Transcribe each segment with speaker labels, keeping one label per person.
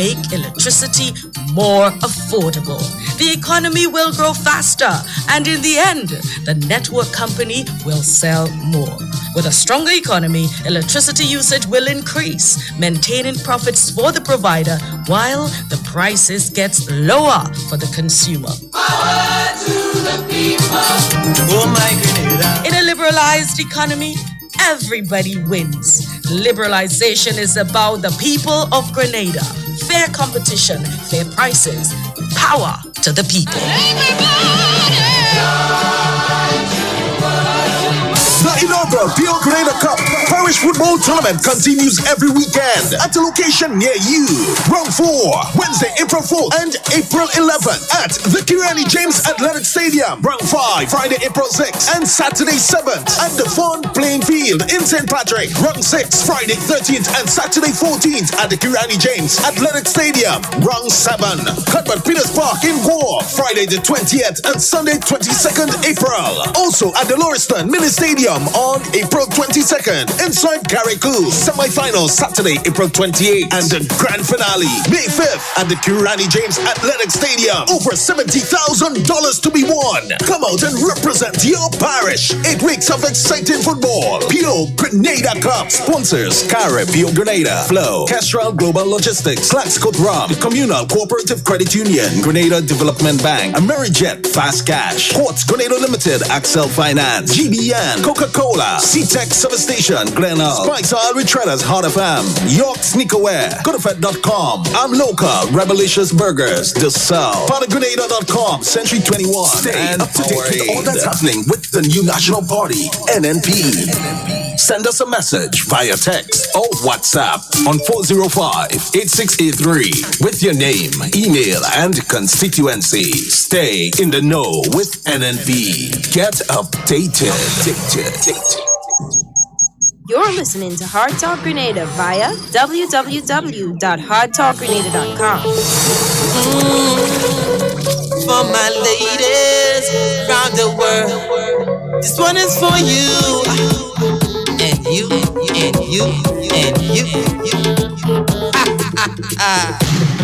Speaker 1: make electricity more affordable. The economy will grow faster, and in the end, the network company will sell more. With a stronger economy, electricity usage will increase, maintaining profits for the provider while the prices gets lower for the consumer.
Speaker 2: Power to the people. Oh my Grenada.
Speaker 1: In a liberalized economy, everybody wins. Liberalization is about the people of Grenada. Fair competition, fair prices, power to the people.
Speaker 3: The inaugural Pure Grenada Cup Parish Football Tournament continues every weekend at a location near you. Round 4, Wednesday, April 4th and April 11th at the Kirani James Athletic Stadium. Round 5, Friday, April 6th and Saturday 7th at the Fawn Playing Field in St. Patrick. Round 6, Friday 13th and Saturday 14th at the Kirani James Athletic Stadium. Round 7, Cuthbert Peters Park in War, Friday the 20th and Sunday 22nd April. Also at the Lauriston Mini Stadium on April 22nd inside Carriacou. Semi-final Saturday, April 28th and the grand finale May 5th at the Kirani James Athletic Stadium. Over $70,000 to be won. Come out and represent your parish. 8 weeks of exciting football. Pure Grenada Cup. Sponsors: Carre, Pure Grenada, Flow, Castral Global Logistics, Claxcoat Rum, the Communal Cooperative Credit Union, Grenada Development Bank, Amerijet, Fast Cash, Ports Grenada Limited, Axel Finance, GBN, Coca-Cola, C-Tech Service Station, Glenelg, Spikes Oil Traders, Hard FM, York Sneakerwear, GoodFed.com, I'm Local, Rebelicious Burgers, The South, PartyGrenada.com, Century 21, stay up to date with all that's happening with the new National Party, NNP. Send us a message via text or WhatsApp on 405-8683 with your name, email, and constituency. Stay in the know with NNP. Get updated.
Speaker 4: You're listening to Hard Talk Grenada via www.hardtalkgrenada.com.
Speaker 2: For my ladies around the world, this one is for you. And you, and you, and you.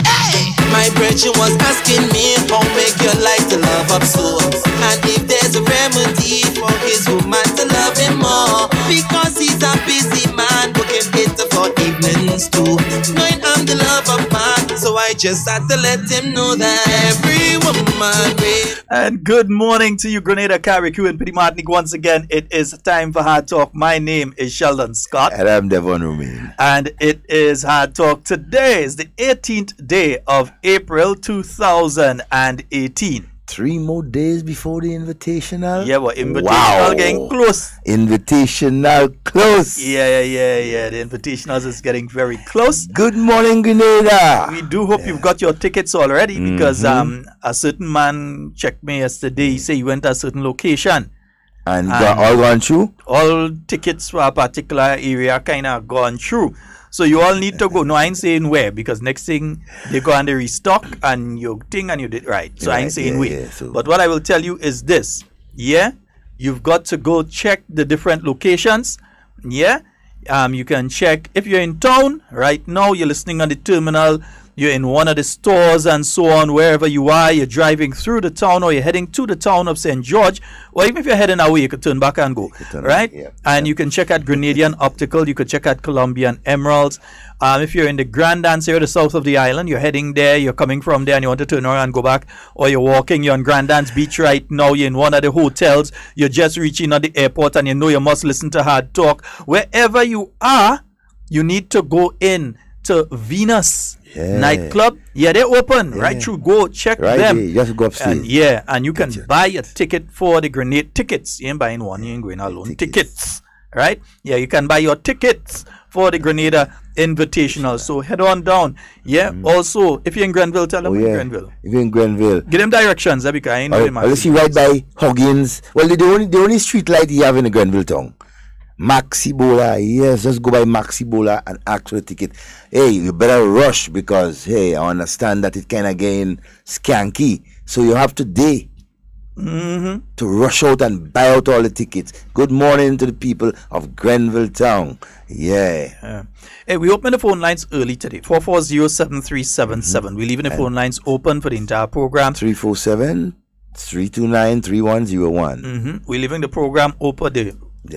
Speaker 2: Hey! My brethren was asking me how make your life to love up so. And if there's a remedy for his woman to love him more, because he's a busy man working 8 to 4 evenings too. Knowing I'm the love of man, so I just had to let him know that every woman will.
Speaker 5: And good morning to you, Grenada, Carriacou, and Petit Martinique. Once again, it is time for Hard Talk. My name is Sheldon Scott.
Speaker 6: And I'm Devon Romain.
Speaker 5: And it is Hard Talk. Today is the 18th day of April 2018.
Speaker 6: 3 more days before the invitational.
Speaker 5: Yeah, but invitational getting close.
Speaker 6: Invitational close.
Speaker 5: Yeah. The invitationals is getting very close.
Speaker 6: Good morning, Grenada.
Speaker 5: We do hope you've got your tickets already because a certain man checked me yesterday. He said he went to a certain location.
Speaker 6: And all gone through?
Speaker 5: All tickets for a particular area kind of gone through. So you all need to go. No, I ain't saying where, because next thing they go and they restock and you think and you did right. So I ain't saying where. But what I will tell you is this. Yeah, you've got to go check the different locations. Yeah, you can check if you're in town right now. You're listening on the terminal. You're in one of the stores and so on, wherever you are. You're driving through the town or you're heading to the town of St. George. Or even if you're heading away, you could turn back and go, right? And you can check out Grenadian Optical. You could check out Colombian Emeralds. If you're in the Grand Dance area, the south of the island, you're heading there, you're coming from there and you want to turn around and go back. Or you're walking, you're on Grand Dance Beach right now, you're in one of the hotels, you're just reaching at the airport and you know you must listen to Hard Talk. Wherever you are, you need to go in to Venus nightclub. Yeah, they're open right through. Go check them.
Speaker 6: You have to go upstairs.
Speaker 5: And you can buy a ticket for the Grenade tickets. You ain't buying one, you ain't going alone. Tickets. Right? Yeah, you can buy your tickets for the Grenada Invitational. So head on down. Yeah. Also, if you're in Grenville, tell them you're in Grenville.
Speaker 6: If you're in Grenville,
Speaker 5: give them directions, because I ain't know them.
Speaker 6: Let's see, right by Huggins. Well, the only street light you have in the Grenville town. Maxibola, yes, just go by Maxibola and ask for a ticket. Hey, you better rush because, hey, I understand that it kind of getting skanky. So you have to day. to rush out and buy out all the tickets. Good morning to the people of Grenville Town. Yeah.
Speaker 5: Hey, we opened the phone lines early today. 440-7377. We're leaving the phone lines open for the entire program.
Speaker 6: 347-329-3101.
Speaker 5: We're leaving the program open. The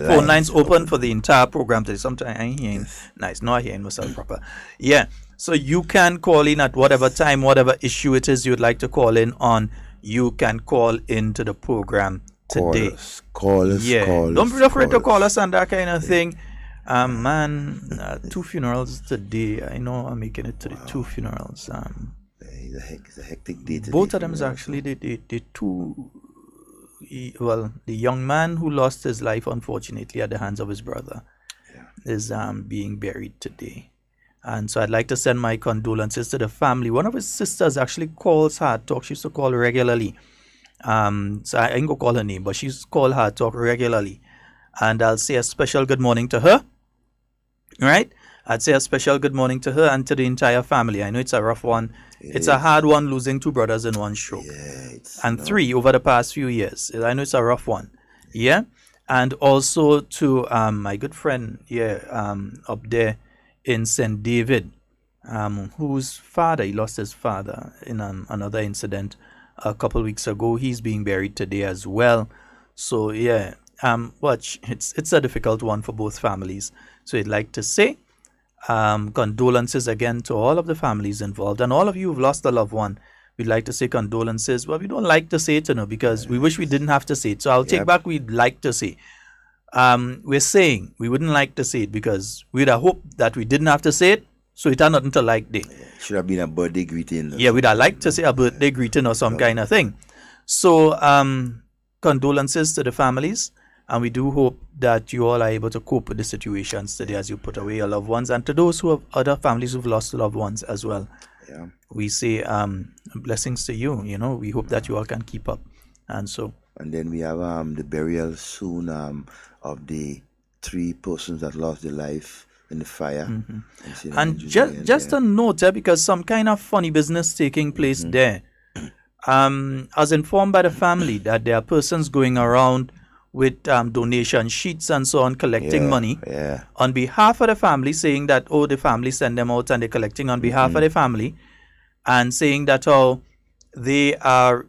Speaker 5: phone lines open for the entire program today. Sometimes I ain't hearing. Nice. No, I hearing myself proper. Yeah. So you can call in at whatever time, whatever issue it is you'd like to call in on. You can call into the program today.
Speaker 6: Call us.
Speaker 5: Don't be afraid to call us and that kind of thing. Man, 2 funerals today. I know I'm making it to the 2 funerals.
Speaker 6: It's a hectic day today.
Speaker 5: Both of them is actually the two. Well, the young man who lost his life, unfortunately, at the hands of his brother, is being buried today. And so I'd like to send my condolences to the family. One of his sisters actually calls Hard Talk. She used to call regularly. So I ain't gonna call her name, but she used to call Hard Talk regularly. And I'll say a special good morning to her. Right? I'd say a special good morning to her and to the entire family. I know it's a rough one. It's a hard one, losing 2 brothers in one stroke. And 3 over the past few years. I know it's a rough one. Yeah? And also to my good friend up there in St. David, whose father, he lost his father in another incident a couple weeks ago. He's being buried today as well. So yeah, it's a difficult one for both families. So I'd like to say condolences again to all of the families involved, and all of you who've lost a loved one. We'd like to say condolences. Well, we don't like to say it, because we wish we didn't have to say it. So I'll take back we'd like to say. We're saying we wouldn't like to say it because we'd have hoped that we didn't have to say it, so it had nothing to like day.
Speaker 6: Should have been a birthday greeting.
Speaker 5: Yeah, we'd have liked to say a birthday greeting or some kind of thing. So condolences to the families, and we do hope that you all are able to cope with the situations today as you put away your loved ones, and to those who have other families who've lost loved ones as well. Yeah. We say blessings to you. We hope that you all can keep up. And
Speaker 6: then we have the burial soon of the 3 persons that lost their life in the fire.
Speaker 5: And just a note, because some kind of funny business taking place there. I was informed by the family that there are persons going around with donation sheets and so on, collecting money on behalf of the family, saying that, the family send them out and they're collecting on behalf of the family, and saying that they are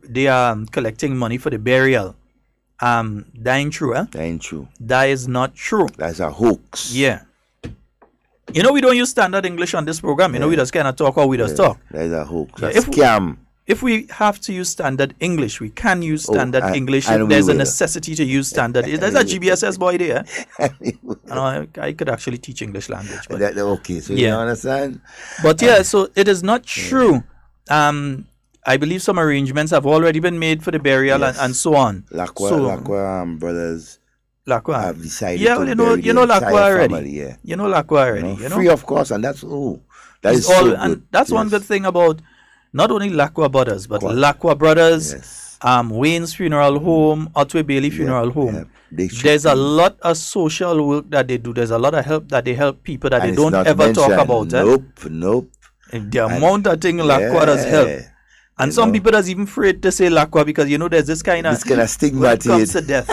Speaker 5: collecting money for the burial. That ain't true, eh?
Speaker 6: That ain't true.
Speaker 5: That is not true.
Speaker 6: That's a hoax.
Speaker 5: Yeah. We don't use standard English on this program. We just cannot talk how we just talk.
Speaker 6: That is a hoax. That's a scam.
Speaker 5: If we have to use standard English, we can use standard English. If there's a necessity to use standard. There's a GBSS boy there. I could actually teach English language. But,
Speaker 6: okay, so you understand?
Speaker 5: But so it is not true. I believe some arrangements have already been made for the burial and so on.
Speaker 6: Lacroix brothers have decided to
Speaker 5: bury Lacroix already.
Speaker 6: Family,
Speaker 5: You know Lacroix already.
Speaker 6: Free, of course, and that's that is
Speaker 5: all,
Speaker 6: so good.
Speaker 5: And that's one good thing about not only Lacroix brothers, but Lacroix brothers, Wayne's Funeral Home, Otway Bailey Funeral Home. There's a lot of social work that they do. There's a lot of help that they help people that they don't ever talk about.
Speaker 6: Nope.
Speaker 5: The amount of thing Lacroix does help. And some people are even afraid to say Lacroix because there's this kind of
Speaker 6: stigma
Speaker 5: when it comes to death.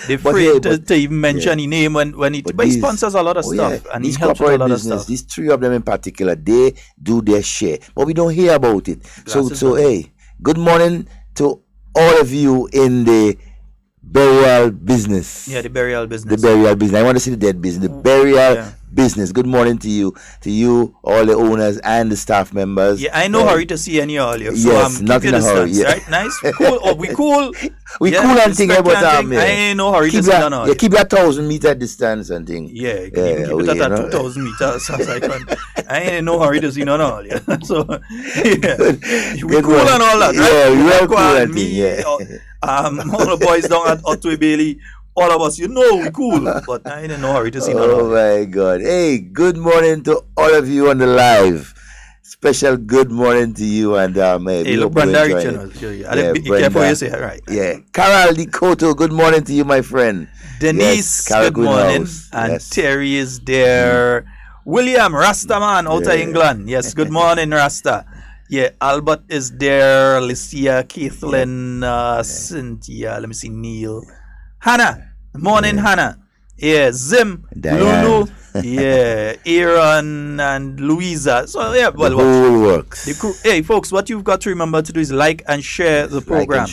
Speaker 5: They're afraid to even mention his name when it. But he sponsors a lot of stuff and he helps with a lot of stuff.
Speaker 6: These 3 of them in particular, they do their share, but we don't hear about it. So hey, good morning to all of you in the burial business.
Speaker 5: Yeah, the burial business.
Speaker 6: The burial business. I want to see the dead business. The burial business. Good morning to you, all the owners and the staff members.
Speaker 5: Yeah, I no hurry to see any earlier. So
Speaker 6: yes, not in a hurry. Yeah.
Speaker 5: Right? Nice, cool. We cool.
Speaker 6: We cool and thing about
Speaker 5: I ain't no hurry to see none earlier.
Speaker 6: Keep your 1,000-meter distance and thing.
Speaker 5: Yeah, keep it at 2,000 meters. I ain't no hurry to see none earlier. So we cool and all that, right?
Speaker 6: Yeah, we are cool and me.
Speaker 5: All the boys down at Otway Bailey. All of us, we cool, but I ain't in no hurry to see none.
Speaker 6: Oh my God! Hey, good morning to all of you on the live. Special good morning to you and
Speaker 5: hey, look, Brenda Richard. Be careful what you say, right?
Speaker 6: Yeah, Carol Dikoto. Good morning to you, my friend.
Speaker 5: Denise, good morning, and Terry is there. William Rastaman out of England. Yes, good morning, Rasta. Yeah, Albert is there. Alicia, Kathleen, Cynthia. Let me see, Neil. Hannah. Morning, Hannah. Yeah, Zim,
Speaker 6: Diane.
Speaker 5: Lulu. Yeah, Aaron and Louisa. So, yeah, well,
Speaker 6: The whole works.
Speaker 5: the crew. Hey, folks, what you've got to remember to do is like and share the program.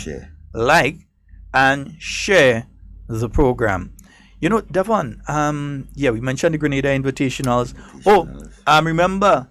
Speaker 5: Like and share the program. You know, Devon, yeah, we mentioned the Grenada Invitationals. Remember,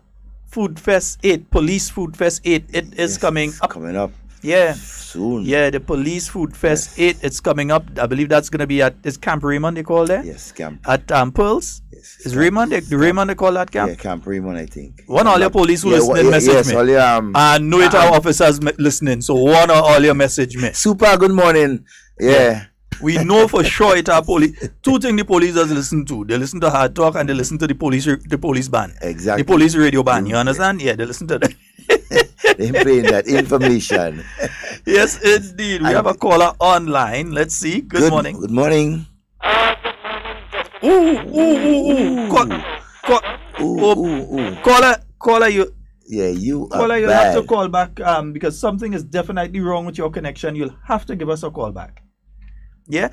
Speaker 5: Food Fest 8, Police Food Fest 8, it is coming up.
Speaker 6: Coming up.
Speaker 5: Yeah.
Speaker 6: Soon.
Speaker 5: Yeah, the Police Food Fest 8, it's coming up. I believe that's going to be is Camp Raymond, they call that?
Speaker 6: Yes, Camp.
Speaker 5: At Pearls?
Speaker 6: Yes.
Speaker 5: Is Raymond, the Raymond they call that camp?
Speaker 6: Yeah, Camp Raymond, I think.
Speaker 5: One all your police who listening message me.
Speaker 6: All your,
Speaker 5: and know it our officers listening, so one or all your message me.
Speaker 6: Super, good morning. Yeah.
Speaker 5: We know for sure it are police. Two things the police does listen to. They listen to Hard Talk and they listen to the police band.
Speaker 6: Exactly.
Speaker 5: The police radio band. You understand? Yeah, they listen to that.
Speaker 6: They playing that information.
Speaker 5: Yes, indeed. We have a caller online. Let's see. Good morning.
Speaker 6: Good morning.
Speaker 5: Caller, you.
Speaker 6: Yeah, you
Speaker 5: caller,
Speaker 6: are
Speaker 5: you'll
Speaker 6: bad.
Speaker 5: have to call back because something is definitely wrong with your connection. You'll have to give us a call back. Yeah,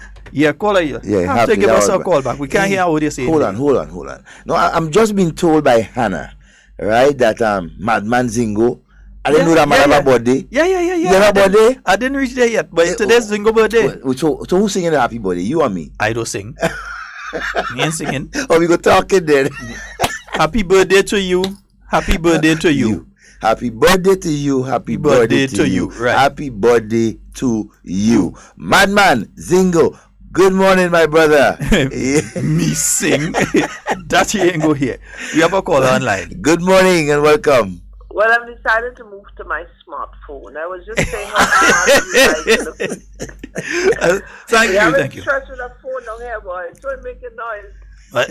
Speaker 5: caller, you have to give us a call back. We can't hear what you're saying.
Speaker 6: Hold on. No, I'm just being told by Hannah, right, that Madman Zingo. I didn't know that man have a birthday.
Speaker 5: Yeah.
Speaker 6: You have a birthday?
Speaker 5: I didn't reach there yet, but today's Zingo birthday.
Speaker 6: So who's singing the happy birthday? You or me?
Speaker 5: I don't sing. Me ain't singing.
Speaker 6: Oh, we go talking then.
Speaker 5: Happy birthday to you. Happy birthday to you.
Speaker 6: Happy birthday to you. Happy birthday to you.
Speaker 5: Right.
Speaker 6: Happy birthday to you. Madman Zingo. Good morning, my brother.
Speaker 5: Me sing. That you ain't go here. We have a caller online.
Speaker 6: Good morning and welcome.
Speaker 7: Well, I've decided to move to my smartphone. I was just saying how smart you guys look.
Speaker 5: Thank you.
Speaker 7: Stress with a phone down here, boy. It's going to make a noise.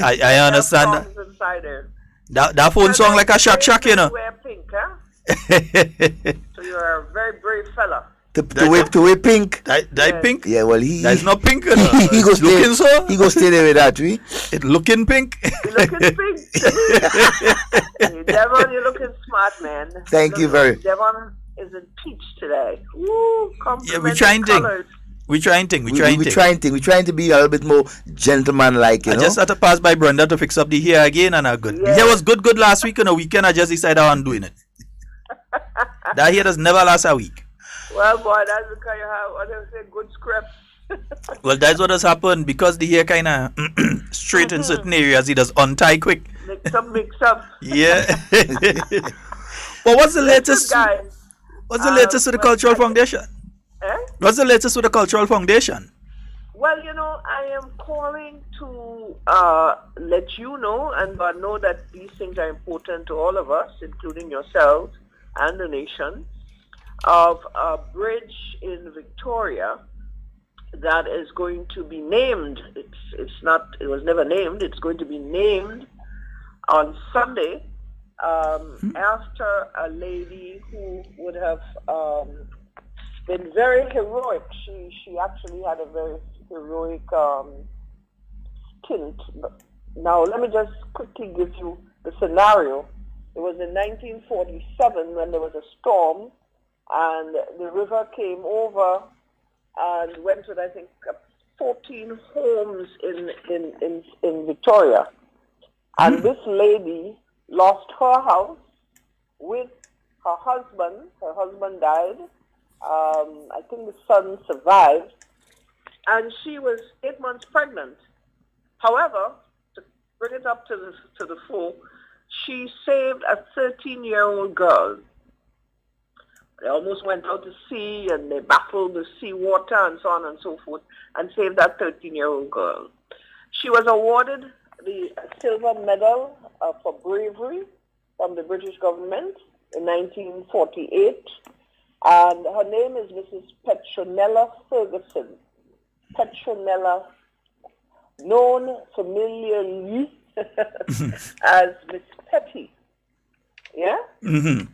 Speaker 5: I understand that.
Speaker 7: Inside there.
Speaker 5: That phone song like a shack, you know.
Speaker 7: Wear pink, huh? So you're a very brave fella.
Speaker 6: To wear pink.
Speaker 5: That pink?
Speaker 6: Yeah, well,
Speaker 5: that's not pink.
Speaker 6: He go
Speaker 5: looking so.
Speaker 6: He go stay there with that, we.
Speaker 5: It looking pink.
Speaker 7: Looking pink. Devon, you're looking smart, man.
Speaker 6: Thank you very.
Speaker 7: Devon is in peach today. Woo!
Speaker 5: Yeah, we're trying things. We're trying to be a little bit more gentleman-like, you know.
Speaker 7: I
Speaker 5: just had to pass by Brenda to fix up the hair again, and I good. Yeah. The hair was good last week. On a weekend, I just decided on doing it. That hair does never last a week.
Speaker 7: Well, boy, that's because you have, what I say, good script.
Speaker 5: Well, that's what has happened because the hair kind of straight in certain areas. It does untie quick.
Speaker 7: Mix up.
Speaker 5: Yeah. Well, what's the latest? What's the latest with the Cultural Foundation? What's the latest with the Cultural Foundation?
Speaker 7: Well, you know, I am calling to let you know and know that these things are important to all of us, including yourselves and the nation, of a bridge in Victoria that is going to be named. It was never named. It's going to be named on Sunday after a lady who would have been very heroic. She actually had a very heroic stint. Now, let me just quickly give you the scenario. It was in 1947 when there was a storm and the river came over and went with, I think, 14 homes in Victoria. And this lady lost her house with her husband. Her husband died. I think the son survived. And she was 8 months pregnant. However, to bring it up to the full, she saved a 13-year-old girl. They almost went out to sea and they baffled the sea water and so on and so forth and saved that 13-year-old girl. She was awarded the silver medal for bravery from the British government in 1948. And her name is Mrs. Petronella Ferguson. Petronella, known familiarly as Miss Petty. Yeah?
Speaker 5: Mm-hmm.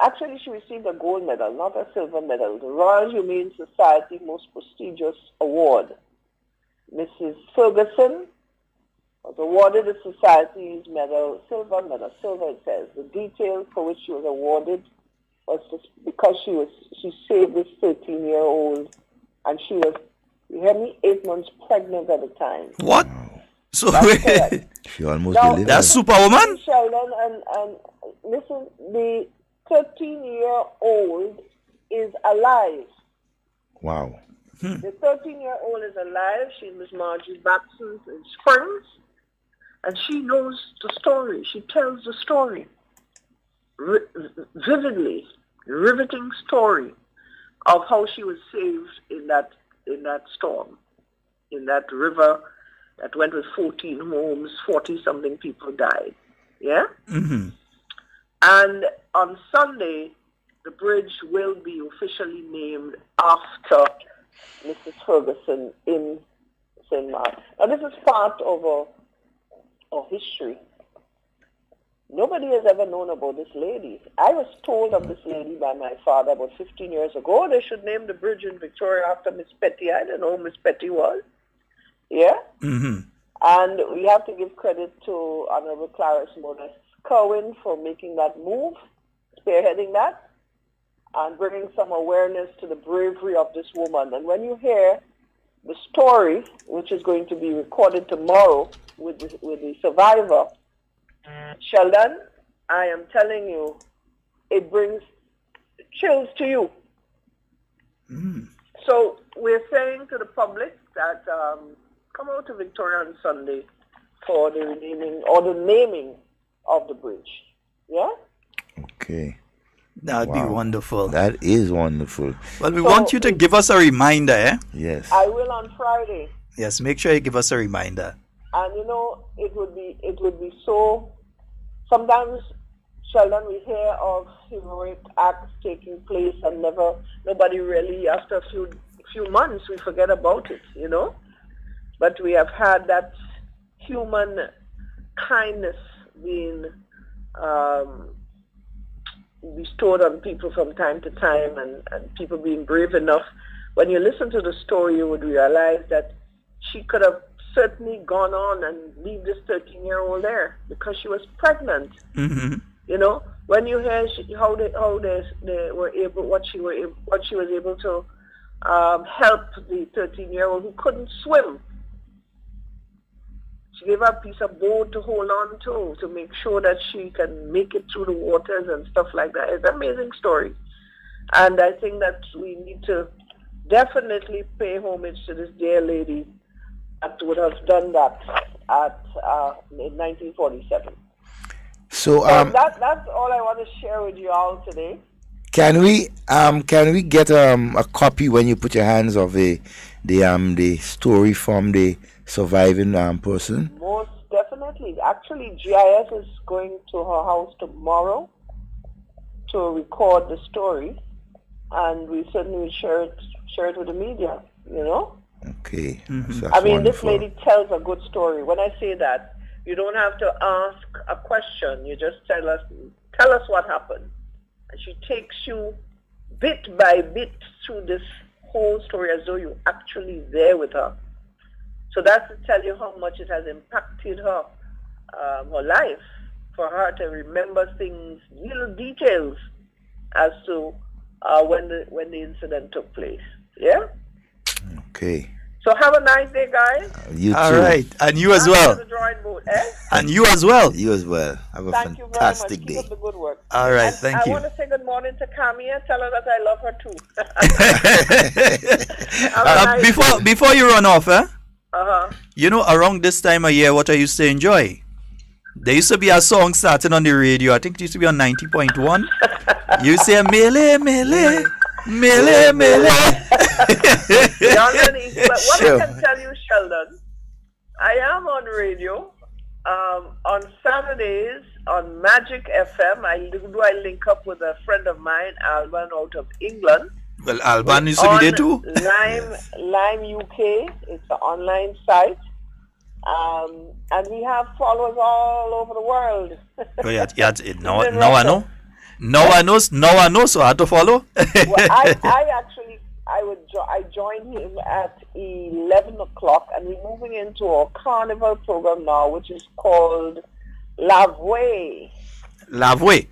Speaker 7: Actually, she received a gold medal, not a silver medal. The Royal Humane Society most prestigious award. Mrs. Ferguson was awarded the Society's medal, silver it says. The details for which she was awarded was just because she saved this 13-year-old, and she was, you hear me, 8 months pregnant at the time.
Speaker 5: What? So
Speaker 6: she almost
Speaker 7: now,
Speaker 6: delivered.
Speaker 5: that's Superwoman?
Speaker 7: Sheldon, and listen, the 13-year-old is alive.
Speaker 6: Wow.
Speaker 7: The 13-year-old is alive. She's Miss Margie Baxter in Springs, and she knows the story. She tells the story vividly, riveting story of how she was saved in that storm, in that river that went with 14 homes, 40-something people died. Yeah?
Speaker 5: Mm-hmm.
Speaker 7: And on Sunday, the bridge will be officially named after Mrs. Ferguson in St. Mark. Now, this is part of a history. Nobody has ever known about this lady. I was told of this lady by my father about 15 years ago. They should name the bridge in Victoria after Miss Petty. I didn't know who Miss Petty was. Yeah?
Speaker 5: Mm-hmm.
Speaker 7: And we have to give credit to Honorable Clarence Modest Cohen for making that move, spearheading that, and bringing some awareness to the bravery of this woman. And when you hear the story, which is going to be recorded tomorrow with the survivor, Sheldon, I am telling you, it brings chills to you.
Speaker 5: Mm.
Speaker 7: So we're saying to the public that come out to Victoria on Sunday for the renaming or the naming of the bridge. Yeah?
Speaker 6: Okay.
Speaker 5: That'd be wonderful.
Speaker 6: That is wonderful.
Speaker 5: Well, we want you to give us a reminder, eh?
Speaker 6: Yes.
Speaker 7: I will on Friday.
Speaker 5: Yes, make sure you give us a reminder.
Speaker 7: And you know, it would be so. Sometimes, Sheldon, we hear of heroic acts taking place, and nobody really. After a few months, we forget about it. You know, but we have had that human kindness being bestowed on people from time to time, and people being brave enough. When you listen to the story, you would realize that she could have certainly gone on and leave this 13-year-old there because she was pregnant.
Speaker 5: Mm-hmm.
Speaker 7: You know, when you hear how they were able, what she was able to help the 13-year-old who couldn't swim. She gave her a piece of board to hold on to make sure that she can make it through the waters and stuff like that. It's an amazing story. And I think that we need to definitely pay homage to this dear lady that would have done that in 1947.
Speaker 6: So
Speaker 7: that's all I want to share with you all today.
Speaker 6: Can we get a copy when you put your hands of the story from the surviving person?
Speaker 7: Most definitely. Actually, GIS is going to her house tomorrow to record the story, and we certainly will share it with the media. You know.
Speaker 6: Okay.
Speaker 5: Mm-hmm.
Speaker 6: So
Speaker 7: I mean,
Speaker 6: wonderful.
Speaker 7: This lady tells a good story. When I say that, you don't have to ask a question. You just tell us what happened. And she takes you bit by bit through this whole story as though you're actually there with her. So that's to tell you how much it has impacted her life, for her to remember things, little details as to when the incident took place. Yeah?
Speaker 6: Okay.
Speaker 7: So have a nice day, guys.
Speaker 6: You
Speaker 5: All
Speaker 6: too.
Speaker 5: right. And you as well.
Speaker 7: The drawing board, eh?
Speaker 5: And you as well.
Speaker 6: You as well. Have a
Speaker 7: Thank you very much.
Speaker 6: fantastic
Speaker 7: Keep
Speaker 6: day.
Speaker 7: up the good work.
Speaker 5: All right.
Speaker 7: And
Speaker 5: Thank
Speaker 7: I
Speaker 5: you.
Speaker 7: want to say good morning to Camia. Tell her that I love her too. Have a nice day.
Speaker 5: Before you run off,
Speaker 7: Uh-huh.
Speaker 5: you know, around this time of year, what I used to enjoy? There used to be a song starting on the radio. I think it used to be on 90.1. You say, mele, mele, mele, mele.
Speaker 7: But what I can tell you, Sheldon, I am on radio on Saturdays on Magic FM. I link up with a friend of mine, Alban, out of England.
Speaker 5: Well, Alban used to be there too.
Speaker 7: Lime UK. It's an online site. And we have followers all over the world.
Speaker 5: Oh, yeah, now I know. Now I know, so I have to follow.
Speaker 7: Well, I joined him at 11 o'clock, and we're moving into a carnival program now, which is called La Voix.
Speaker 5: La Voix.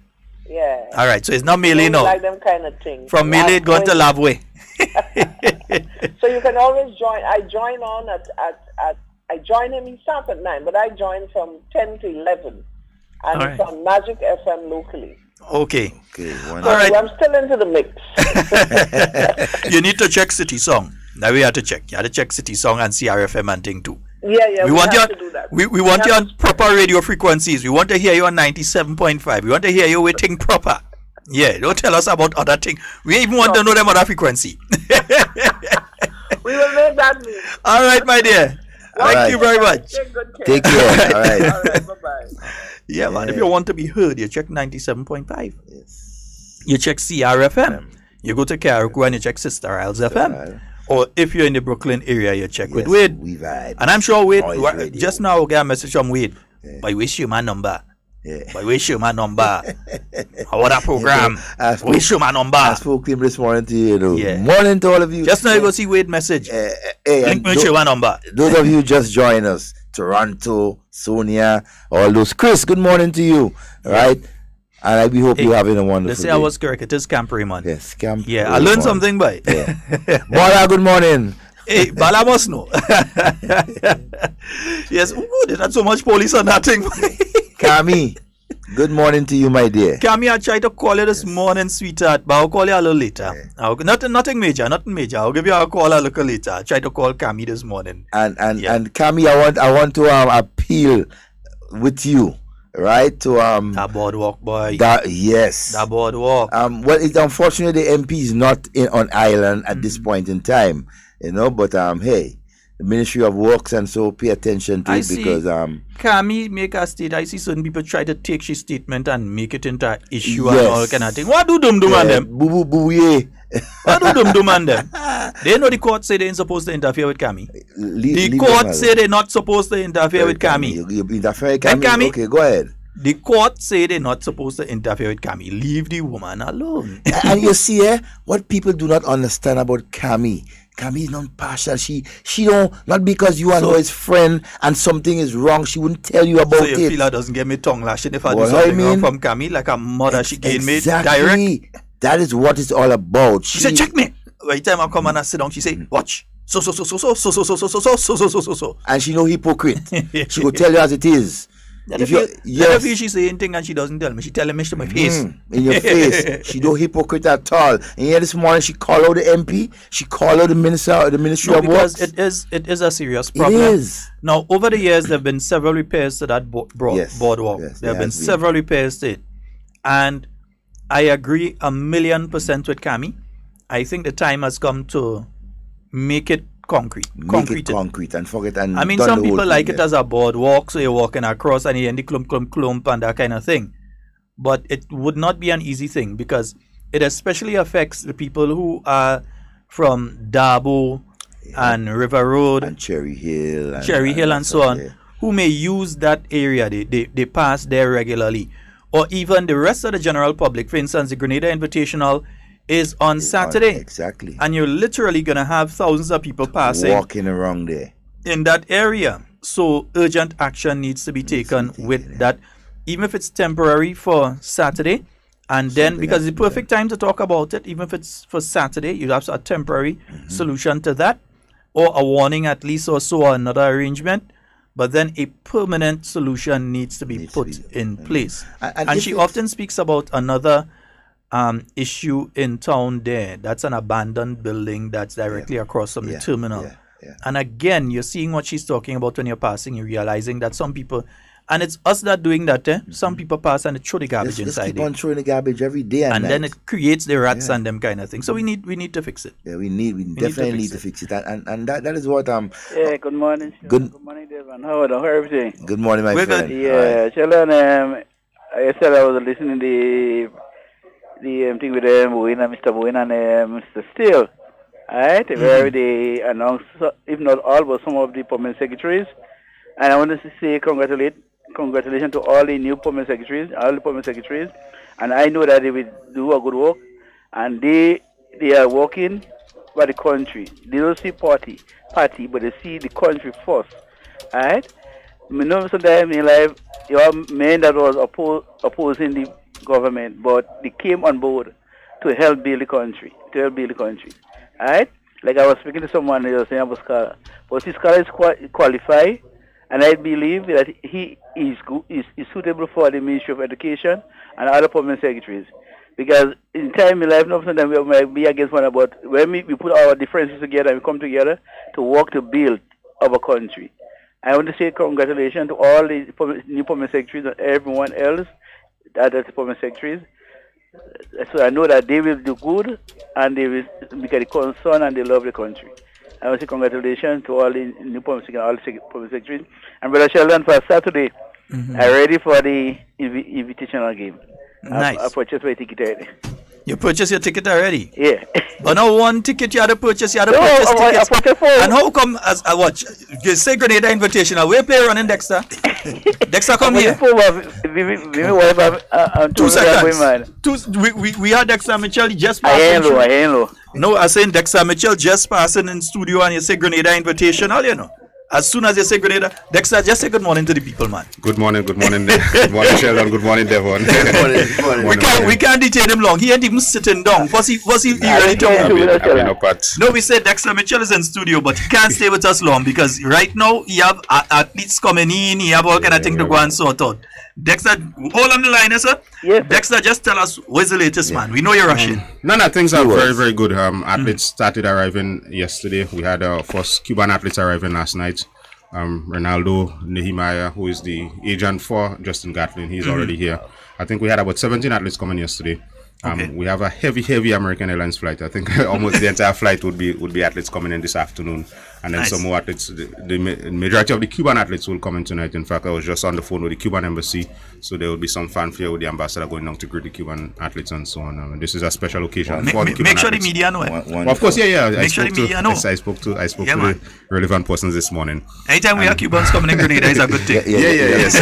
Speaker 7: Yeah.
Speaker 5: All right, so it's not Melee now.
Speaker 7: Like them kind of things.
Speaker 5: From Melee, it gone to Lavway.
Speaker 7: So you can always join. I join on I join him. He starts at 9, but I join from 10 to 11, and it's on Magic FM locally.
Speaker 5: Okay.
Speaker 7: All right. I'm still into the mix.
Speaker 5: You need to check City Song. Now we have to check. You have to check City Song and CRFM and thing too.
Speaker 7: Yeah.
Speaker 5: We want you.
Speaker 7: To do that.
Speaker 5: We want you on proper radio frequencies. We want to hear you on 97.5. We want to hear you with thing proper. Yeah. Don't tell us about other thing. We even want to know them other frequency.
Speaker 7: We will make that move.
Speaker 5: All right, my dear. Thank you very much.
Speaker 6: Take care. All right.
Speaker 7: All right. Bye-bye.
Speaker 5: Yeah, man. If you want to be heard, you check 97.5. Yes. You check CRFM. You go to Carriacou and you check Sister Isles FM. Or if you're in the Brooklyn area, you check with Wade.
Speaker 6: We vibe.
Speaker 5: And I'm sure Wade, just now I got a message from Wade. I wish you my number. I wish you my number. What a program. Wish you my number.
Speaker 6: I spoke to him this morning to you. Morning to all of you.
Speaker 5: Just now you go see Wade message. Wish you my number.
Speaker 6: Those of you just join us. Toronto, Sonia, all those. Chris, good morning to you. All right. And we hope you're having a wonderful day.
Speaker 5: They say I was correct. It is Camp Raymond.
Speaker 6: Yes, Camp
Speaker 5: Yeah,
Speaker 6: Raymond.
Speaker 5: I learned something by.
Speaker 6: Yeah. Bala, good morning.
Speaker 5: Hey, Bala must know. Yes, they had so much police on that thing.
Speaker 6: Kami, good morning to you, my dear.
Speaker 5: Kami, I tried to call you this morning, sweetheart, but I'll call you a little later. Nothing major. I'll give you a call a little later. I tried to call Kami this morning.
Speaker 6: And Kami, I want to appeal with you. Right to
Speaker 5: that boardwalk boy.
Speaker 6: Yes.
Speaker 5: That boardwalk.
Speaker 6: Well, it's unfortunately the MP is not on island at this point in time, But hey, the Ministry of Works and so pay attention to it because
Speaker 5: Kami make a state. I see certain people try to take his statement and make it into an issue and all kind of thing. What do dum on them?
Speaker 6: Boo boo yeah.
Speaker 5: What do dum on them? They know the court say they ain't supposed to interfere with Kami. The court say they're not supposed to interfere with Kami.
Speaker 6: You interfere with Kami? Okay, go ahead.
Speaker 5: The court say they're not supposed to interfere with Kami. Leave the woman alone.
Speaker 6: And you see, what people do not understand about Kami. Kami is not partial. She don't, not because you and her is friend and something is wrong, she wouldn't tell you about it.
Speaker 5: So you feel her doesn't get me tongue lashing if I do something wrong from Kami, like a mother she gave me direct.
Speaker 6: That is what it's all about.
Speaker 5: She said, check me. Every time I come and I sit down, she say, watch. So.
Speaker 6: And she no hypocrite. She will tell you as it is.
Speaker 5: If she's saying thing and she doesn't tell me, she telling me to my face.
Speaker 6: In your face. She no hypocrite at all. And here this morning she called out the MP, she called out the Ministry of Works.
Speaker 5: Because it is a serious problem.
Speaker 6: It is.
Speaker 5: Now, over the years, there have been several repairs to that boardwalk.
Speaker 6: Yes,
Speaker 5: there have been several repairs to it. And I agree 1,000,000% with Kami. I think the time has come to make it concrete.
Speaker 6: Concrete and forget. And
Speaker 5: I mean, some people like it as a boardwalk, so you're walking across and you're in the clump and that kind of thing. But it would not be an easy thing because it especially affects the people who are from Dabo and River Road
Speaker 6: and Cherry Hill
Speaker 5: and so on, who may use that area. They pass there regularly. Or even the rest of the general public. For instance, the Grenada Invitational is on Saturday.
Speaker 6: Exactly.
Speaker 5: And you're literally going to have thousands of people passing.
Speaker 6: Walking around there.
Speaker 5: In that area. So urgent action needs to be taken with that. Even if it's temporary for Saturday. And then, because it's the perfect time to talk about it, even if it's for Saturday, you have a temporary solution to that. Or a warning at least or so, or another arrangement. But then a permanent solution needs to be put in place. And she often speaks about another issue in town there. That's an abandoned building that's directly across from the terminal. And again, you're seeing what she's talking about when you're passing. You're realizing that some people, and it's us that doing that. Some people pass and they throw the garbage inside.
Speaker 6: Keep on throwing the garbage every day
Speaker 5: and then it creates the rats and them kind of thing. So we need to fix it.
Speaker 6: Yeah, we definitely need to fix it. And that is what
Speaker 8: Yeah, good morning. Good morning, Devon. How are everything?
Speaker 6: Good morning, my friend.
Speaker 8: Good. Yeah, Sheldon. I said I was listening to the thing with Mr. Bowen and Mr. Steele. Right, where they announced, if not all, but some of the permanent secretaries. And I want to say congratulations to all the new permanent secretaries, And I know that they will do a good work. And they are working by the country. They don't see party, but they see the country first. Alright? You know, sometimes in life, you have men that was opposing government, but they came on board to help build the country. All right? Like I was speaking to someone who was saying about Scholar. But this Scholar is qualified, and I believe that he is suitable for the Ministry of Education and other permanent secretaries. Because in time in life, sometimes we might be against one another, but when we put our differences together and we come together to work to build our country. I want to say congratulations to all the new permanent secretaries and everyone else, the other permanent secretaries. So I know that they will do good and they will become concerned and they love the country. I want to say congratulations to all the new permanent secretaries, all permanent secretaries. And Brother Sheldon, for Saturday, I'm ready for the invitational game.
Speaker 5: Nice.
Speaker 8: I purchased my ticket already.
Speaker 5: You purchased your ticket already?
Speaker 8: Yeah.
Speaker 5: But no one ticket you had to purchase. You had to purchase tickets.
Speaker 8: I purchased four.
Speaker 5: And how come, as I watch, you say Grenada Invitational, where play running Dexter? Dexter, come here. 2 seconds. We had Dexter Mitchell just passing.
Speaker 8: I ain't low.
Speaker 5: No, I saying Dexter Mitchell just passing in studio and you say Grenada Invitational, you know. As soon as you say Grenada, Dexter, just say good morning to the people, man.
Speaker 9: Good morning, good morning, Sheldon. Good morning, Devon.
Speaker 5: We can't detain him long. He ain't even sitting down. Was he ready to No, we said Dexter Mitchell is in studio, but he can't stay with us long because right now he have athletes coming in. He have all kind of things to go and sort out. Dexter, hold on the line, sir.
Speaker 8: Yes.
Speaker 5: Dexter, just tell us what's the latest, man. We know you're rushing.
Speaker 9: No, things are very, very good. Athletes started arriving yesterday. We had our first Cuban athletes arriving last night. Ronaldo Nehemiah, who is the agent for Justin Gatlin, he's already here. I think we had about 17 athletes coming yesterday. We have a heavy American Airlines flight. I think almost the entire flight would be athletes coming in this afternoon, and then some more athletes. The majority of the Cuban athletes will come in tonight. In fact, I was just on the phone with the Cuban embassy, so there will be some fanfare with the ambassador going down to greet the Cuban athletes and so on. This is a special occasion for the Cuban
Speaker 5: Make sure
Speaker 9: athletes.
Speaker 5: The media know.
Speaker 9: Of course, yeah.
Speaker 5: Make sure the media know.
Speaker 9: I spoke to the relevant persons this morning.
Speaker 5: Anytime we have Cubans coming in Grenada is a good thing.
Speaker 9: Yes.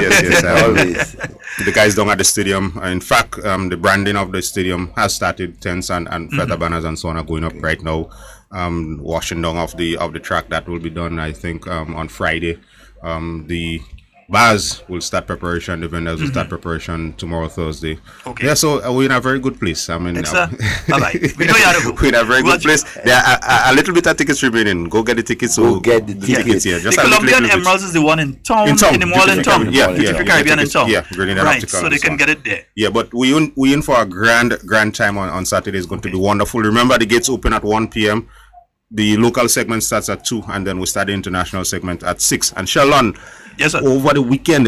Speaker 9: Always. The guys down at the stadium. In fact, the branding of the stadium has started. Tents and feather banners and so on are going up right now. Washing down of the track, that will be done, I think, on Friday. The bars will start preparation. The vendors will start preparation tomorrow, Thursday. Okay. Yeah, so we're in a very good place. I mean,
Speaker 5: we know you have to go.
Speaker 9: We're in a very good place. There are a little bit of tickets remaining. Go get the tickets.
Speaker 6: Get the tickets.
Speaker 9: Yeah.
Speaker 5: The Colombian Emeralds is the one in town. In the mall in town.
Speaker 9: Yeah.
Speaker 5: Caribbean in town.
Speaker 9: Yeah,
Speaker 5: right. So they can get it there.
Speaker 9: Yeah, but we in for a grand time on Saturday. It's going to be wonderful. Remember, the gates open at 1 p.m. The local segment starts at 2, and then we start the international segment at 6. And Sheldon,
Speaker 5: yes, sir.
Speaker 9: Over the weekend,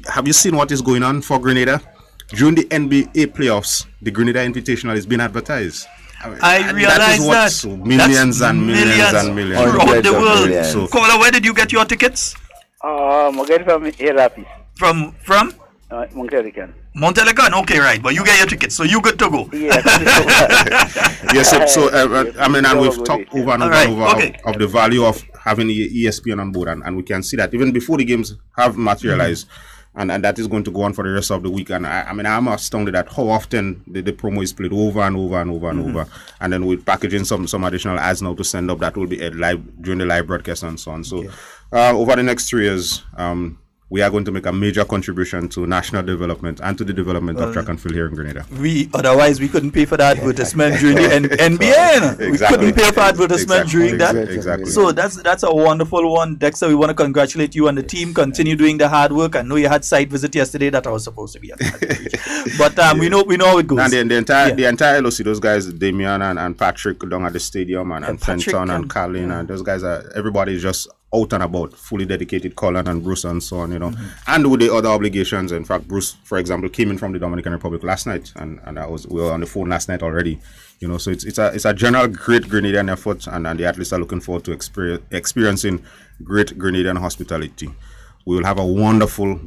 Speaker 9: have you seen what is going on for Grenada? During the NBA playoffs, the Grenada Invitational is being advertised.
Speaker 5: I realize that.
Speaker 9: So millions and millions
Speaker 5: throughout the world. So, Caller, where did you get your tickets?
Speaker 8: I get it from Rapis.
Speaker 5: From?
Speaker 8: Montelican.
Speaker 5: Montelican, okay, right. But you get your tickets, so you good to go.
Speaker 8: Yeah.
Speaker 9: Yes, so I mean, and we've talked over and over of the value of having ESPN on board, and we can see that even before the games have materialized, and that is going to go on for the rest of the week. And I mean, I'm astounded at how often the promo is played over and over, and then we're packaging some additional ads now to send up that will be live during the live broadcast and so on. So over the next 3 years, we are going to make a major contribution to national development and to the development of track and field here in Grenada.
Speaker 5: Otherwise we couldn't pay for the advertisement during the NBA.
Speaker 9: Exactly.
Speaker 5: We couldn't pay for advertisement during that.
Speaker 9: Exactly.
Speaker 5: So that's a wonderful one. Dexter, we want to congratulate you and the team. Continue doing the hard work. I know you had site visit yesterday that I was supposed to be at. But we know how it goes.
Speaker 9: And the entire LOC, those guys, Damian and Patrick down at the stadium and Fenton and Carlin, and those guys everybody is just out and about, fully dedicated. Colin and Bruce and so on, and with the other obligations. In fact, Bruce, for example, came in from the Dominican Republic last night, and we were on the phone last night already. So it's a general great Grenadian effort, and the athletes are looking forward to experiencing great Grenadian hospitality. We will have a wonderful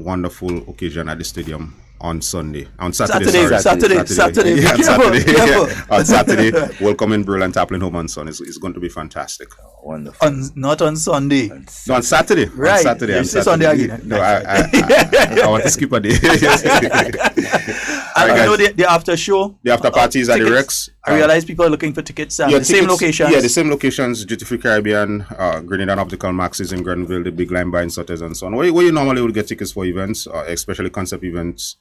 Speaker 9: occasion at the stadium on Saturday. On Saturday. On Saturday, welcoming Brilliant Taplin home on Sun. It's going to be fantastic.
Speaker 6: Wonderful.
Speaker 5: Not on Sunday.
Speaker 9: No, on Saturday.
Speaker 5: Right.
Speaker 9: On Saturday.
Speaker 5: You say Sunday again.
Speaker 9: No, I want to skip a day.
Speaker 5: I know the after show.
Speaker 9: The after parties at the Rex.
Speaker 5: I realize people are looking for tickets. The same locations.
Speaker 9: Yeah, the same locations. Duty Free Caribbean, Grenada Optical Maxis in Grenville, the Big Line Bar in Sutters and so on. Where you normally would get tickets for events, especially concept events.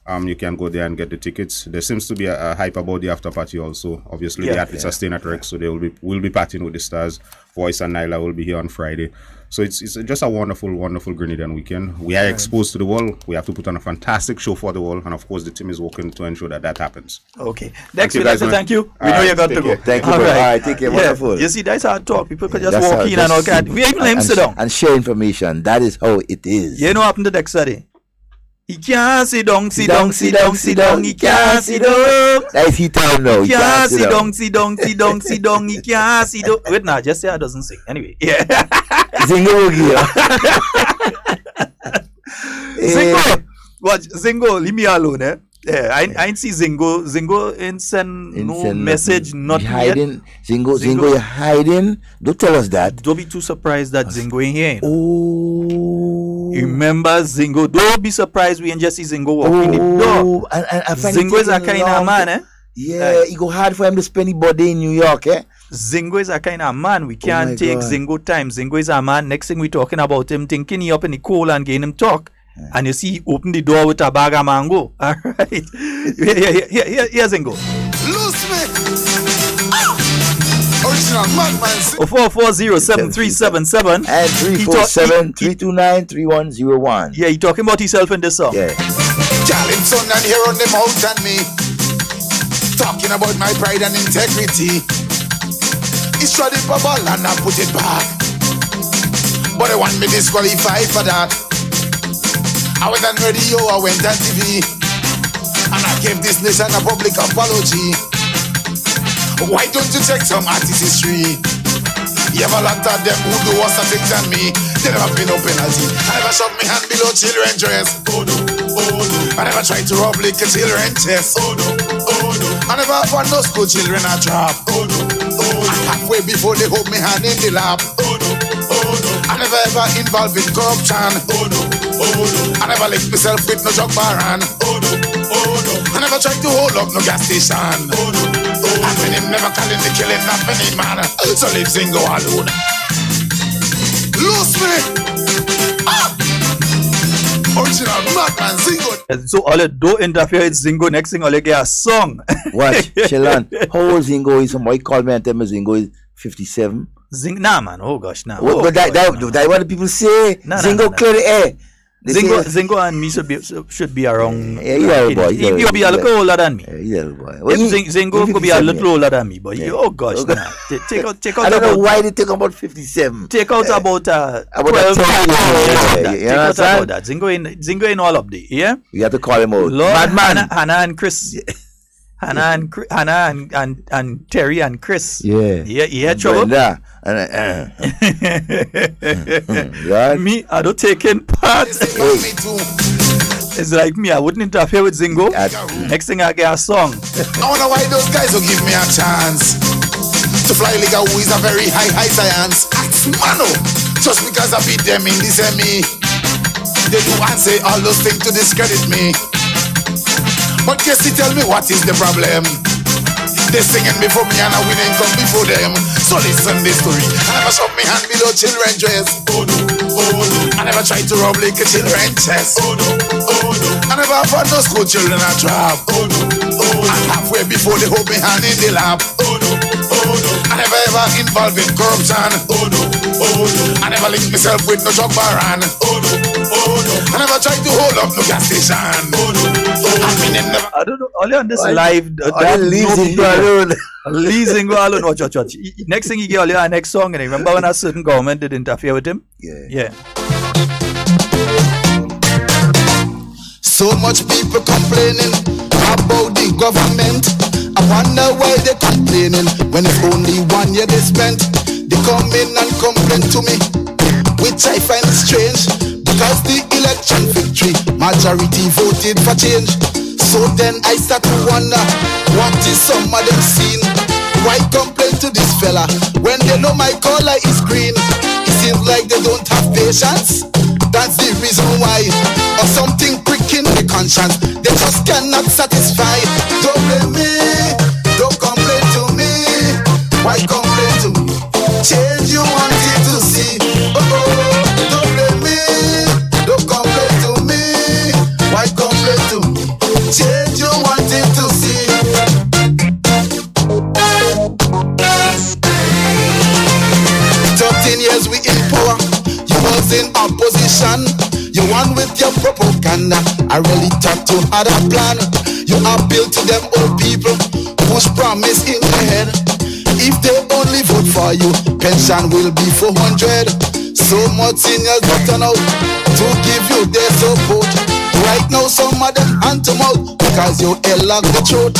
Speaker 9: You can go there and get the tickets. There seems to be a hype about the after party also. Obviously, the athletes are staying at Rex, so we'll be partying with the stars. Voice and Nyla will be here on Friday. So it's just a wonderful, wonderful Grenadian weekend. We are exposed to the world. We have to put on a fantastic show for the world, and of course, the team is working to ensure that happens.
Speaker 5: Okay. Next, we'd like to thank you. We know you got to go.
Speaker 6: Thank you. All right. Take care. Wonderful.
Speaker 5: You see, that's how I talk. People could just walk in and all that. We even let him sit down
Speaker 6: and share information. That is how it is.
Speaker 5: You know what happened to Dexter? He can't sit down. He can't sit down.
Speaker 6: That's he time now.
Speaker 5: He can't sit down. He can't sit down. Wait, now, just say I doesn't sing. Anyway, yeah.
Speaker 6: Zingo.
Speaker 5: Zingo. Watch, Zingo, leave me alone, eh? Yeah, I ain't see Zingo. Zingo ain't send no message, not
Speaker 6: hiding. Zingo, you're hiding. Don't tell us that.
Speaker 5: Don't be too surprised that Zingo ain't here.
Speaker 6: Oh.
Speaker 5: Remember Zingo. Don't be surprised we ain't just see Zingo walking the door.
Speaker 6: And
Speaker 5: Zingo is a kind of man, eh?
Speaker 6: Yeah, it go hard for him to spend his body in New York, eh?
Speaker 5: Zingo is a kind of man. We can't take Zingo time. Zingo is a man. Next thing we talking about him, thinking he up in the cold and getting him talk. And you see, he open the door with a bag of mango. All right. Here's Zingo.
Speaker 10: Lose me. Original madman.
Speaker 5: 440-7377
Speaker 6: and 347-329-3101.
Speaker 5: Yeah, he talking about himself in this song.
Speaker 6: Yeah.
Speaker 10: Calling son and here on the mountain me. Talking about my pride and integrity. He tried it for ball and I put it back. But they want me disqualified for that. I went on radio, I went on TV, and I gave this nation a public apology. Why don't you check some artist history? You have a lot of them who do worse things than me. They never pay no penalty. I never shove my hand below children's dress. Oh no, oh no. I never tried to rob liquor children's chest. Oh no, oh no. I never found no school children a drop. Oh no, oh no. And halfway before they hold me hand in the lap. Oh no, oh no. I never ever involved in corruption. Oh no, oh no. I never licked myself with no drug baron. Oh no, oh no. I never tried to hold up no gas station. Oh no, oh no. I mean him never calling the killing of any man. So leave Zingo alone. Lose me. Original madman Zingo.
Speaker 5: So all you don't interfere with Zingo. Next thing all you get a song.
Speaker 6: Watch, Sheldon. How old Zingo is? Somebody called me and tell me Zingo is 57.
Speaker 5: Nah, man. Oh gosh, nah.
Speaker 6: But that what the people say. Zingo clear the air.
Speaker 5: Zingo and me should be around.
Speaker 6: Yeah, he'll
Speaker 5: be a little older than me.
Speaker 6: Yeah, boy.
Speaker 5: Zingo could be a little older than me, but oh gosh, nah. Take out.
Speaker 6: I don't know why they take about 57.
Speaker 5: Take out about 12.
Speaker 6: You understand?
Speaker 5: About that. Zingo ain't all up there. Yeah.
Speaker 6: You have to call him out.
Speaker 5: Madman. Hannah and Chris. Hannah and Terry and Chris.
Speaker 6: Yeah.
Speaker 5: Yeah, trouble. Me, I don't take in part. It's like me, I wouldn't interfere with Zingo. Next thing I get a song.
Speaker 10: I wonder why those guys will give me a chance to fly like a who is a very high science. Ask Mano, just because I beat them in the semi. They do and say all those things to discredit me. But guess you tell me what is the problem? They singing before me and I winning come before them. So listen this story. I never shove my hand below children's dress. Oh no, oh no. I never tried to rob like a children's chest. Oh no, oh no. I never found no school children a trap. Oh no, oh no. And halfway before they hold me hand in the lap. Oh no, oh no. I never ever involved in corruption. Oh no, oh no. I never linked myself with no drug baron. Oh no, oh no. I never tried to hold up no gas station. Oh no, oh no.
Speaker 5: I don't know. Only on this live. Leasing go alone. Watch. Next thing you get all your next song, and remember when a certain government did interfere with him? Yeah.
Speaker 10: So much people complaining about the government. I wonder why they're complaining when it's only 1 year they spent. They come in and complain to me, which I find strange, because the election victory majority voted for change. So then I start to wonder, what is some of them seen? Why complain to this fella when they know my color is green? It seems like they don't have patience. That's the reason why. Or something pricking the conscience they just cannot satisfy. Don't blame me, don't complain to me. Why complain to me? Change you wanted to see. Don't blame me, don't complain to me. Why complain to me? in opposition. You won with your propaganda. I really thought you had a plan. You appeal to them old people whose promise in their head. If they only vote for you, pension will be 400. So much seniors got to know to give you their support. Right now some of them hand to mouth because you lock the throat.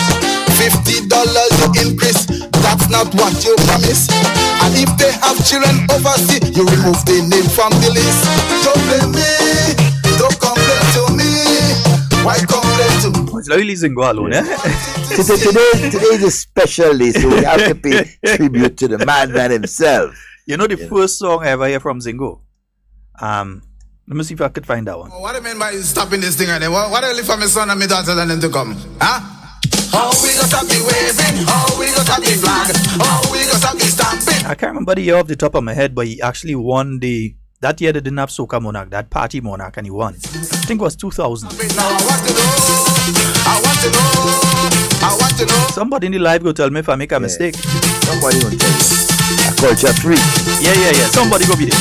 Speaker 10: $50 you increase, that's not what you promise. And if they have children overseas, you remove the name from the list. Don't blame me, don't complain to me. Why complain to me?
Speaker 5: It's really Zingo alone, eh?
Speaker 6: Today is a special day, so we have to pay tribute to the madman himself.
Speaker 5: You know the first song I ever hear from Zingo? Let me see if I could find that one.
Speaker 10: What do you mean by stopping this thing? What do you leave for my son and my daughter and them to come? Huh? How we gonna stop the waving? How we gonna stop the flag? How we gonna stop the stamping?
Speaker 5: I can't remember the year off the top of my head, but he actually won that year they didn't have Soca Monarch, that party Monarch, and he won. I think it was 2000.
Speaker 10: Now I want to know.
Speaker 5: Somebody in the live go tell me if I make a mistake.
Speaker 6: Somebody will tell you. A culture freak.
Speaker 5: Yeah. Somebody go be there.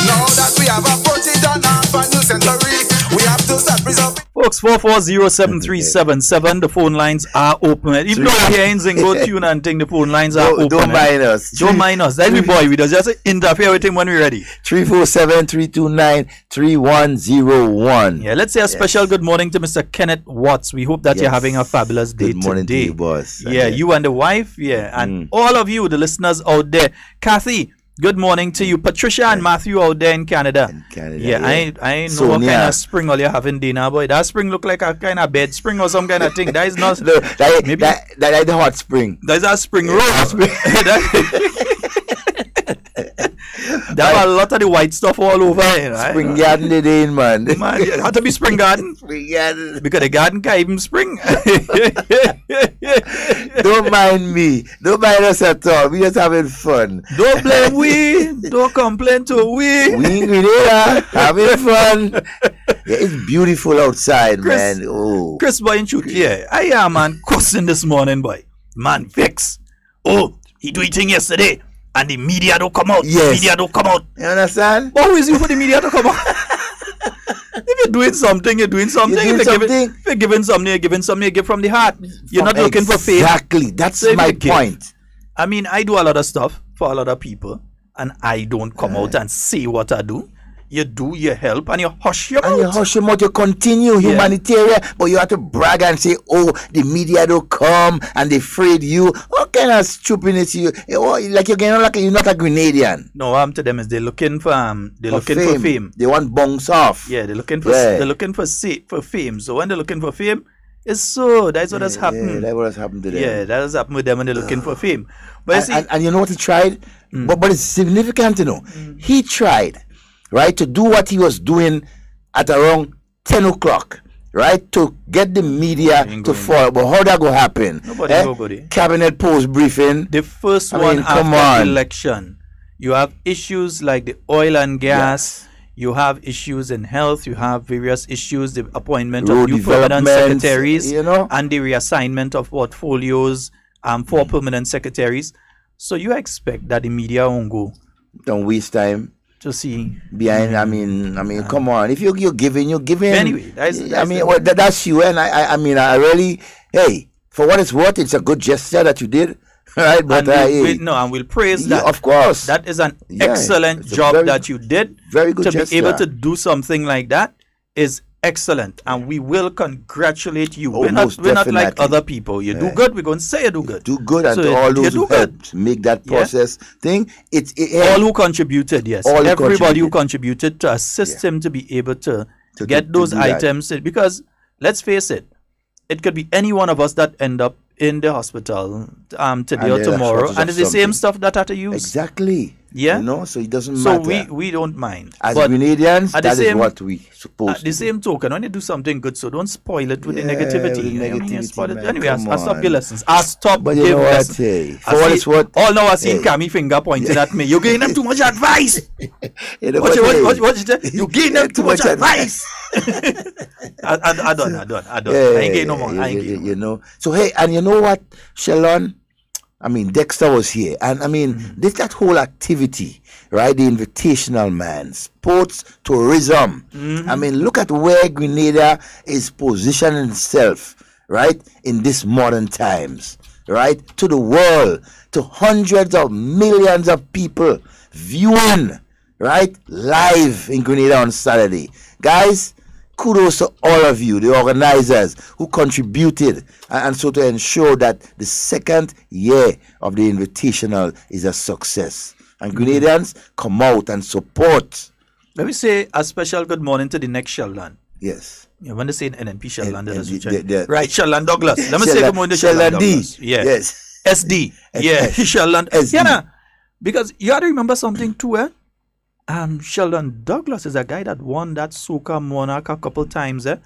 Speaker 10: Now that we have approached it on a new century, we have to start preserving.
Speaker 5: Folks, 4407377. The phone lines are open. Even though you're hearing Zingo tune and think the phone lines are open.
Speaker 6: Don't mind us.
Speaker 5: Don't mind us. That's we boy. We just interfere with him when we're ready.
Speaker 6: 347-329-3101.
Speaker 5: Yeah, let's say a special good morning to Mr. Kenneth Watts. We hope that you're having a fabulous day
Speaker 6: good morning
Speaker 5: today.
Speaker 6: To you, boss.
Speaker 5: Yeah, you and the wife. Yeah, and all of you, the listeners out there. Kathy, good morning to you. Patricia and Matthew out there in Canada. Yeah. I know what kind of spring all you're having dinner, boy. That spring look like a kind of bed spring or some kind of thing. That is not.
Speaker 6: Maybe that is the hot spring.
Speaker 5: That's a spring roll. There are a lot of the white stuff all over here, right?
Speaker 6: Spring garden today, man.
Speaker 5: Man, it had to be spring garden.
Speaker 6: Spring garden.
Speaker 5: Because the garden can't even spring.
Speaker 6: Don't mind me. Don't mind us at all. We just having fun.
Speaker 5: Don't blame we. Don't complain to we.
Speaker 6: We there having fun. Yeah, it's beautiful outside,
Speaker 5: Chris,
Speaker 6: man. Oh,
Speaker 5: Chris, boy, in truth, yeah. I am, man, cussing this morning, boy. Man, vex. Oh, he do it thing yesterday. And the media don't come out.
Speaker 6: Yes.
Speaker 5: The media don't come out.
Speaker 6: You understand?
Speaker 5: But who is you for the media to come out? If you're doing something, you're doing something. If you're giving something, you're giving something, you give from the heart. You're not looking for fame.
Speaker 6: Exactly. That's so my point.
Speaker 5: I mean, I do a lot of stuff for a lot of people, and I don't come out and say what I do. You do, you help, and you hush your mouth. And
Speaker 6: you hush your mouth, you continue humanitarian, but you have to brag and say, oh, the media don't come, and they afraid you. What kind of stupidness you, like you're getting like you're not a Grenadian.
Speaker 5: No, to them is they're looking for fame.
Speaker 6: They want bungs off.
Speaker 5: Yeah, they're looking for fame. So when they're looking for fame, that's what has happened.
Speaker 6: Yeah, that's what has happened to them.
Speaker 5: Yeah, that has happened with them when they're looking for fame. But
Speaker 6: and you know what he tried? But it's significant to know. He tried, right, to do what he was doing at around 10 o'clock, right, to get the media to follow. But how that go happen?
Speaker 5: Nobody.
Speaker 6: Cabinet post briefing.
Speaker 5: The first one after the election. You have issues like the oil and gas. You have issues in health. You have various issues, the appointment of new permanent secretaries, and the reassignment of portfolios for permanent secretaries. So you expect that the media won't go.
Speaker 6: Don't waste time
Speaker 5: to see
Speaker 6: behind. I mean, come on. If you're giving.
Speaker 5: Anyway,
Speaker 6: that's you. And I really, hey, for what it's worth, it's a good gesture that you did. Right, but
Speaker 5: we'll praise that.
Speaker 6: Of course,
Speaker 5: that is an excellent job that you did.
Speaker 6: Very good
Speaker 5: to
Speaker 6: gesture.
Speaker 5: Be able to do something like that is excellent, and we will congratulate you. We're not like other people. You do good. We're going to say you do good.
Speaker 6: Do good, and to all those who helped make that process thing.
Speaker 5: All who contributed. Yes, everybody who contributed to assist him to be able to get those items. Because let's face it, it could be any one of us that end up in the hospital today or tomorrow, and it's the same stuff that had to use.
Speaker 6: Exactly.
Speaker 5: Yeah.
Speaker 6: So it doesn't matter.
Speaker 5: So we don't mind.
Speaker 6: As Grenadians, that is what we supposed to do.
Speaker 5: At the same token, when you do something good, so don't spoil it with the negativity. Anyway, I stop your lessons. I stop
Speaker 6: but you know what, hey, for what it's worth.
Speaker 5: All now I see Cammy finger pointed at me. You giving them too much advice. What you giving them too much advice. I don't. I ain't getting no more.
Speaker 6: You know. So hey, and you know what, Sheldon? I mean, Dexter was here. And I mean, that whole activity, right? The Invitational, man. Sports tourism. I mean, look at where Grenada is positioning itself, right? In this modern times, right? To the world, to hundreds of millions of people viewing, right? Live in Grenada on Saturday. Guys, kudos to all of you, the organizers who contributed and so to ensure that the second year of the Invitational is a success. And Grenadians come out and support.
Speaker 5: Let me say a special good morning to the next Sheldon.
Speaker 6: Yes.
Speaker 5: Yeah, when they say NNP Sheldon, right, Sheldon Douglas. Let me say good morning to
Speaker 6: Sheldon D.
Speaker 5: Douglas. Yeah.
Speaker 6: Yes.
Speaker 5: SD. Yeah, Sheldon.
Speaker 6: SD.
Speaker 5: Yeah, because you got to remember something too, eh? Sheldon Douglas is a guy that won that Soca Monarch a couple times, eh?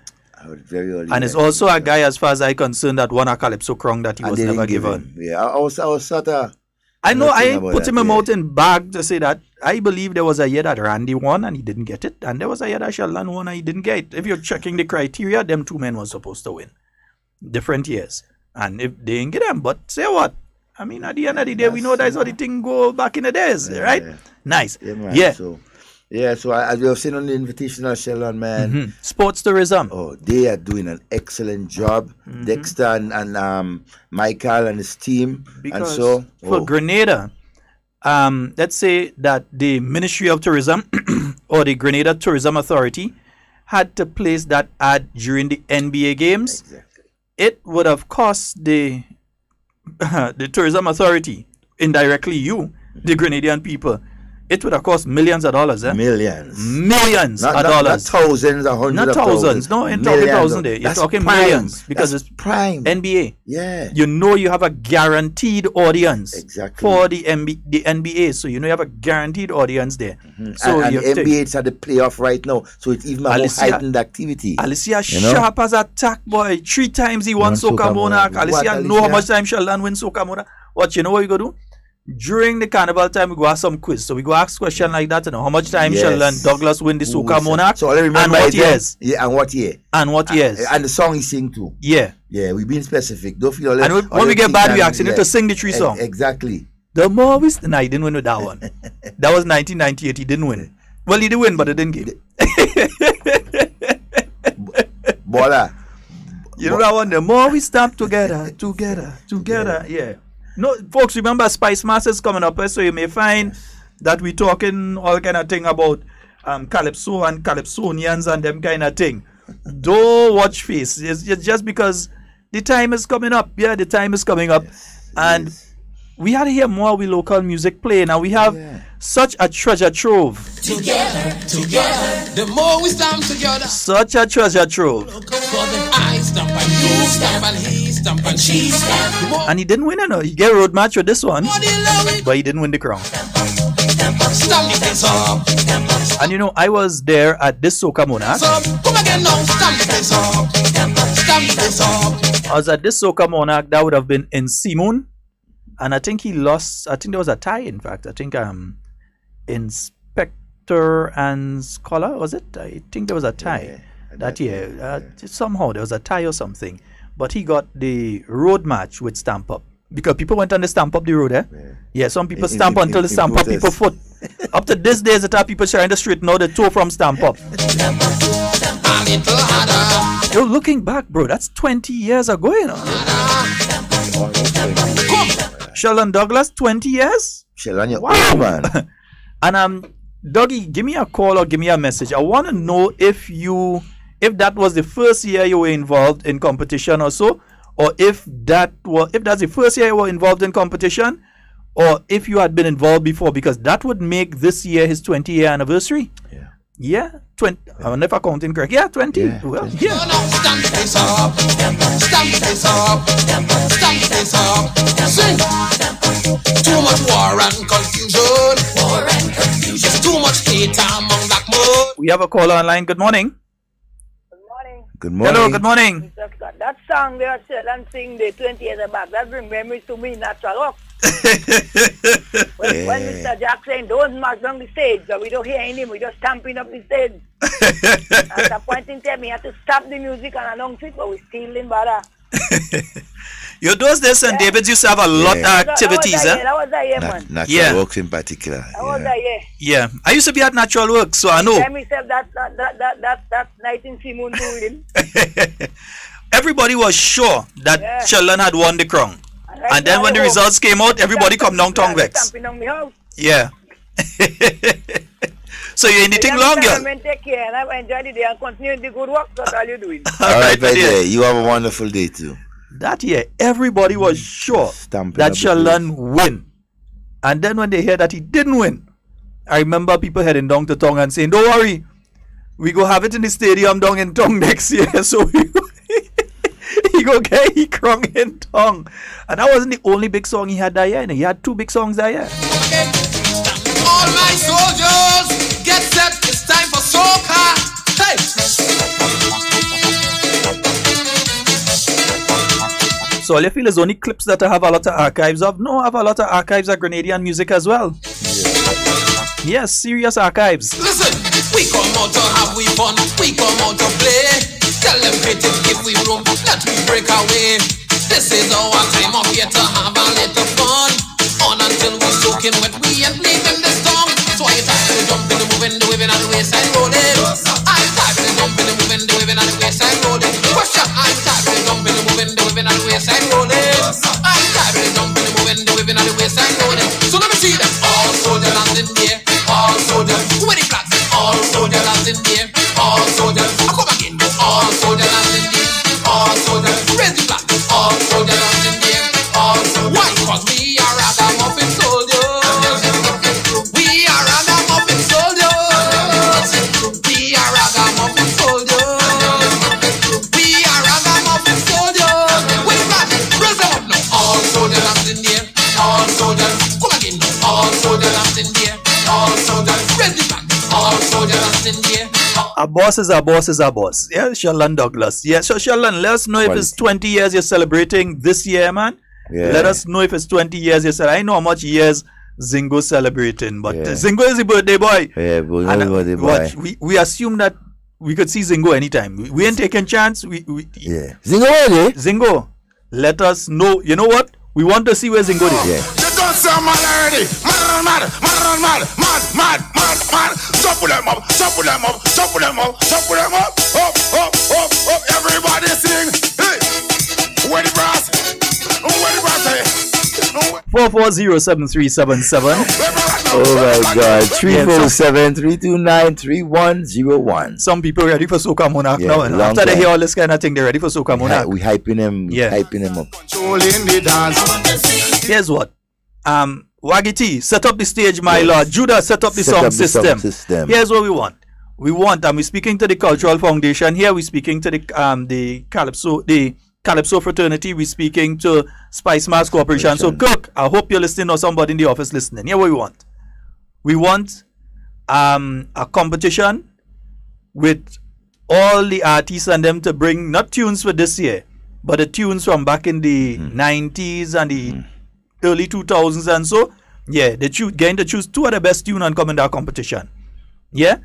Speaker 6: Very early.
Speaker 5: And is also a guy, as far as I'm concerned, that won a Calypso crown that he was never given.
Speaker 6: Yeah, I was sort of.
Speaker 5: I know I ain't putting him out in bag to say that. I believe there was a year that Randy won and he didn't get it. And there was a year that Sheldon won and he didn't get it. If you're checking the criteria, them two men were supposed to win. Different years. And if they didn't get them, but say what? I mean, at the end of the day, we know that's how the thing go back in the days, right? Yeah. Nice.
Speaker 6: Yeah, man.
Speaker 5: Yeah.
Speaker 6: So as we have seen on the Invitational, Sheldon, man.
Speaker 5: Sports tourism.
Speaker 6: Oh, they are doing an excellent job. Dexter and Michael and his team.
Speaker 5: Because
Speaker 6: and so
Speaker 5: for Grenada, let's say that the Ministry of Tourism or the Grenada Tourism Authority had to place that ad during the NBA games.
Speaker 6: Exactly.
Speaker 5: It would have cost the Tourism Authority, indirectly you, the Grenadian people, it would have cost millions of dollars. Eh?
Speaker 6: Millions
Speaker 5: of dollars.
Speaker 6: Not thousands or hundreds
Speaker 5: of thousands. No, you're talking thousands there. You're talking
Speaker 6: prime.
Speaker 5: Millions. Because
Speaker 6: that's
Speaker 5: it's
Speaker 6: prime.
Speaker 5: NBA.
Speaker 6: Yeah.
Speaker 5: You know you have a guaranteed audience for the NBA. So you know you have a guaranteed audience there. So
Speaker 6: and the NBA is at the playoff right now. So it's even more heightened activity.
Speaker 5: Alicia sharp as a tack boy. 3 times he won Soca Monarch. Alicia know how much time Sheldon win Soca Monarch. What you know what you gonna do? During the carnival time, we go ask some quiz. So we go ask question like that, you know, how much time Sheldon Douglas win the Soca Monarch?
Speaker 6: So I remember
Speaker 5: and what years?
Speaker 6: Yeah, and what year?
Speaker 5: And what years?
Speaker 6: And the song he sing too.
Speaker 5: Yeah.
Speaker 6: Yeah, we been specific. Don't feel
Speaker 5: and when we get bad, we asking him to sing the 3 songs.
Speaker 6: Exactly.
Speaker 5: The more we... No, he didn't win with that one. That was 1998. He didn't win. Well, he did win, but he didn't get it.
Speaker 6: Bola.
Speaker 5: You know that one? The more we stamp together. Yeah. No, folks, remember Spice Masters coming up, so you may find that we talking all kind of thing about Calypso and Calypsonians and them kind of thing. Don't watch face. It's just because the time is coming up. Yeah, the time is coming up. And we had to hear more with local music play. Now we have such a treasure trove.
Speaker 2: Together, the more we stand together.
Speaker 5: Such a treasure trove.
Speaker 2: I stamp and you stamp and he stamp and she stamp.
Speaker 5: And he didn't win, you know. He get a road match with this one, but he didn't win the crown. And you know, I was there at this Soca Monarch. I was at this Soca Monarch. That would have been in Simon. And I think he lost. I think there was a tie, in fact. I think Inspector and Scholar, was it? I think there was a tie that year. Somehow there was a tie or something. But he got the road match with Stamp Up. Because people went on to stamp up the road, eh? Yeah, some people stamp until they stamp up people's foot. Up to this day, the people trying to straighten out the toe from Stamp Up. Yo, looking back, bro, that's 20 years ago, you know. Sheldon Douglas, 20 years?
Speaker 6: Sheldon, you're
Speaker 5: wow,
Speaker 6: old, man.
Speaker 5: And Dougie, give me a call or give me a message. I want to know if that was the first year you were involved in competition or so, or if that's the first year you were involved in competition, or if you had been involved before, because that would make this year his 20-year anniversary. Yeah, 20. I wonder if I'm counting correct. Yeah, 20. Yeah, well, 20. Yeah.
Speaker 2: Stamp the place up. Stamp the place up. Stamp the place up. Sing. Too much war and confusion. There's too much hate among black mode.
Speaker 5: We have a caller online. Good morning.
Speaker 6: Good morning.
Speaker 5: Hello, good morning.
Speaker 11: That song they are Sheldon sing the 20 years back, that brings memories to me, natural rock. when Mr. Jack saying, don't march down the stage, but we don't hear him, we just stamping up the stage. At a point in time, we had to stop the music and announce it, but we still in bother.
Speaker 5: You those days St. David's used to have a lot of activities,
Speaker 11: That was a year, man.
Speaker 6: Natural Works in particular.
Speaker 11: That was a year.
Speaker 5: Yeah, I used to be at Natural Works, so I know.
Speaker 11: Tell myself that night in Simon building.
Speaker 5: Everybody was sure that Sheldon had won the crown. And then when the results came out, everybody come down tongue vex. Yeah. So you're in the thing long, girl?
Speaker 11: Take care and I enjoy the day and continue the good work. That's all you're doing.
Speaker 6: All right, my dear. You have a wonderful day too.
Speaker 5: That year, everybody was sure that Sheldon win. And then when they hear that he didn't win, I remember people heading down to Tongue and saying, don't worry, we go have it in the stadium down in Tongue next year. So he go get he crown in Tongue. And that wasn't the only big song he had that year. He had 2 big songs that year.
Speaker 2: All my soldiers, get set, it's time for soca. Hey!
Speaker 5: So all you feel is only clips that I have a lot of archives of? No, I have a lot of archives of Grenadian music as well. Yes, serious archives.
Speaker 2: Listen, we come out to have we fun, we come out to play. Tell them creative, give we room, let me break away. This is our time of year to have a little fun. On until we soaking wet, we ain't leaving this tongue. So I type to jump in the moving, the waving, and the waistline rolling. I type to jump in the moving, the waving, and the waistline rolling. Question, I type to jump in the moving, the waving, and the waistline rolling. I type to jump in the moving, the waving, and the waistline rolling. So let me see them. All soldiers in there, all soldiers. Who are the flags? All soldiers in there, all soldiers. I come again. All soldiers in there, all soldiers. Raise the flag. All soldiers in there, all soldiers. Why? Because we are ragamuffin soldiers. We are ragamuffin soldiers. We are ragamuffin soldiers. We are ragamuffin soldiers. Wait a minute, raise them up now. All soldiers in there, all soldiers. Come again. All soldiers in there, all soldiers. Raise the flag. All soldiers in there.
Speaker 5: A boss is a boss is a boss. Yeah, Sheldon Douglas. Yeah, so Sheldon, let us know if it's 20 years you're celebrating this year, man. Yeah. Let us know if it's 20 years you're celebrating. I know how much years Zingo's celebrating, but Zingo is the birthday boy.
Speaker 6: Yeah, birthday boy.
Speaker 5: We assume that we could see Zingo anytime. We ain't taking chance.
Speaker 6: Yeah. Zingo, where
Speaker 5: Zingo, let us know. You know what? We want to see where Zingo is.
Speaker 10: Yeah. You don't sound mad already. Mad. Jump them up. Up. Everybody sing. Hey. Where the brass?
Speaker 5: 440-7377.
Speaker 6: Oh my God. 347-329-3101.
Speaker 5: Some people ready for Soca Monarch now. And after they hear all this kind of thing, they're ready for Soca Monarch.
Speaker 6: We hyping them. Hyping them up.
Speaker 5: Here's what. Waggy T, set up the stage, my lord. Judah, set up the sound system. Here's what we want. And we're speaking to the Cultural Foundation here. We're speaking to the Calypso fraternity. We're speaking to Spice Mass Corporation. So, Cook, I hope you're listening or somebody in the office listening. Here what we want. We want a competition with all the artists and them to bring not tunes for this year, but the tunes from back in the 90s and the early 2000s and so. Yeah, they getting to choose 2 of the best tunes and come in that competition. Yeah?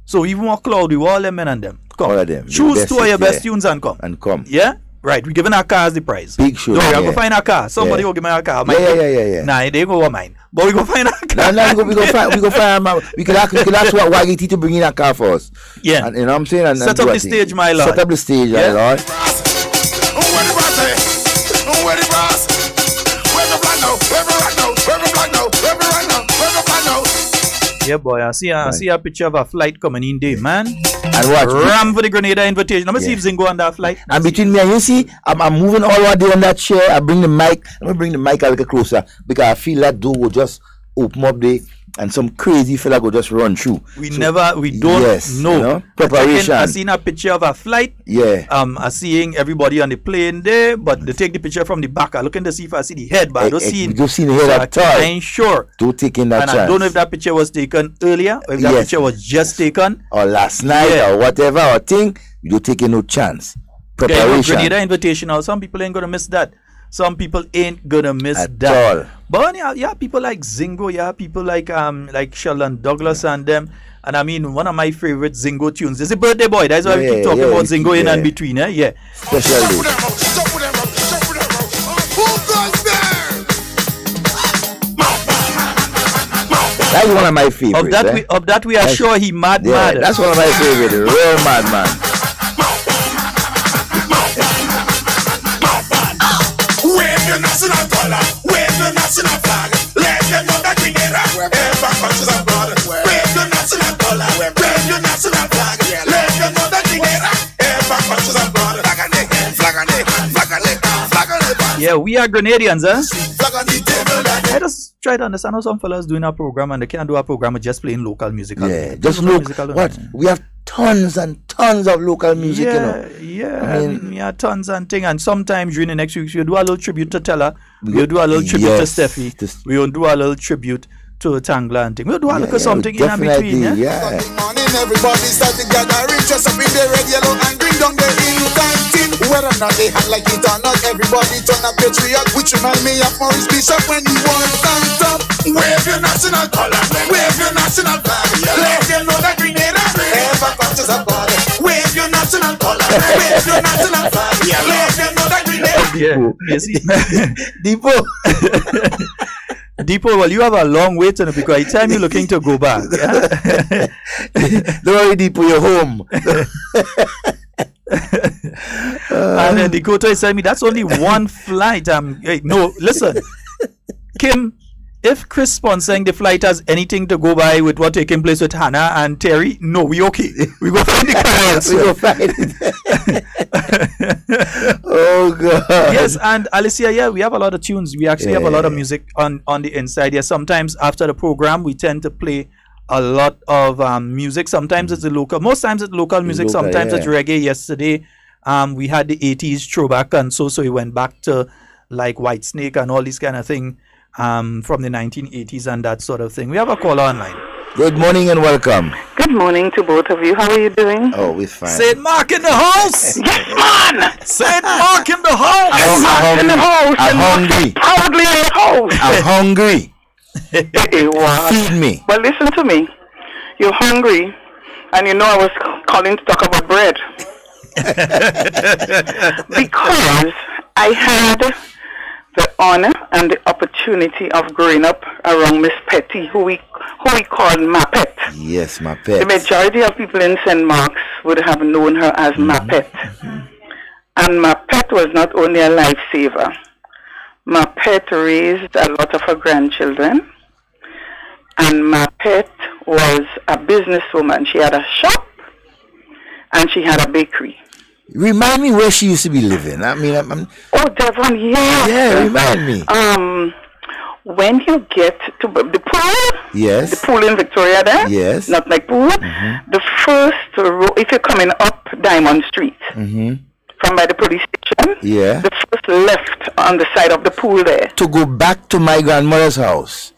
Speaker 5: So even more cloud with all them men and them. Come.
Speaker 6: All of them.
Speaker 5: Choose 2 of your best tunes and come. Yeah? Right, we're giving our cars the prize.
Speaker 6: Big show.
Speaker 5: Don't worry, go find our car. Somebody will give me our car.
Speaker 6: Yeah.
Speaker 5: Nah, they go mine. But we go find our car.
Speaker 6: We go find we could ask what YGT to bring in a car for us.
Speaker 5: Yeah.
Speaker 6: And you know what I'm saying? And
Speaker 5: set up the stage, my lord.
Speaker 6: Set up the stage, my lord.
Speaker 5: Yeah, boy, I see a picture of a flight coming in there, man.
Speaker 6: And watch.
Speaker 5: Ram for the Grenada invitation. Let me see if Zingo on that flight.
Speaker 6: And between me and you, see, I'm moving all over there on that chair. I bring the mic. Let me bring the mic a little closer because I feel that door will just open up there and some crazy fella will just run through.
Speaker 5: We don't know.
Speaker 6: You know, preparation.
Speaker 5: I seen a picture of a flight.
Speaker 6: Yeah.
Speaker 5: I seeing everybody on the plane there, but they take the picture from the back. I looking to see if I see the head, but I don't see it.
Speaker 6: You see the head at all.
Speaker 5: I ain't sure.
Speaker 6: Don't take in that
Speaker 5: and
Speaker 6: chance.
Speaker 5: I don't know if that picture was taken earlier or if that picture was just taken.
Speaker 6: Or last night or whatever or thing. You don't take no chance. Preparation.
Speaker 5: Grenada Invitational. Some people ain't gonna miss that. Some people ain't gonna miss
Speaker 6: at
Speaker 5: that.
Speaker 6: All.
Speaker 5: But yeah, people like Zingo, people like Sheldon Douglas and them. And I mean, one of my favorite Zingo tunes is the birthday boy. That's why we keep talking about Zingo in and between. Yeah.
Speaker 6: Special day. That's one of my favorites.
Speaker 5: Of that we are sure he mad.
Speaker 6: That's one of my favorites. Real madman.
Speaker 10: Wave your national color, wave your national flag. Let them know that Grenada ever countries abroad. Wave your national color, wave your national flag. Let them know that Grenada ever countries abroad. Flag on the head, flag on the hand, flag on the hand, flag on the back.
Speaker 5: Yeah, we are Grenadians, huh?
Speaker 10: Flag on the table.
Speaker 5: I just try to understand how some fellas doing a program and they can't do a program with just playing local music.
Speaker 6: Yeah, just look what we have tons and tons of local music, you know.
Speaker 5: Yeah, I mean, we have tons and things. And sometimes during the next week, we'll do a little tribute to Teller, we'll do a little tribute to Steffi, we'll do a little tribute to Tangla and thing. We'll do a little something in between.
Speaker 10: Yeah. Morning, everybody started gathering, just up in the red, yellow, and green down the in whether or not they had like it or not, everybody turn a patriot, which remind me of Maurice Bishop when he was stand up. Wave your national color, wave your national flag. Let them know that Grenada ever countries abroad. Wave your national color, wave your national flag. Let them know that Grenada.
Speaker 5: Depot. Depot, well, you have a long wait on it because each time you're looking to go back.
Speaker 6: Don't worry, Depot, you're home.
Speaker 5: And then Dakota is telling me that's only one flight. Hey, no, listen, Kim, if Chris sponsoring the flight has anything to go by with what taking place with Hannah and Terry, no, we okay. We go find the car.
Speaker 6: We go find it. Oh God.
Speaker 5: Yes, and Alicia, yeah, we have a lot of tunes. We actually have a lot of music on the inside. Yeah, sometimes after the program we tend to play a lot of music. Sometimes it's the local, most times it's local music, sometimes it's reggae. Yesterday we had the 80s throwback, and so we went back to like Whitesnake and all these kind of thing from the 1980s and that sort of thing. We have a caller online.
Speaker 6: Good morning and welcome.
Speaker 12: Good morning to both of you. How are you doing?
Speaker 6: Oh, we're fine.
Speaker 5: St. Mark in the house.
Speaker 12: Yes, man.
Speaker 5: St. Mark in the house.
Speaker 12: I'm in the house.
Speaker 6: I'm hungry.
Speaker 12: Proudly in the house.
Speaker 6: I'm hungry.
Speaker 12: Feed
Speaker 6: me.
Speaker 12: Well, listen to me. You're hungry, and you know I was calling to talk about bread. Because I had the honor and the opportunity of growing up around Miss Petty, who we called Ma Pet.
Speaker 6: Yes, Ma Pet.
Speaker 12: The majority of people in St. Mark's would have known her as Ma Pet. And Ma Pet was not only a lifesaver. Ma Pet raised a lot of her grandchildren. And Ma Pet was a businesswoman. She had a shop and she had a bakery.
Speaker 6: Remind me where she used to be living. I mean,
Speaker 12: Oh, Devon, yes.
Speaker 6: Yeah, remind me.
Speaker 12: When you get to the pool,
Speaker 6: yes,
Speaker 12: the pool in Victoria there,
Speaker 6: yes,
Speaker 12: not like pool, the first row, if you're coming up Diamond Street, from by the police station, the first left on the side of the pool there.
Speaker 6: To go back to my grandmother's house.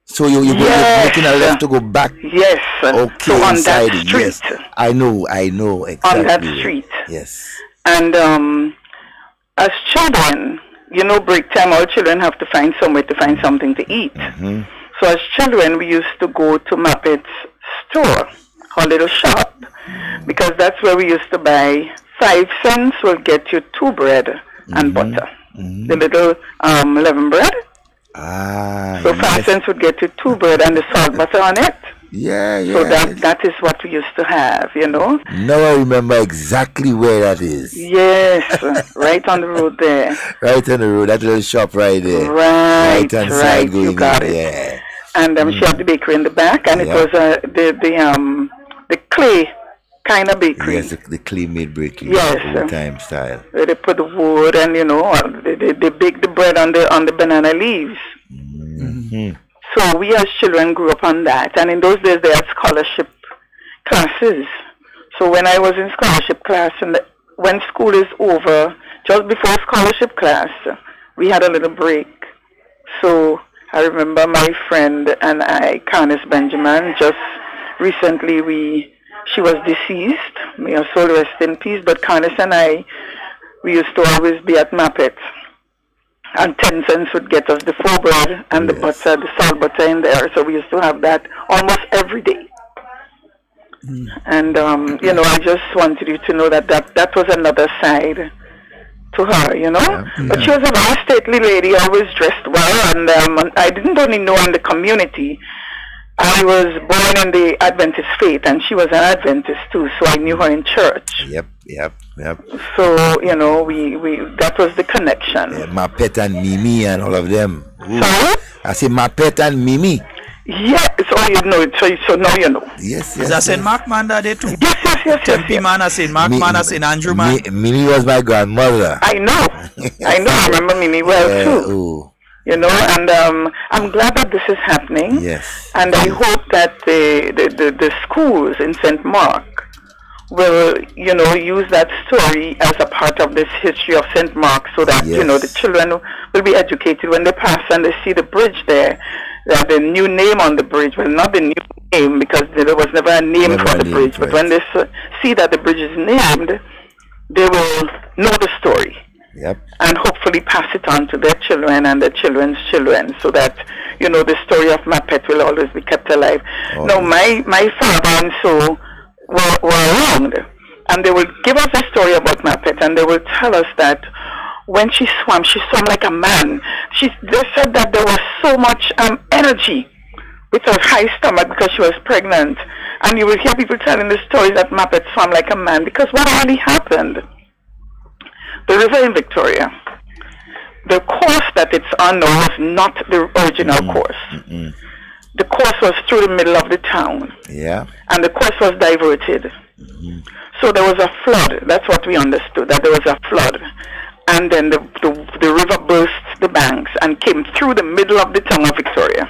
Speaker 6: So you're making a left to go back.
Speaker 12: Yes.
Speaker 6: Okay,
Speaker 12: so on that street.
Speaker 6: Yes. I know exactly.
Speaker 12: On that street.
Speaker 6: Yes.
Speaker 12: And as children, you know, break time, all children have to find somewhere to find something to eat. So as children, we used to go to Muppet's store, her little shop, because that's where we used to buy 5 cents will get you 2 bread and butter. The little leaven bread. So 5 cents would get you 2 bread and the salt butter on it.
Speaker 6: Yeah.
Speaker 12: So that is what we used to have, you know.
Speaker 6: Now I remember exactly where that is.
Speaker 12: Yes, right on the road there.
Speaker 6: Right on the road, that little shop right there.
Speaker 12: Right
Speaker 6: hand side going
Speaker 12: you got
Speaker 6: in.
Speaker 12: it.
Speaker 6: Yeah.
Speaker 12: And she had the bakery in the back, and it was the clay kind of bakery.
Speaker 6: Yes, the clay made bakery.
Speaker 12: Yes,
Speaker 6: old time style.
Speaker 12: Where they put the wood, and you know, they bake the bread on the banana leaves. So we as children grew up on that, and in those days they had scholarship classes. So when I was in scholarship class, and when school is over, just before scholarship class, we had a little break. So I remember my friend and I, Carnes Benjamin, just recently she was deceased. May her soul rest in peace. But Carnes and I, we used to always be at Muppet. And 10 cents would get us the 4 bread and the butter, the salt butter in there. So we used to have that almost every day. And, you know, I just wanted you to know that was another side to her, you know. But she was a very stately lady, always dressed well. And I didn't only know in the community. I was born in the Adventist faith, and she was an Adventist too, so I knew her in church.
Speaker 6: Yep.
Speaker 12: So, you know, we that was the connection.
Speaker 6: Yeah, my pet and Mimi and all of them. Ooh.
Speaker 12: Sorry?
Speaker 6: I say my pet and Mimi.
Speaker 12: Yeah, so you know it, so now you know.
Speaker 6: Yes.
Speaker 5: Is that St. Mark man that day too?
Speaker 12: Yes.
Speaker 5: Tempe man, St. Mark man, St. Andrew man.
Speaker 6: Mimi was my grandmother.
Speaker 12: I know. I remember Mimi well too.
Speaker 6: Ooh.
Speaker 12: You know, and I'm glad that this is happening.
Speaker 6: Yes.
Speaker 12: And I hope that the schools in St. Mark will, you know, use that story as a part of this history of St. Mark, so that, you know, the children will be educated when they pass and they see the bridge there. The new name on the bridge, well, not the new name, because there was never a name for the bridge, but when they see that the bridge is named, they will know the story.
Speaker 6: Yep.
Speaker 12: And hopefully pass it on to their children and their children's children, so that, you know, the story of my pet will always be kept alive. Now, my father and so were around, and they will give us a story about my pet, and they will tell us that when she swam like a man. They said that there was so much energy with her high stomach because she was pregnant. And you will hear people telling the story that my pet swam like a man, because what really happened? The river in Victoria, the course that it's on now was not the original course. The course was through the middle of the town.
Speaker 6: Yeah.
Speaker 12: And the course was diverted. So there was a flood. That's what we understood, that there was a flood. And then the river burst the banks and came through the middle of the town of Victoria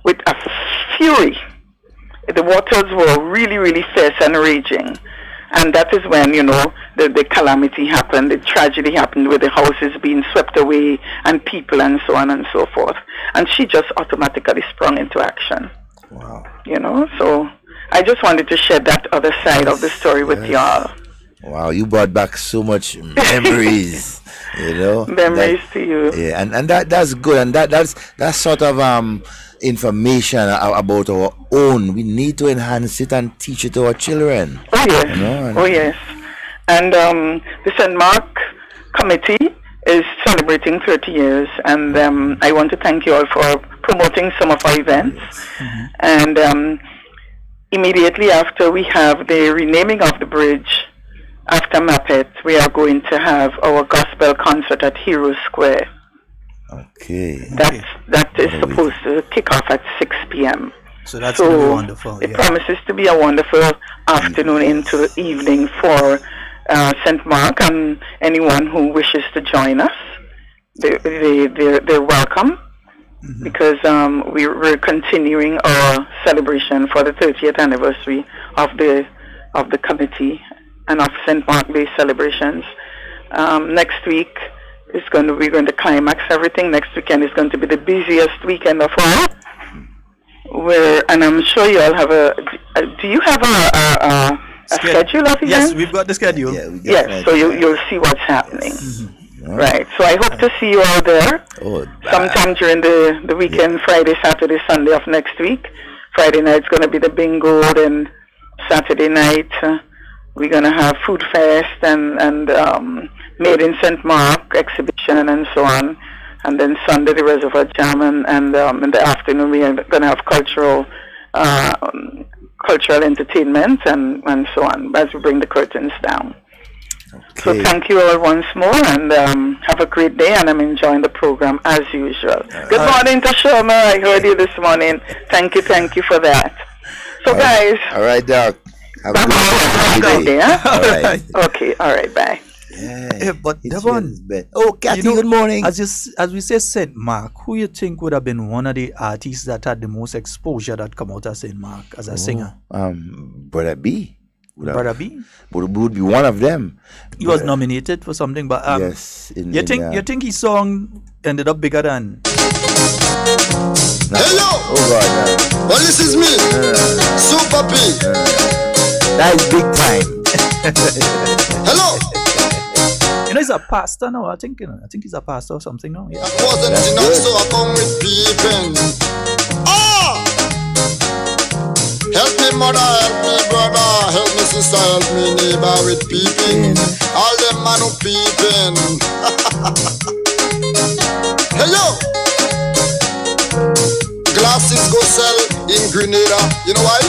Speaker 12: with a fury. The waters were really, really fierce and raging. And that is when, you know, the calamity happened, the tragedy happened, with the houses being swept away and people and so on and so forth. And she just automatically sprung into action.
Speaker 6: Wow.
Speaker 12: You know, so I just wanted to share that other side of the story with y'all.
Speaker 6: Wow, you brought back so much memories, you know.
Speaker 12: Memories to you.
Speaker 6: Yeah, and that's good, and that's sort of information about our own. We need to enhance it and teach it to our children.
Speaker 12: Oh yes,
Speaker 6: you know,
Speaker 12: yes. And the St. Mark Committee is celebrating 30 years, and I want to thank you all for promoting some of our events. And immediately after we have the renaming of the bridge, after Muppet, we are going to have our gospel concert at Hero Square.
Speaker 6: Okay.
Speaker 12: That is supposed to kick off at 6 p.m.
Speaker 5: So that's going to be wonderful.
Speaker 12: It promises to be a wonderful afternoon into the evening for St. Mark, and anyone who wishes to join us, they're welcome. Because we're continuing our celebration for the 30th anniversary of the committee and of St. Mark Day celebrations. Next week is we're going to climax everything. Next weekend is going to be the busiest weekend of all. And I'm sure you all have do you have a schedule of events?
Speaker 5: Yes, we've got the schedule.
Speaker 12: Yes, so you'll see what's happening. Right, so I hope to see you all there sometime during the weekend, Friday, Saturday, Sunday of next week. Friday night's going to be the bingo, then Saturday night we're going to have food fest and Made in St. Mark exhibition and so on. And then Sunday the Reservoir Jam, and in the afternoon we are going to have cultural entertainment and so on as we bring the curtains down. Okay. So thank you all once more, and have a great day, and I'm enjoying the program as usual. Good morning to Shoma. I heard you this morning. Thank you for that. So guys.
Speaker 6: All right, Doc. Have
Speaker 12: a good day.
Speaker 6: All right.
Speaker 12: Okay, all right, bye.
Speaker 5: Yeah, but Devon,
Speaker 6: Kathy, good morning.
Speaker 5: As we say St. Mark, who you think would have been one of the artists that had the most exposure that come out of St. Mark as a singer?
Speaker 6: Brother B.
Speaker 5: Brother B?
Speaker 6: Would be one of them.
Speaker 5: He was nominated for something, but
Speaker 6: yes.
Speaker 5: You think his song ended up bigger than?
Speaker 10: Hello.
Speaker 6: Oh God.
Speaker 10: Well, this is me, Super P.
Speaker 6: That is big time.
Speaker 10: Hello.
Speaker 5: You know, he's a pastor now. I think he's a pastor or something now. Yeah.
Speaker 10: I wasn't enough, so I come with peeping. Help me mother, help me brother, help me sister, help me neighbor with peeping. All them man who peeping. Hey yo! Glasses go sell in Grenada. You know why?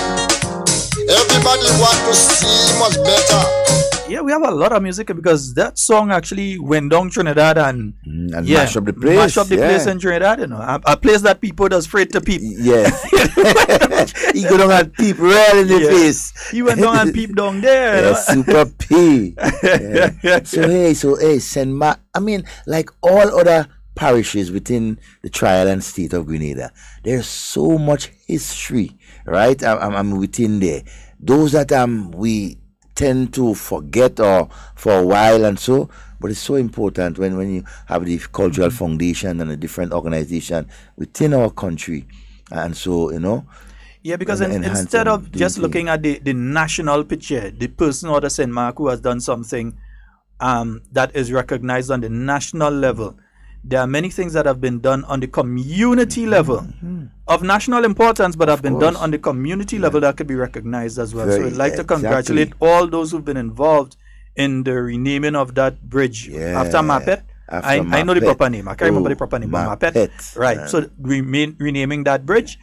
Speaker 10: Everybody want to see much better.
Speaker 5: Yeah, we have a lot of music because that song actually went down Trinidad and
Speaker 6: mash up the place.
Speaker 5: Mash up the place in Trinidad, you know. A place that people that's afraid to peep.
Speaker 6: Yes. He go down and peep right in the face.
Speaker 5: He went down and peep down there.
Speaker 6: Yeah, super P. Yeah. So hey, St. Mark, I mean, like all other parishes within the Tri-Island state of Grenada, there's so much history, right? I'm within there. Those that we tend to forget or for a while and so, but it's so important when you have the cultural foundation and a different organization within our country, and so, you know.
Speaker 5: Yeah, because instead of just looking at the national picture, the person or the St. Mark who has done something that is recognized on the national level, there are many things that have been done on the community level of national importance, but have been done on the community level that could be recognized as well. So I'd like to congratulate all those who've been involved in the renaming of that bridge after Mapet. I know the proper name. I can't remember the proper name, but Mapet. Right. So renaming that bridge.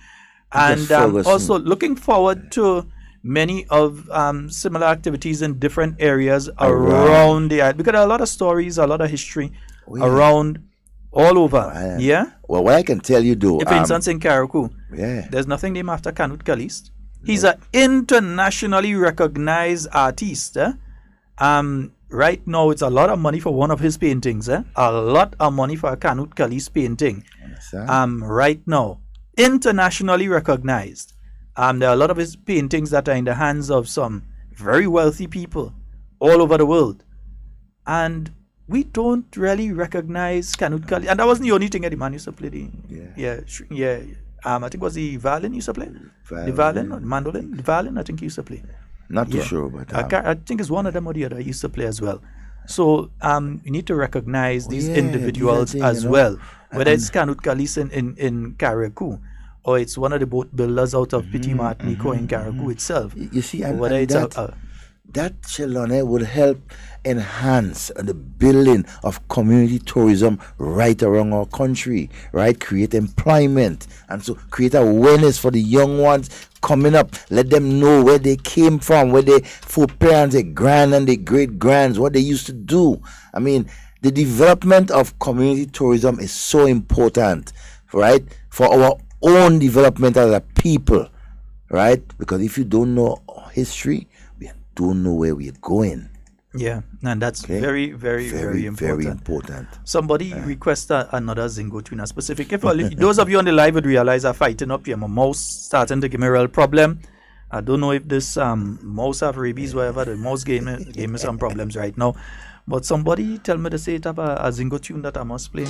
Speaker 5: And also looking forward to many of similar activities in different areas around the island, because there are a lot of stories, a lot of history around all over.
Speaker 6: Well, what I can tell you though,
Speaker 5: for instance, in Carriacou, there's nothing named after Canute Caliste. He's an internationally recognized artist. Right now, it's a lot of money for one of his paintings. A lot of money for a Canute Caliste painting. Right now, internationally recognized. There are a lot of his paintings that are in the hands of some very wealthy people all over the world. And we don't really recognize Canute Caliste. And that wasn't the only thing that the man used to play. I think it was the violin he used to play. The violin or the mandolin? The violin, I think he used to play.
Speaker 6: Not too sure, but
Speaker 5: I think it's one of them or the other he used to play as well. So you need to recognize these individuals as well. Whether it's Canute Caliste in Carriacou, or it's one of the boat builders out of Petit Martinico in Carriacou itself.
Speaker 6: You see, and that Sheldon would help enhance the building of community tourism right around our country, right? Create employment, and so create awareness for the young ones coming up. Let them know where they came from, where their foreparents, their grand and their great grands, what they used to do. I mean, the development of community tourism is so important, right? For our own development as a people, right? Because if you don't know history, we don't know where we're going.
Speaker 5: Yeah, and that's very, very, very important.
Speaker 6: Very important.
Speaker 5: Somebody requested another Zingo tune, a specific. If those of you on the live would realize I'm fighting up here, my mouse starting to give me a real problem. I don't know if this mouse have rabies, whatever. The mouse gave me some problems right now. But somebody tell me to say it have a Zingo tune that I must play.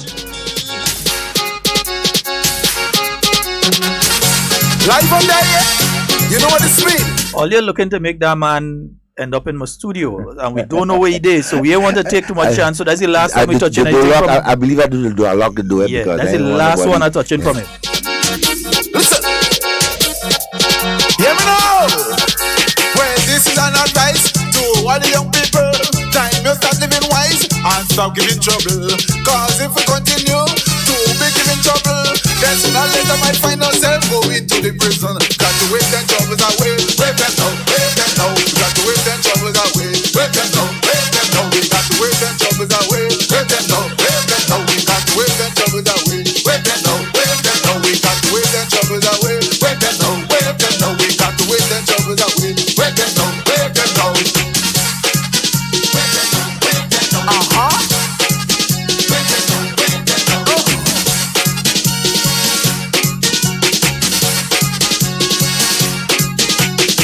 Speaker 10: Live on there, you know what it's mean.
Speaker 5: All you're looking to make that man end up in my studio, and we don't know where he is, so we don't want to take too much chance. So that's the last one we touching.
Speaker 6: I believe I do the door. I lock the door.
Speaker 5: Yeah,
Speaker 6: because
Speaker 5: that's the last one I touching from it.
Speaker 10: Listen, hear me now. Well, this is an advice to all the young people. Time you start living wise and stop giving trouble. Cause if we continue to be giving trouble, then sooner or later might find ourselves going to the prison. Got to wait them troubles away. Wait them now, wait them now. Got to wait them troubles away. Wait them now, wait them now. We got to wait them troubles away. Wait them now, wait them now. We got to wait them troubles away. Wait them now, wait them now. We got to wait them troubles away. Wait them now, wait them now. We got to wait them troubles away. Wait them now, wait them now.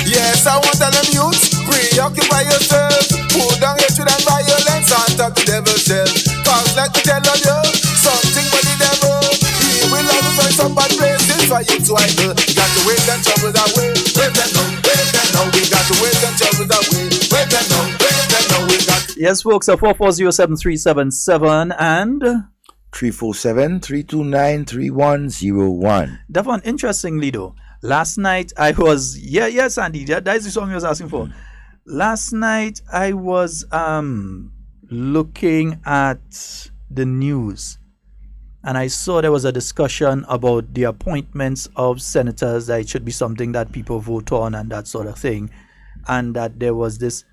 Speaker 10: Yes, I want to tell them youths, preoccupy yourself. Put down hatred and violence and talk the devil's shell. Cause let me tell on you, something for the devil. He will always find some bad places for you to idle. You got to wait them troubles away. Wait them now, wait them now. We got to wait them troubles away. Wait them now, wait them now. We got to...
Speaker 5: Yes, folks, 4407377 and
Speaker 6: 347-329-3101.
Speaker 5: Devon, interestingly though, last night I was yes, Andy, that is the song you was asking for. Last night I was looking at the news, and I saw there was a discussion about the appointments of senators, that it should be something that people vote on and that sort of thing, and that there was this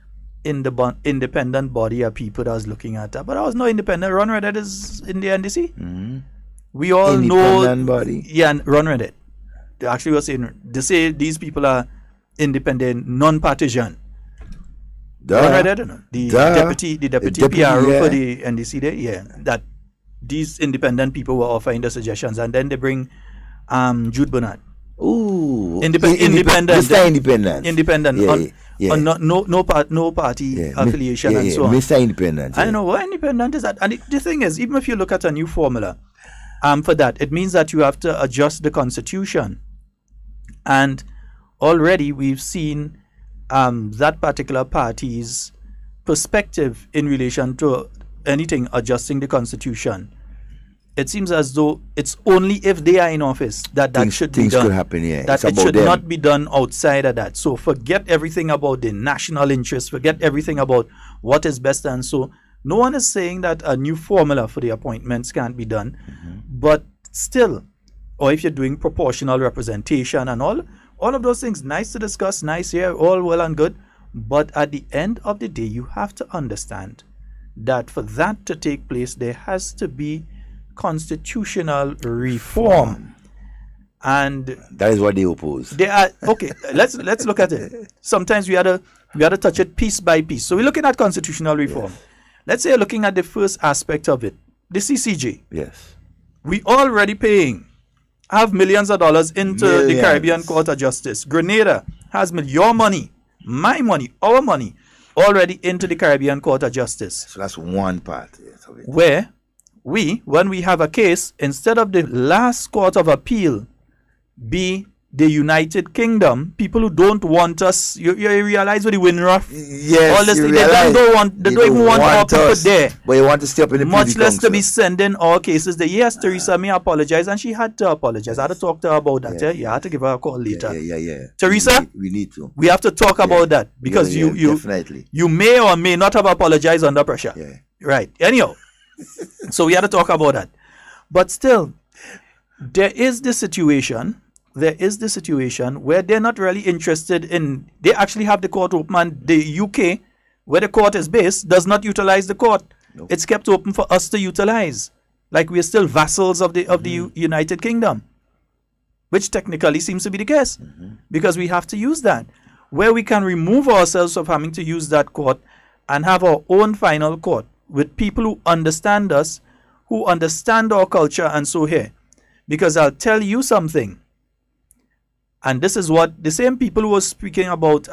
Speaker 5: independent body of people that was looking at that. But I was no independent. Ron Reddit is in the NDC. We all know.
Speaker 6: Body.
Speaker 5: Yeah, and Ron Reddit. They actually was saying, they say these people are independent, non-partisan. Ron Reddit, the deputy PRO for the NDC there, yeah, that these independent people were offering the suggestions, and then they bring Jude Bernard.
Speaker 6: Ooh,
Speaker 5: independent.
Speaker 6: Mr. Independent.
Speaker 5: Independent.
Speaker 6: Yeah.
Speaker 5: No party affiliation and so on.
Speaker 6: Mr. Independent.
Speaker 5: I don't know what independent is that. And the thing is, even if you look at a new formula for that, it means that you have to adjust the constitution. And already we've seen that particular party's perspective in relation to anything adjusting the constitution. It seems as though it's only if they are in office that should be done.
Speaker 6: Things could happen, yeah.
Speaker 5: That it should not be done outside of that. So forget everything about the national interest, forget everything about what is best. And so no one is saying that a new formula for the appointments can't be done. But still, or if you're doing proportional representation and all of those things, nice to discuss, nice here, all well and good. But at the end of the day, you have to understand that for that to take place, there has to be constitutional reform, and
Speaker 6: that is what they oppose.
Speaker 5: They are okay. Let's look at it. Sometimes we had to touch it piece by piece. So we're looking at constitutional reform. Yes. Let's say you're looking at the first aspect of it, the CCJ.
Speaker 6: Yes,
Speaker 5: we already have millions of dollars into the Caribbean Court of Justice. Grenada has your money, my money, our money already into the Caribbean Court of Justice.
Speaker 6: So that's one part of it.
Speaker 5: Where when we have a case, instead of the last court of appeal be the United Kingdom, people who don't want us, you realize what the Winruff, all this, they don't even want our people there.
Speaker 6: But you want to stay up in the
Speaker 5: much less to be sending our cases there. Yes, Teresa may apologize, and she had to apologize. I had to talk to her about that. Yeah. I had to give her a call later.
Speaker 6: Yeah.
Speaker 5: Teresa,
Speaker 6: we need to.
Speaker 5: We have to talk about that, because you may or may not have apologized under pressure.
Speaker 6: Yeah.
Speaker 5: Right. Anyhow. So we had to talk about that. But still, there is the situation where they're not really interested in, they actually have the court open, and the UK, where the court is based, does not utilize the court. Nope. It's kept open for us to utilize. Like we're still vassals of the United Kingdom, which technically seems to be the case, because we have to use that. Where we can remove ourselves of having to use that court and have our own final court, with people who understand us, who understand our culture, and so here. Because I'll tell you something, and this is what the same people who were speaking about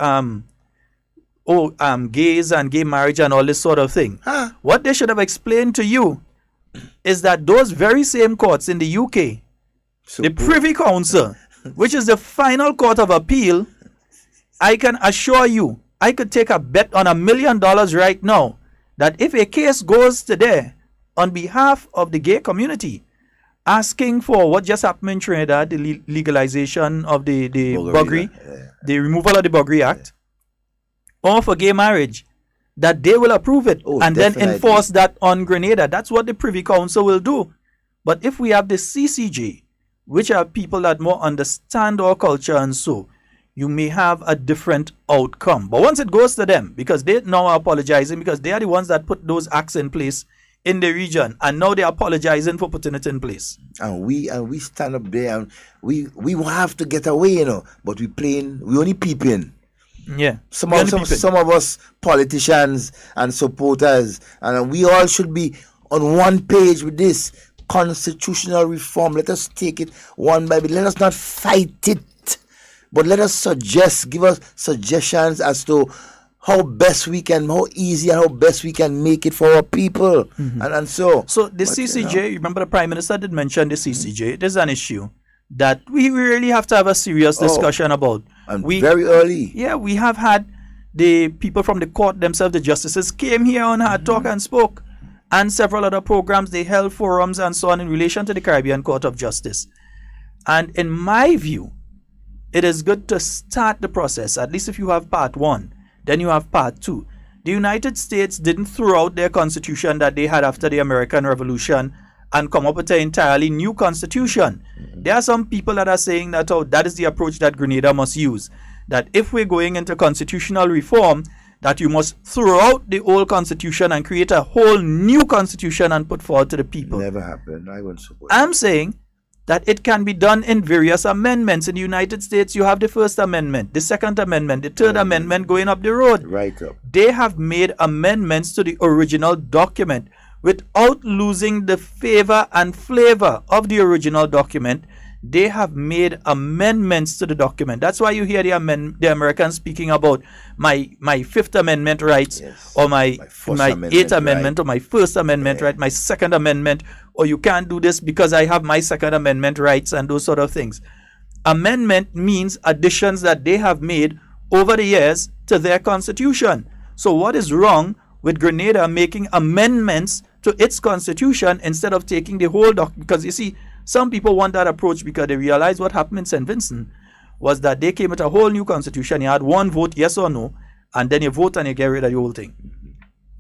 Speaker 5: gays and gay marriage and all this sort of thing, what they should have explained to you is that those very same courts in the UK, the Privy Council, which is the final court of appeal, I can assure you, I could take a bet on $1 million right now that if a case goes to there on behalf of the gay community, asking for what just happened in Trinidad, the legalization of the buggery, the removal of the Buggery Act, or for gay marriage, that they will approve it and then enforce that on Grenada. That's what the Privy Council will do. But if we have the CCJ, which are people that more understand our culture and so, you may have a different outcome. But once it goes to them, because they now are apologizing, because they are the ones that put those acts in place in the region, and now they're apologizing for putting it in place.
Speaker 6: And we stand up there, and we have to get away, but we only peeping.
Speaker 5: Yeah.
Speaker 6: Some of us politicians and supporters, and we all should be on one page with this constitutional reform. Let us take it one by one. Let us not fight it. But let us give us suggestions as to how best we can, how easy and how best we can make it for our people. And so
Speaker 5: the CCJ, remember the Prime Minister did mention the CCJ. There's an issue that we really have to have a serious discussion about.
Speaker 6: And very early.
Speaker 5: Yeah, we have had the people from the court themselves, the justices, came here on our talk and spoke. And several other programs, they held forums and so on in relation to the Caribbean Court of Justice. And in my view, it is good to start the process. At least if you have part 1, then you have part 2. The United States didn't throw out their constitution that they had after the American Revolution and come up with an entirely new constitution. There are some people that are saying that, oh, that is the approach that Grenada must use. That if we're going into constitutional reform, that you must throw out the old constitution and create a whole new constitution and put forward to the people.
Speaker 6: Never happened. I won't support
Speaker 5: I'm saying that it can be done in various amendments. In the United States, you have the First Amendment, the Second Amendment, the Third Amendment going up the road.
Speaker 6: Right up.
Speaker 5: They have made amendments to the original document without losing the favor and flavor of the original document. They have made amendments to the document. That's why you hear the Americans speaking about my Fifth Amendment rights, or my Eighth Amendment, or my First Amendment right, my Second Amendment, or you can't do this because I have my Second Amendment rights, and those sort of things. Amendment means additions that they have made over the years to their constitution. So what is wrong with Grenada making amendments to its constitution instead of taking the whole document? Because you see, some people want that approach because they realize what happened in St. Vincent was that they came with a whole new constitution. You had one vote, yes or no, and then you vote and you get rid of the whole thing.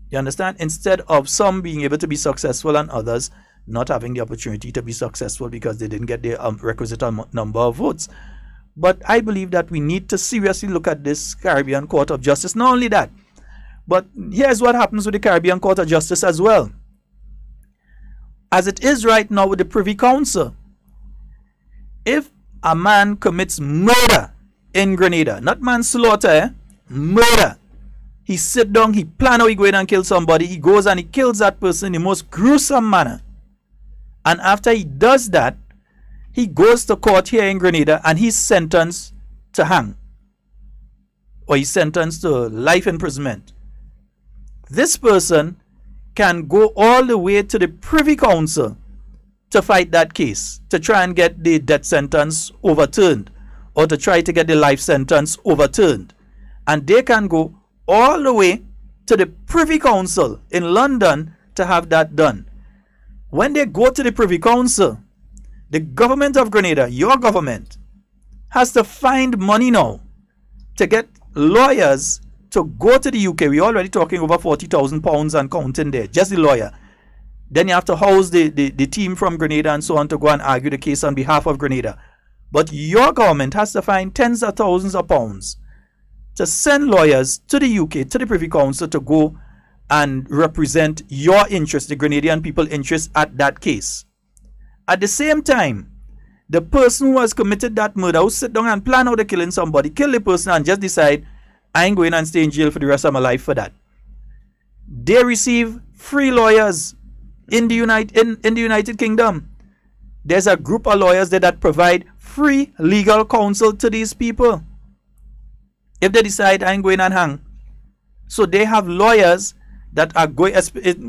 Speaker 5: You understand? Instead of some being able to be successful and others not having the opportunity to be successful because they didn't get the requisite number of votes. But I believe that we need to seriously look at this Caribbean Court of Justice. Not only that, but here's what happens with the Caribbean Court of Justice as well. As it is right now with the Privy Council, if a man commits murder in Grenada, not manslaughter, murder, he sit down, he plan how he go in and kill somebody, he goes and he kills that person in the most gruesome manner. And after he does that, he goes to court here in Grenada and he's sentenced to hang. Or he's sentenced to life imprisonment. This person can go all the way to the Privy Council to fight that case, to try and get the death sentence overturned, or to try to get the life sentence overturned. And they can go all the way to the Privy Council in London to have that done. When they go to the Privy Council, the government of Grenada, your government, has to find money now to get lawyers to go to the UK. We're already talking over £40,000 and counting there, just the lawyer. Then you have to house the team from Grenada and so on to go and argue the case on behalf of Grenada. But your government has to find tens of thousands of pounds to send lawyers to the UK, to the Privy Council, to go and represent your interest, the Grenadian people's interest at that case. At the same time, the person who has committed that murder, who sit down and plan how to killing somebody, kill the person and just decide, I ain't going and stay in jail for the rest of my life for that. They receive free lawyers in the United Kingdom. There's a group of lawyers there that provide free legal counsel to these people. If they decide I ain't going and hang. So they have lawyers that are going,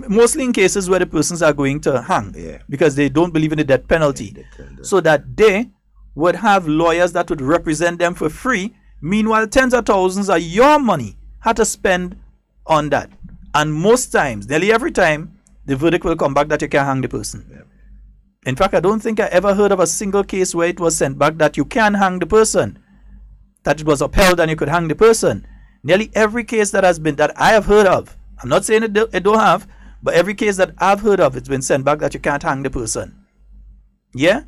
Speaker 5: mostly in cases where the persons are going to hang, because they don't believe in the death penalty. So that they would have lawyers that would represent them for free. Meanwhile, tens of thousands of your money had to spend on that. And most times, nearly every time, the verdict will come back that you can hang the person. In fact, I don't think I ever heard of a single case where it was sent back that you can hang the person, that it was upheld and you could hang the person. Nearly every case that I have heard of, I'm not saying it don't have, but every case that I've heard of, it's been sent back that you can't hang the person. Yeah?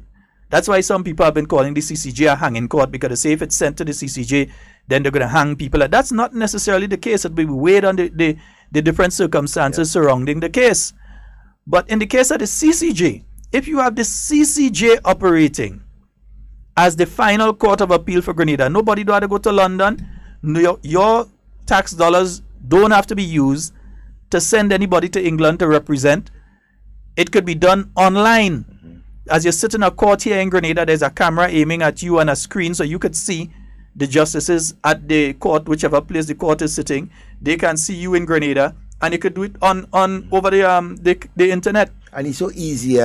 Speaker 5: That's why some people have been calling the CCJ a hanging court, because they say if it's sent to the CCJ, then they're going to hang people. That's not necessarily the case. It'll be weighed on the different circumstances surrounding the case. But in the case of the CCJ, if you have the CCJ operating as the final court of appeal for Grenada, nobody do have to go to London. Your tax dollars don't have to be used to send anybody to England to represent. It could be done online. As you sit in a court here in Grenada, there's a camera aiming at you and a screen so you could see the justices at the court, whichever place the court is sitting. They can see you in Grenada, and you could do it on over the internet. And it's so easy.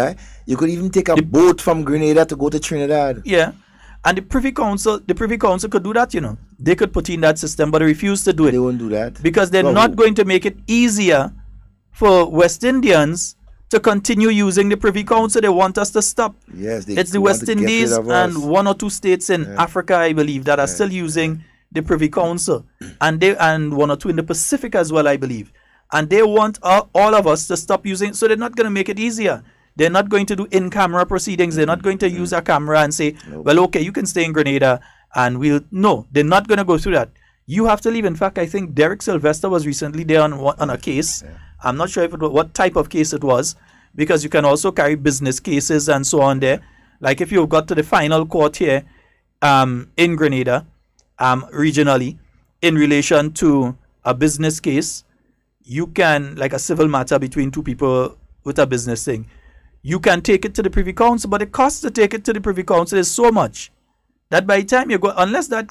Speaker 5: You could even take a boat from Grenada to go to Trinidad. Yeah. And the Privy Council could do that, you know. They could put in that system, but they refuse to do it. They won't do that. Because they're not going to make it easier for West Indians to continue using the Privy Council. They want us to stop. Yes, it's the West Indies and one or two states in Africa, I believe, that are still using the Privy Council. And one or two in the Pacific as well, I believe. And they want all of us to stop using it, so they're not going to make it easier. They're not going to do in-camera proceedings. They're not going to use a camera and say, well, okay, you can stay in Grenada and no, they're not going to go through that. You have to leave. In fact, I think Derek Sylvester was recently there on a case. I'm not sure what type of case it was, because you can also carry business cases and so on there. Like if you've got to the final court here in Grenada, regionally, in relation to a business case, you can, like a civil matter between two people with a business thing, you can take it to the Privy Council, but the cost to take it to the Privy Council is so much that by the time you go, unless that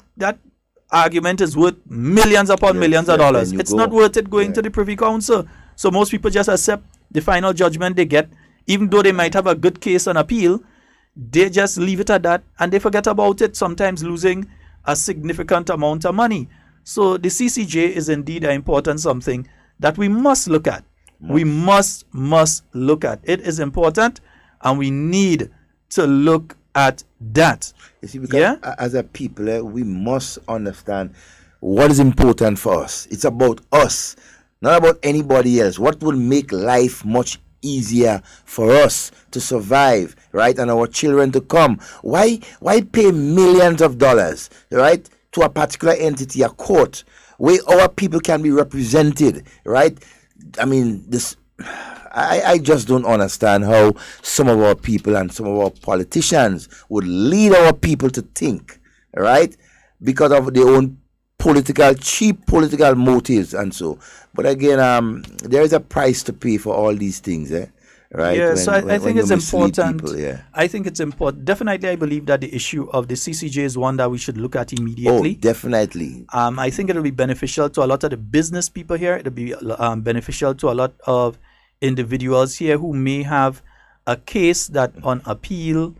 Speaker 5: argument is worth millions upon millions of dollars, it's not worth it going to the Privy Council. So most people just accept the final judgment they get, even though they might have a good case on appeal. They just leave it at that and they forget about it, sometimes losing a significant amount of money. So the CCJ is indeed an important something that we must look at. We must look at. It is important and we need to look at that.
Speaker 6: You see, because as a people, we must understand what is important for us. It's about us, not about anybody else. What will make life much easier for us to survive, right, and our children to come. Why pay millions of dollars, right, to a particular entity, a court, where our people can be represented, right? I mean, I just don't understand how some of our people and some of our politicians would lead our people to think, right, because of their own cheap political motives and so. But again, there is a price to pay for all these things, right?
Speaker 5: Yeah, so I think it's important. People, I think it's important. Definitely, I believe that the issue of the CCJ is one that we should look at immediately.
Speaker 6: Oh, definitely.
Speaker 5: I think it'll be beneficial to a lot of the business people here. It'll be beneficial to a lot of individuals here who may have a case that on appeal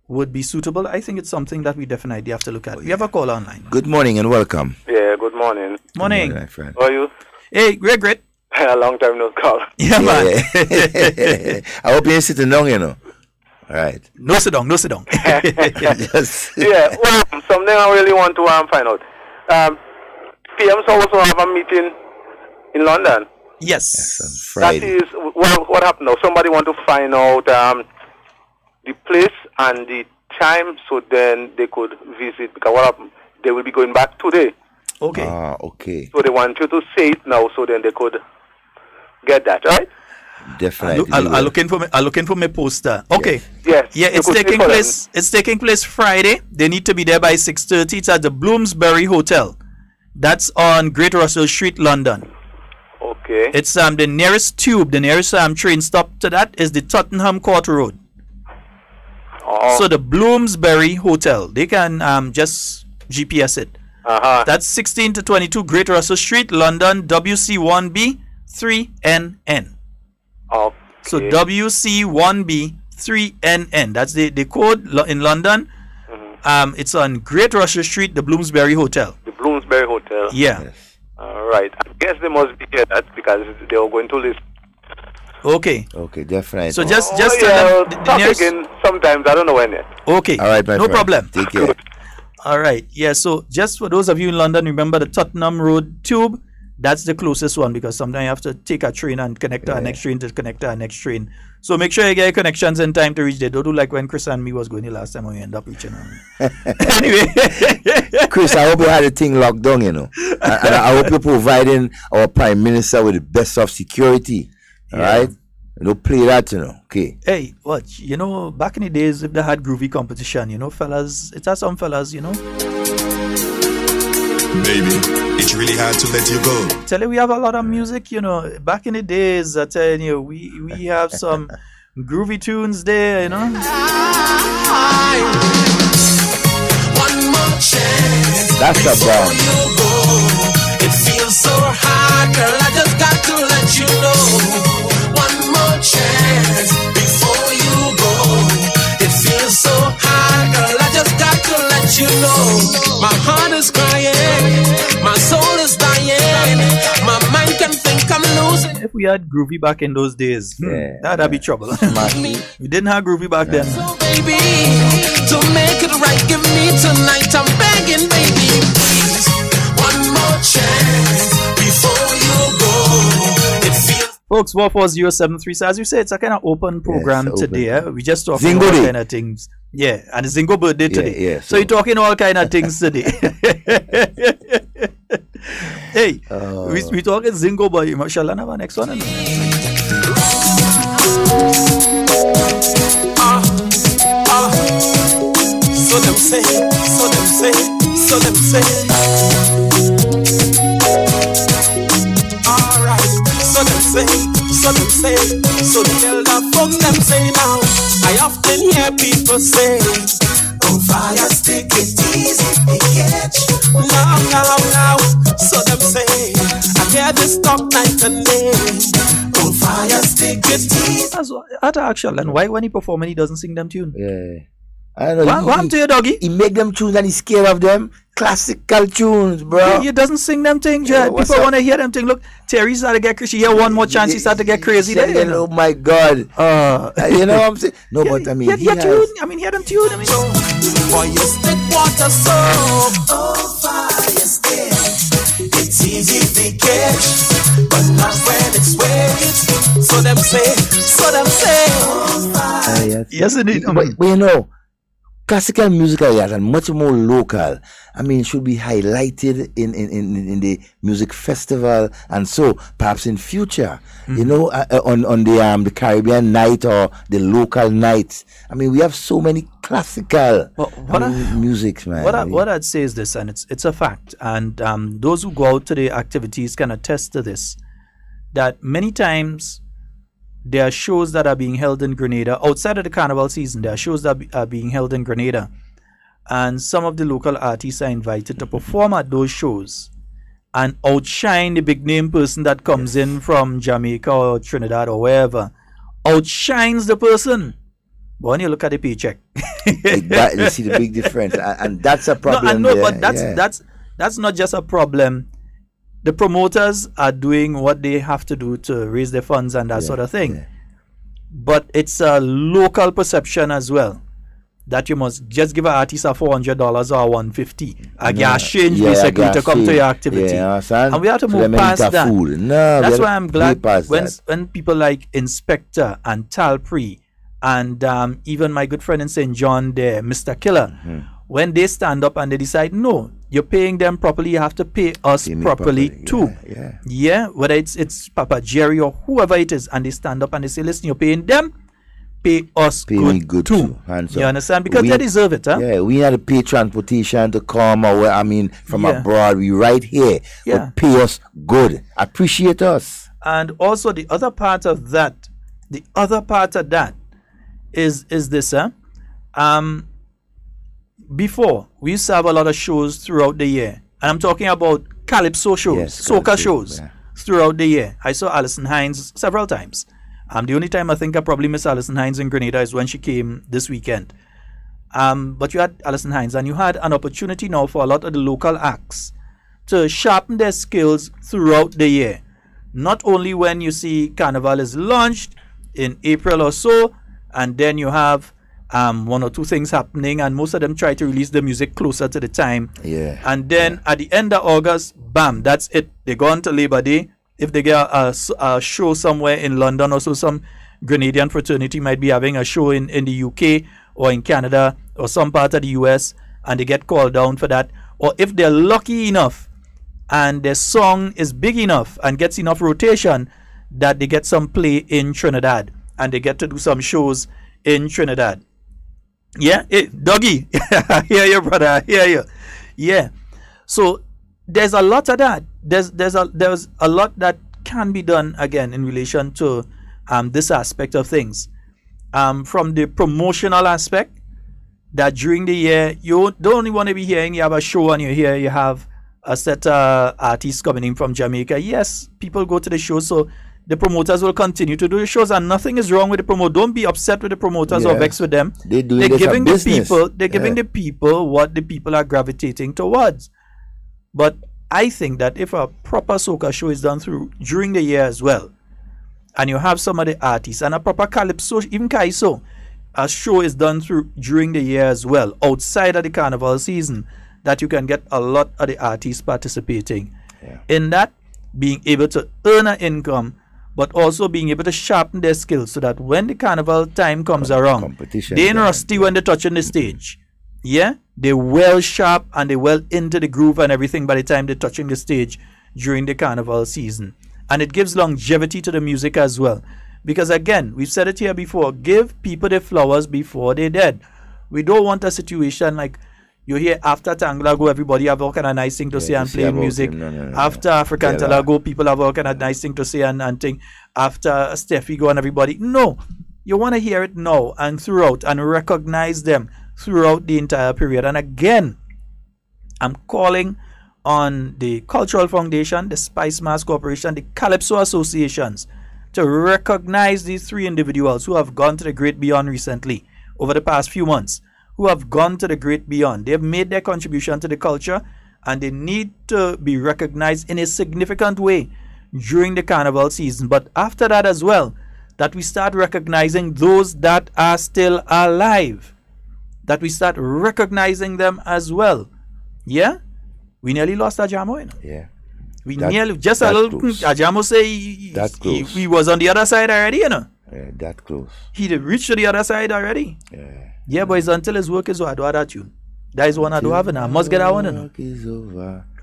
Speaker 5: would be suitable. I think it's something that we definitely have to look at. We have a call online.
Speaker 6: Good morning and welcome.
Speaker 13: Yeah, good morning.
Speaker 5: Morning.
Speaker 6: Good morning, my friend.
Speaker 13: How are you?
Speaker 5: Hey, great.
Speaker 13: A long time no call.
Speaker 5: Yeah, man.
Speaker 6: I hope you ain't sitting down, you know. All right.
Speaker 5: No sit down.
Speaker 13: Yeah, well, something I really want to find out. PMs also have a meeting in London.
Speaker 5: Yes.
Speaker 6: On Friday.
Speaker 13: That is, well, what happened now? Somebody want to find out the place and the time, so then they could visit, because what happened? They will be going back today.
Speaker 5: Okay.
Speaker 6: Okay.
Speaker 13: So they want you to say it now, so then they could get that, right?
Speaker 6: Definitely.
Speaker 5: I'm looking for my poster. Okay.
Speaker 13: Yes.
Speaker 5: Yeah, it's taking place. It's taking place Friday. They need to be there by 6:30. It's at the Bloomsbury Hotel. That's on Great Russell Street, London.
Speaker 13: Okay.
Speaker 5: It's the nearest tube, the nearest train stop to that is the Tottenham Court Road. So the Bloomsbury Hotel, they can just GPS it. That's 16 to 22 Great Russell Street, London, WC1B 3NN.
Speaker 13: Okay.
Speaker 5: So WC1B 3NN. That's the code in London. It's on Great Russell Street, the Bloomsbury Hotel.
Speaker 13: The Bloomsbury Hotel.
Speaker 5: Yeah.
Speaker 6: Yes.
Speaker 13: All right. I guess they must be here that because they are going to list.
Speaker 5: Okay.
Speaker 6: Okay, definitely.
Speaker 5: So just
Speaker 13: talk again sometimes. I don't know when yet.
Speaker 5: Okay.
Speaker 6: All right, my friend.
Speaker 5: No problem.
Speaker 6: Take care.
Speaker 5: All right. Yeah. So just for those of you in London, remember the Tottenham Road Tube. That's the closest one, because sometimes you have to take a train and connect to our next train to connect to our next train. So make sure you get your connections in time to reach there. Don't do like when Chris and me was going the last time and we end up reaching them. Anyway.
Speaker 6: Chris, I hope you had the thing locked down, you know. And I hope you're providing our Prime Minister with the best of security. All right? Don't play that, you know. Okay.
Speaker 5: Hey, watch. You know, back in the days, if they had groovy competition, you know, fellas, it has some fellas, you know.
Speaker 10: Baby, it's really hard to let you go.
Speaker 5: Tell you, we have a lot of music, you know. Back in the days, I tell you, we have some groovy tunes there, you know.
Speaker 2: One more chance.
Speaker 6: That's a bomb.
Speaker 2: It feels so hard, girl. I just got to let you know. One more chance before you go. It feels so hard, girl. I just got to let you know. My heart is crying, my soul is dying, my mind can think I'm losing.
Speaker 5: If we had groovy back in those days, that'd be trouble. We didn't have groovy back then.
Speaker 2: So baby, to make it right, give me tonight. I'm begging, baby, please. One more chance before you go. It feels
Speaker 5: Folks, 44073. So as you say, it's a kind of open program today. We just talking
Speaker 6: Zingo
Speaker 5: all
Speaker 6: Day.
Speaker 5: kind of things. Yeah, and it's Zingo birthday today.
Speaker 6: Yeah,
Speaker 5: so you're talking all kind of things today. Hey, we talking Zingo, but shall I have our next one?
Speaker 2: So them say, so them say, so them say. Alright, so them say, so them say, so the elder folks them say now. I often hear people say, on fire stick it easy, they catch. Now, so them say, I hear this talk night and day. On fire stick it easy.
Speaker 5: Actually, and why when he perform and he doesn't sing them tune?
Speaker 6: Yeah. I know.
Speaker 5: What happened to you, doggy?
Speaker 6: He make them tunes and he's scared of them. Classical tunes, bro.
Speaker 5: He doesn't sing them things, Jed. People want to hear them things. Look, Terry started to get crazy. She hear one more chance, he started to get crazy. There,
Speaker 6: oh my God. You know what I'm saying? No, but I mean,
Speaker 5: hear tune. I mean, hear them tune. I mean,
Speaker 2: for your stick water so oh fire stick. It's easy to catch, but not when it's wet. So them say, oh fire.
Speaker 5: Yes, indeed.
Speaker 6: But you know, classical music and much more local, I mean, should be highlighted in the music festival, and so perhaps in future, you know, on the Caribbean night or the local nights. I mean, we have so many classical music, man.
Speaker 5: What I'd say is this, and it's a fact, and those who go out to the activities can attest to this, that many times there are shows that are being held in Grenada outside of the carnival season. There are shows that are being held in Grenada, and some of the local artists are invited to perform at those shows and outshine the big name person that comes in from Jamaica or Trinidad or wherever. Outshines the person. But when you look at the paycheck,
Speaker 6: exactly, you see the big difference, and that's a problem.
Speaker 5: No, I know, but that's not just a problem. The promoters are doing what they have to do to raise their funds and that sort of thing. Yeah. But it's a local perception as well, that you must just give an artist a $400 or $150 a gas change basically to come to your activity. And we have to move past that. That's why I'm glad when people like Inspector and Talpri and even my good friend in St. John there, Mr. Killer, when they stand up and they decide, no, you're paying them properly, you have to pay us properly too. Yeah, whether it's Papa Jerry or whoever it is, and they stand up and they say, listen, you're paying them, pay us good too. You understand? Because they deserve it, huh?
Speaker 6: Yeah, we had to pay transportation to come, or from abroad. We right here. But pay us good. Appreciate us.
Speaker 5: And also the other part of that is this, before, we used to have a lot of shows throughout the year. And I'm talking about calypso shows, soca shows throughout the year. I saw Alison Hines several times. The only time I think I probably miss Alison Hines in Grenada is when she came this weekend. But you had Alison Hines, and you had an opportunity now for a lot of the local acts to sharpen their skills throughout the year. Not only when you see Carnival is launched in April or so, and then you have one or two things happening, and most of them try to release the music closer to the time. And then at the end of August, bam, that's it. They go on to Labor Day. If they get a show somewhere in London, or so some Grenadian fraternity might be having a show in the UK or in Canada or some part of the US, and they get called down for that. Or if they're lucky enough and their song is big enough and gets enough rotation, that they get some play in Trinidad and they get to do some shows in Trinidad. Yeah, doggy, I hear you, brother, I hear you. Yeah, so there's a lot of that. There's a lot that can be done again in relation to this aspect of things. From the promotional aspect, that during the year you don't only want to be hearing you have a show and you're here, you have a set of artists coming in from Jamaica. Yes, people go to the show, so the promoters will continue to do the shows, and nothing is wrong with the promoter. Don't be upset with the promoters or vexed with them. They're giving the people what the people are gravitating towards. But I think that if a proper soca show is done during the year as well, and you have some of the artists and a proper calypso, even Kaiso, a show is done during the year as well, outside of the carnival season, that you can get a lot of the artists participating in that, being able to earn an income, but also being able to sharpen their skills so that when the carnival time comes around, they ain't rusty when they're touching the stage. Yeah, they're well sharp and they're well into the groove and everything by the time they're touching the stage during the carnival season. And it gives longevity to the music as well. Because again, we've said it here before, give people their flowers before they're dead. We don't want a situation like you hear after Tanglago, everybody have all kind of nice thing to say and play music. After African Talago, people have all kind of nice thing to say and think. After Steffi go and everybody. No, you want to hear it now and throughout and recognize them throughout the entire period. And again, I'm calling on the Cultural Foundation, the Spice Mass Corporation, the Calypso Associations to recognize these three individuals who have gone to the great beyond recently over the past few months, who have gone to the great beyond. They've made their contribution to the culture and they need to be recognized in a significant way during the carnival season. But after that as well, that we start recognizing those that are still alive, that we start recognizing them as well. Yeah? We nearly lost Ajamo, you know?
Speaker 6: Yeah.
Speaker 5: We nearly, just a little, Ajamo say he was on the other side already, you know?
Speaker 6: Yeah, that close.
Speaker 5: He reached to the other side already. Yeah, but it's until his work is over, I do have that tune. That is one I do have, and I must get that one, you know?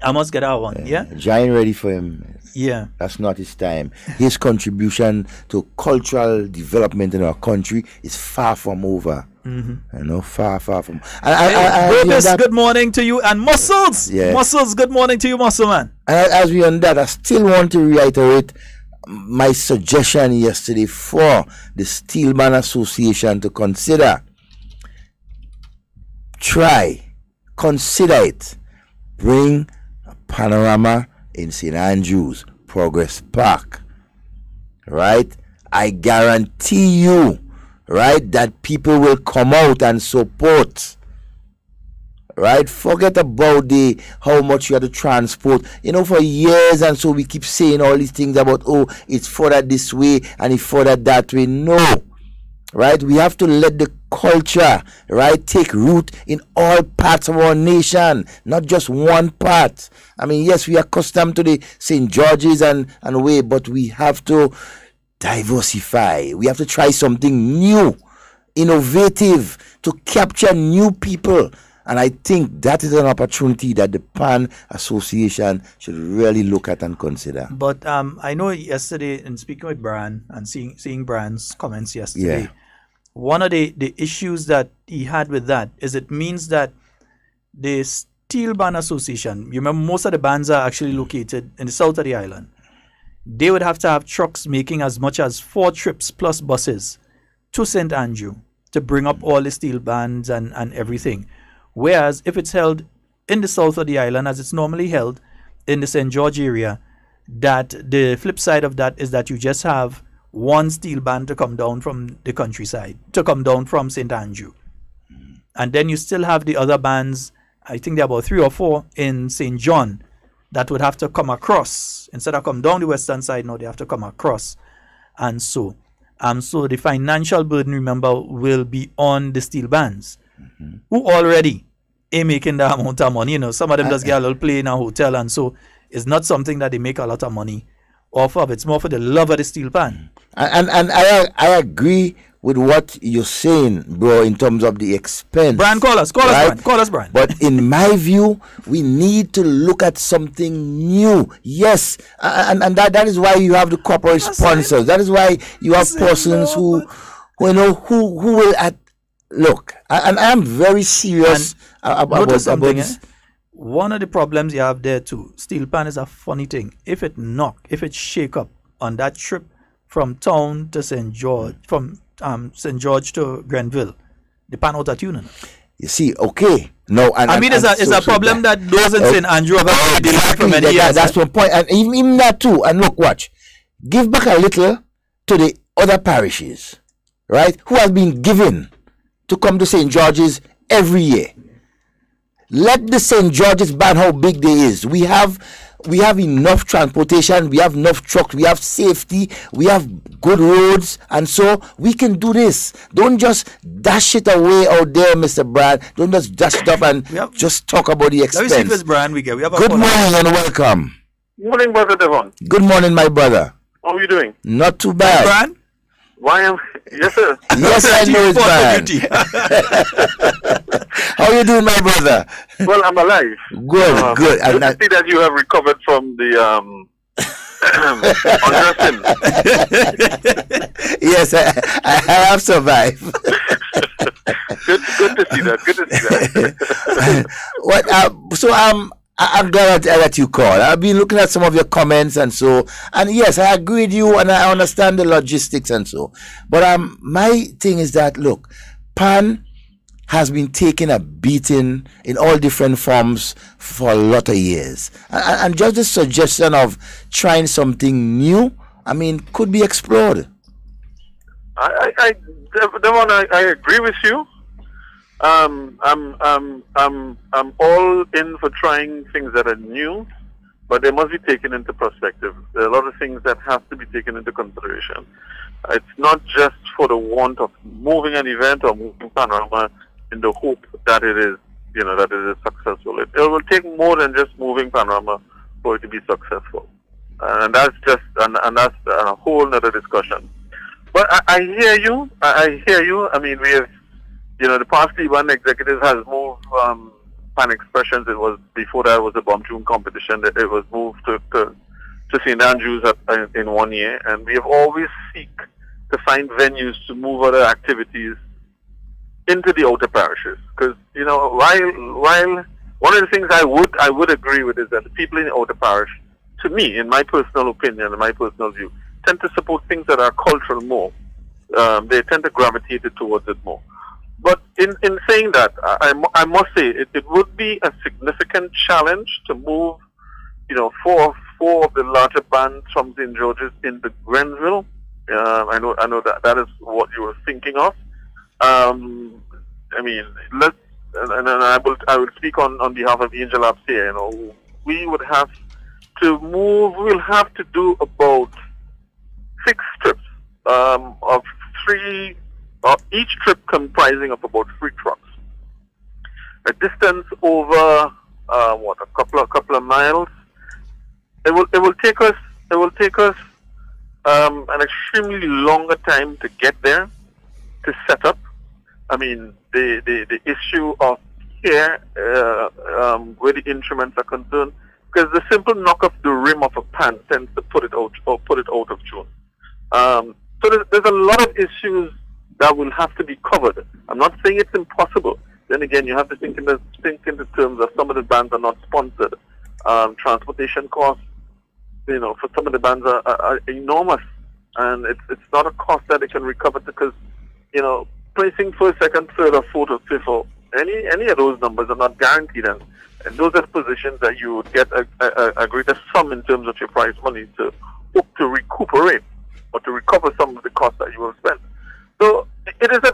Speaker 5: I must get that one, yeah?
Speaker 6: Giant ready for him.
Speaker 5: Yeah.
Speaker 6: That's not his time. His contribution to cultural development in our country is far from over. You know, far from.
Speaker 5: Good morning to you, and Muscles.
Speaker 6: Yeah.
Speaker 5: Muscles, good morning to you, Muscle Man.
Speaker 6: And as we on that, I still want to reiterate my suggestion yesterday for the Steelman Association to consider. Consider it. Bring a panorama in St. Andrews, Progress Park. Right? I guarantee you, right, that people will come out and support. Right? Forget about how much you have to transport. You know, for years and so we keep saying all these things about, oh, it's further this way and it's further that way. No. Right? We have to let the culture, right, take root in all parts of our nation, not just one part. I mean, yes, we are accustomed to the St. George's and way, but we have to diversify. We have to try something new, innovative, to capture new people. And I think that is an opportunity that the PAN Association should really look at and consider.
Speaker 5: But I know yesterday, in speaking with Brian and seeing Brian's comments yesterday, one of the issues that he had with that is it means that the Steel Band Association, you remember most of the bands are actually located in the south of the island. They would have to have trucks making as much as 4 trips plus buses to St. Andrew to bring up all the steel bands and everything. Whereas if it's held in the south of the island, as it's normally held in the St. George area, that the flip side of that is that you just have one steel band to come down from the countryside, to come down from St. Andrew. And then you still have the other bands, I think there are about 3 or 4 in St. John, that would have to come across. Instead of come down the western side, now they have to come across. And so the financial burden, remember, will be on the steel bands, who already ain't making that amount of money. You know, some of them just get a little play in a hotel, and so it's not something that they make a lot of money off of. It's more for the love of the steel pan.
Speaker 6: And I agree with what you're saying, bro, in terms of the expense.
Speaker 5: Brian, call us, Brian.
Speaker 6: But in my view, we need to look at something new. Yes, and that is why you have the corporate sponsors. That is why you have persons who will look. And I'm very serious about
Speaker 5: this. One of the problems you have there too, steel pan is a funny thing. If it shake up on that trip from town to St. George, from St. George to Grenville, the pan out of tune.
Speaker 6: You see, okay. No,
Speaker 5: it's a problem that those in St. Andrew have had for many years.
Speaker 6: That's one point. And even that too, and look, watch. Give back a little to the other parishes, right, who have been given to come to St. George's every year. Let the St. George's band how big they is. We have enough transportation, we have enough trucks, we have safety, we have good roads, and so we can do this. Don't just dash it away out there, Mr. Brad. Don't just dash it up and just talk about the expense.
Speaker 5: Let me see if Brian we get.
Speaker 6: Good morning and welcome.
Speaker 14: Morning, Brother Devon.
Speaker 6: Good morning, my brother.
Speaker 14: How are you doing?
Speaker 6: Not too bad.
Speaker 5: Brian?
Speaker 14: Why am... Yes, sir.
Speaker 6: Yes, I know it's bad. How are you doing, my brother?
Speaker 14: Well, I'm alive.
Speaker 6: Good, good.
Speaker 14: Good to see that you have recovered from the undressing.
Speaker 6: Yes, I have survived.
Speaker 14: Good to see that. Good to see that.
Speaker 6: I'm glad that you called. I've been looking at some of your comments and so, and yes, I agree with you and I understand the logistics and so. But my thing is that, look, PAN has been taking a beating in all different forms for a lot of years. And just the suggestion of trying something new, I mean, could be explored.
Speaker 14: Devon, I agree with you. I'm all in for trying things that are new, but they must be taken into perspective. There are a lot of things that have to be taken into consideration. It's not just for the want of moving an event or moving Panorama in the hope that it is, that it is successful. It will take more than just moving Panorama for it to be successful, and that's just and that's a whole other discussion. But I hear you. I hear you. I mean, we have. The past T1 executives has moved Pan Expressions. It was before that was a Bomb Tune competition. It was moved to St. Andrews in 1 year, and we have always seek to find venues to move other activities into the outer parishes. Because while one of the things I would agree with is that the people in the outer parish, to me, in my personal opinion and my personal view, tend to support things that are cultural more. They tend to gravitate towards it more. But in saying that, I must say it would be a significant challenge to move, four of the larger bands from St. George's into Grenville. I know that is what you were thinking of. I mean, I will speak on behalf of Angel Labs here. We would have to move. We'll have to do about 6 trips of 3. Each trip comprising of about 3 trucks. A distance over a couple of miles. It will take us an extremely longer time to get there, to set up. I mean, the issue of here where the instruments are concerned, because the simple knock of the rim of a pan tends to put it out of tune. So there's a lot of issues that will have to be covered. I'm not saying it's impossible. Then again, you have to think in the terms of some of the bands are not sponsored. Transportation costs, for some of the bands are enormous, and it's not a cost that they can recover because, placing first, second, third, or fourth, or fifth, or any of those numbers are not guaranteed, and those are positions that you would get a greater sum in terms of your prize money to hope to recuperate or to recover some of the costs that you will spend. So it is a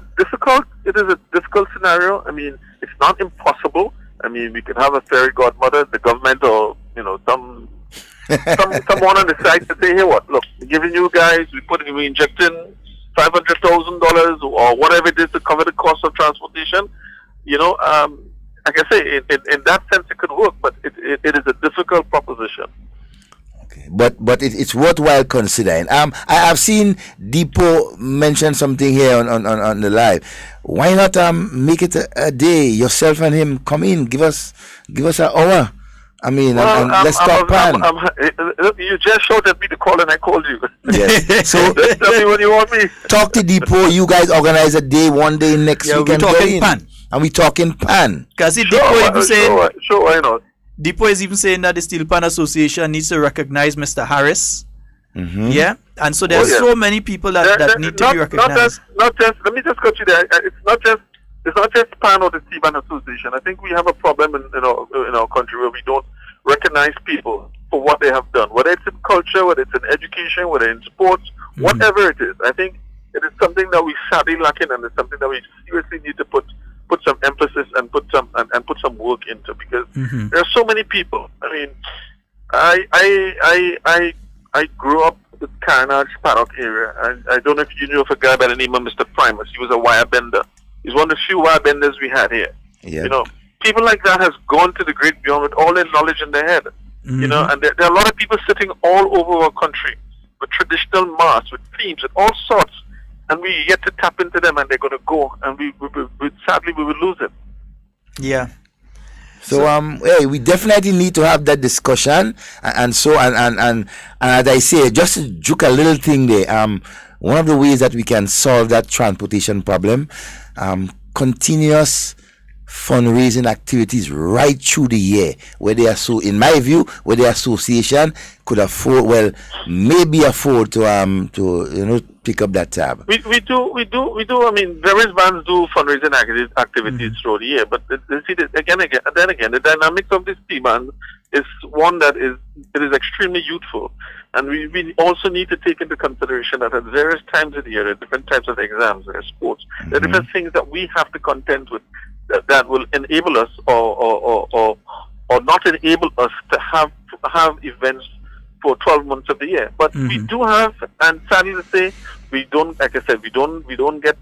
Speaker 14: difficult scenario. I mean, it's not impossible. I mean, we could have a fairy godmother, the government, or someone on the side to say, "Hey, what? Look, we're giving you guys. We're injecting $500,000 or whatever it is to cover the cost of transportation." Like I say, in that sense, it could work, but it is a difficult proposition.
Speaker 6: But it's worthwhile considering. I have seen Depot mention something here on the live. Why not make it a day? Yourself and him come in, give us an hour. I mean, and let's talk pan.
Speaker 14: You just showed at me the call and I called you.
Speaker 6: Yes. So
Speaker 14: tell me when you want me.
Speaker 6: Talk to Depot. You guys organize a day, one day next week,
Speaker 5: we're talking pan.
Speaker 6: And we talking pan.
Speaker 5: Because Depot even saying.
Speaker 14: Sure, why not?
Speaker 5: Depot is even saying that the Steel Pan Association needs to recognize Mr. Harris.
Speaker 6: Mm-hmm.
Speaker 5: Yeah, and so there's so many people that need to be recognized.
Speaker 14: Not just. Let me just cut you there. It's not just PAN or the Steel Pan Association. I think we have a problem in our country where we don't recognize people for what they have done, whether it's in culture, whether it's in education, whether in sports, whatever it is. I think it is something that we sadly lacking, and it's something that we seriously need to put some emphasis and put some work into, because there are so many people. I mean, I grew up in Carnage Paddock area, and I don't know if you knew of a guy by the name of Mr. Primus. He was a wire bender. He's one of the few wire benders we had here.
Speaker 6: Yeah.
Speaker 14: People like that has gone to the great beyond with all their knowledge in their head. And there are a lot of people sitting all over our country with traditional masks, with themes, with all sorts, and we yet to tap into them, and they're going to go, and we sadly we will lose it.
Speaker 5: Yeah.
Speaker 6: So hey, we definitely need to have that discussion, and as I say, just to juke a little thing there. One of the ways that we can solve that transportation problem, continuous fundraising activities right through the year, where they are so, in my view, where the association could afford, well, maybe afford to pick up that tab.
Speaker 14: We do. I mean, various bands do fundraising activities through the year, but see, again, the dynamics of this T-band is one that is extremely youthful, and we also need to take into consideration that at various times of the year, there are different types of exams, there are sports, there are different things that we have to contend with that will enable us or not enable us to have events for 12 months of the year. But we do have, and sadly to say, we don't, like I said, we don't get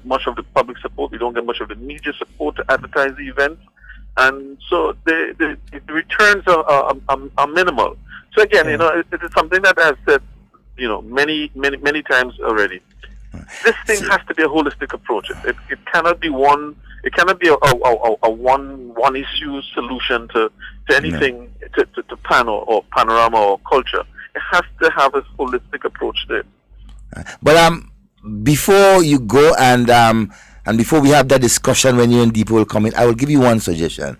Speaker 14: much of the public support, we don't get much of the media support to advertise the events, and so the returns are minimal. So again, it is something that I've said, many times already. This thing has to be a holistic approach. It cannot be one. It cannot be a one issue solution to anything to pan or panorama or culture. It has to have a holistic approach there.
Speaker 6: But before you go and before we have that discussion when you and Deepo will come in, I will give you one suggestion.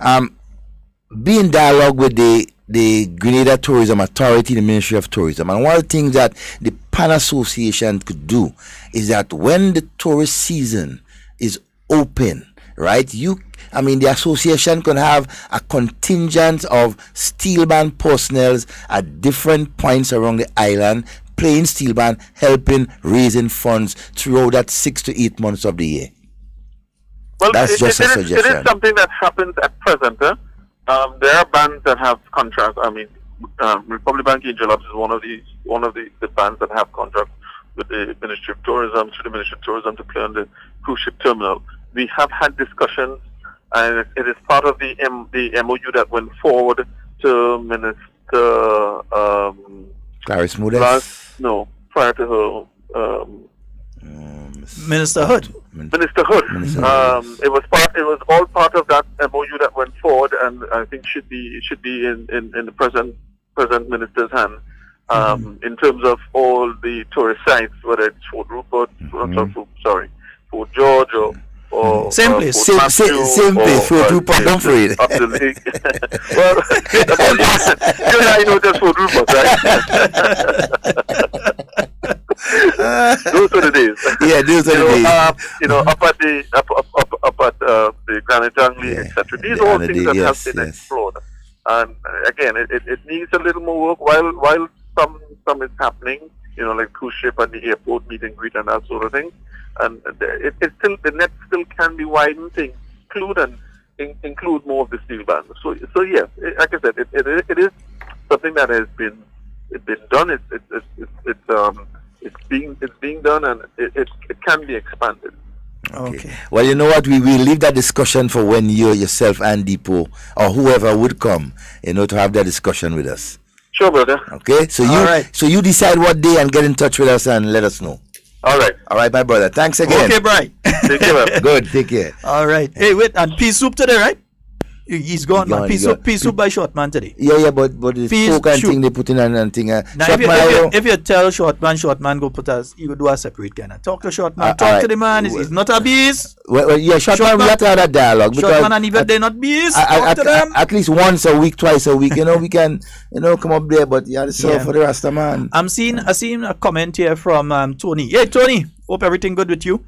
Speaker 6: Be in dialogue with the Grenada Tourism Authority, the Ministry of Tourism, and one of the things that the Pan Association could do is that when the tourist season is open, right, the association can have a contingent of steel band personnel at different points around the island playing steel band, helping raising funds throughout that 6 to 8 months of the year.
Speaker 14: Well,
Speaker 6: that's just a suggestion.
Speaker 14: It is something that happens at present. There are bands that have contracts. I mean, Republic Bank Angel Ops is one of the bands that have contracts with the Ministry of Tourism, through the Ministry of Tourism, to play on the cruise ship terminal. We have had discussions, and it is part of the MOU that went forward to Minister
Speaker 6: Clarice Moodes.
Speaker 14: Prior to her,
Speaker 5: Minister Hood.
Speaker 14: Minister Hood. It was all part of that MOU that went forward, and I think should be in the present minister's hand. In terms of all the tourist sites, whether it's Fort Rupert, Fort George, or
Speaker 5: same place,
Speaker 6: same place, Fort Rupert, don't forget.
Speaker 14: Up the lake. Well, I know just Fort Rupert, right? Those were the days.
Speaker 6: Yeah, those are the days.
Speaker 14: Up at the Granite Jungle, etc. These are all things that have been explored. And again, it needs a little more work. While some is happening, like cruise ship and the airport meet and greet and that sort of thing. And the net still can be widened to include more of the steel band. So yes, like I said, it is something that has been done. It's being done, and it can be expanded.
Speaker 6: Okay. Well, you know what? We will leave that discussion for when you yourself and Deepo or whoever would come, to have that discussion with us.
Speaker 14: Sure, brother.
Speaker 6: Okay. So you decide what day and get in touch with us and let us know.
Speaker 14: All right,
Speaker 6: my brother. Thanks again.
Speaker 5: Okay, Brian.
Speaker 14: Take care.
Speaker 6: Good. Take care.
Speaker 5: All right. Hey, wait, and Pea Soup today, right? He's gone, man. Pea soup by Shortman today.
Speaker 6: Yeah, but the spoke and thing they put in and thing.
Speaker 5: Now, if you tell Shortman go put us, he will do a separate kind of talk to Shortman. Talk to the man. He's not a beast.
Speaker 6: Well, yeah, Shortman, we have to have that dialogue.
Speaker 5: Shortman and even they're not beast. Talk to them.
Speaker 6: At least once a week, twice a week, we can, come up there. But yeah, so for the Rasta man.
Speaker 5: I seen a comment here from Tony. Hey, Tony. Hope everything good with you.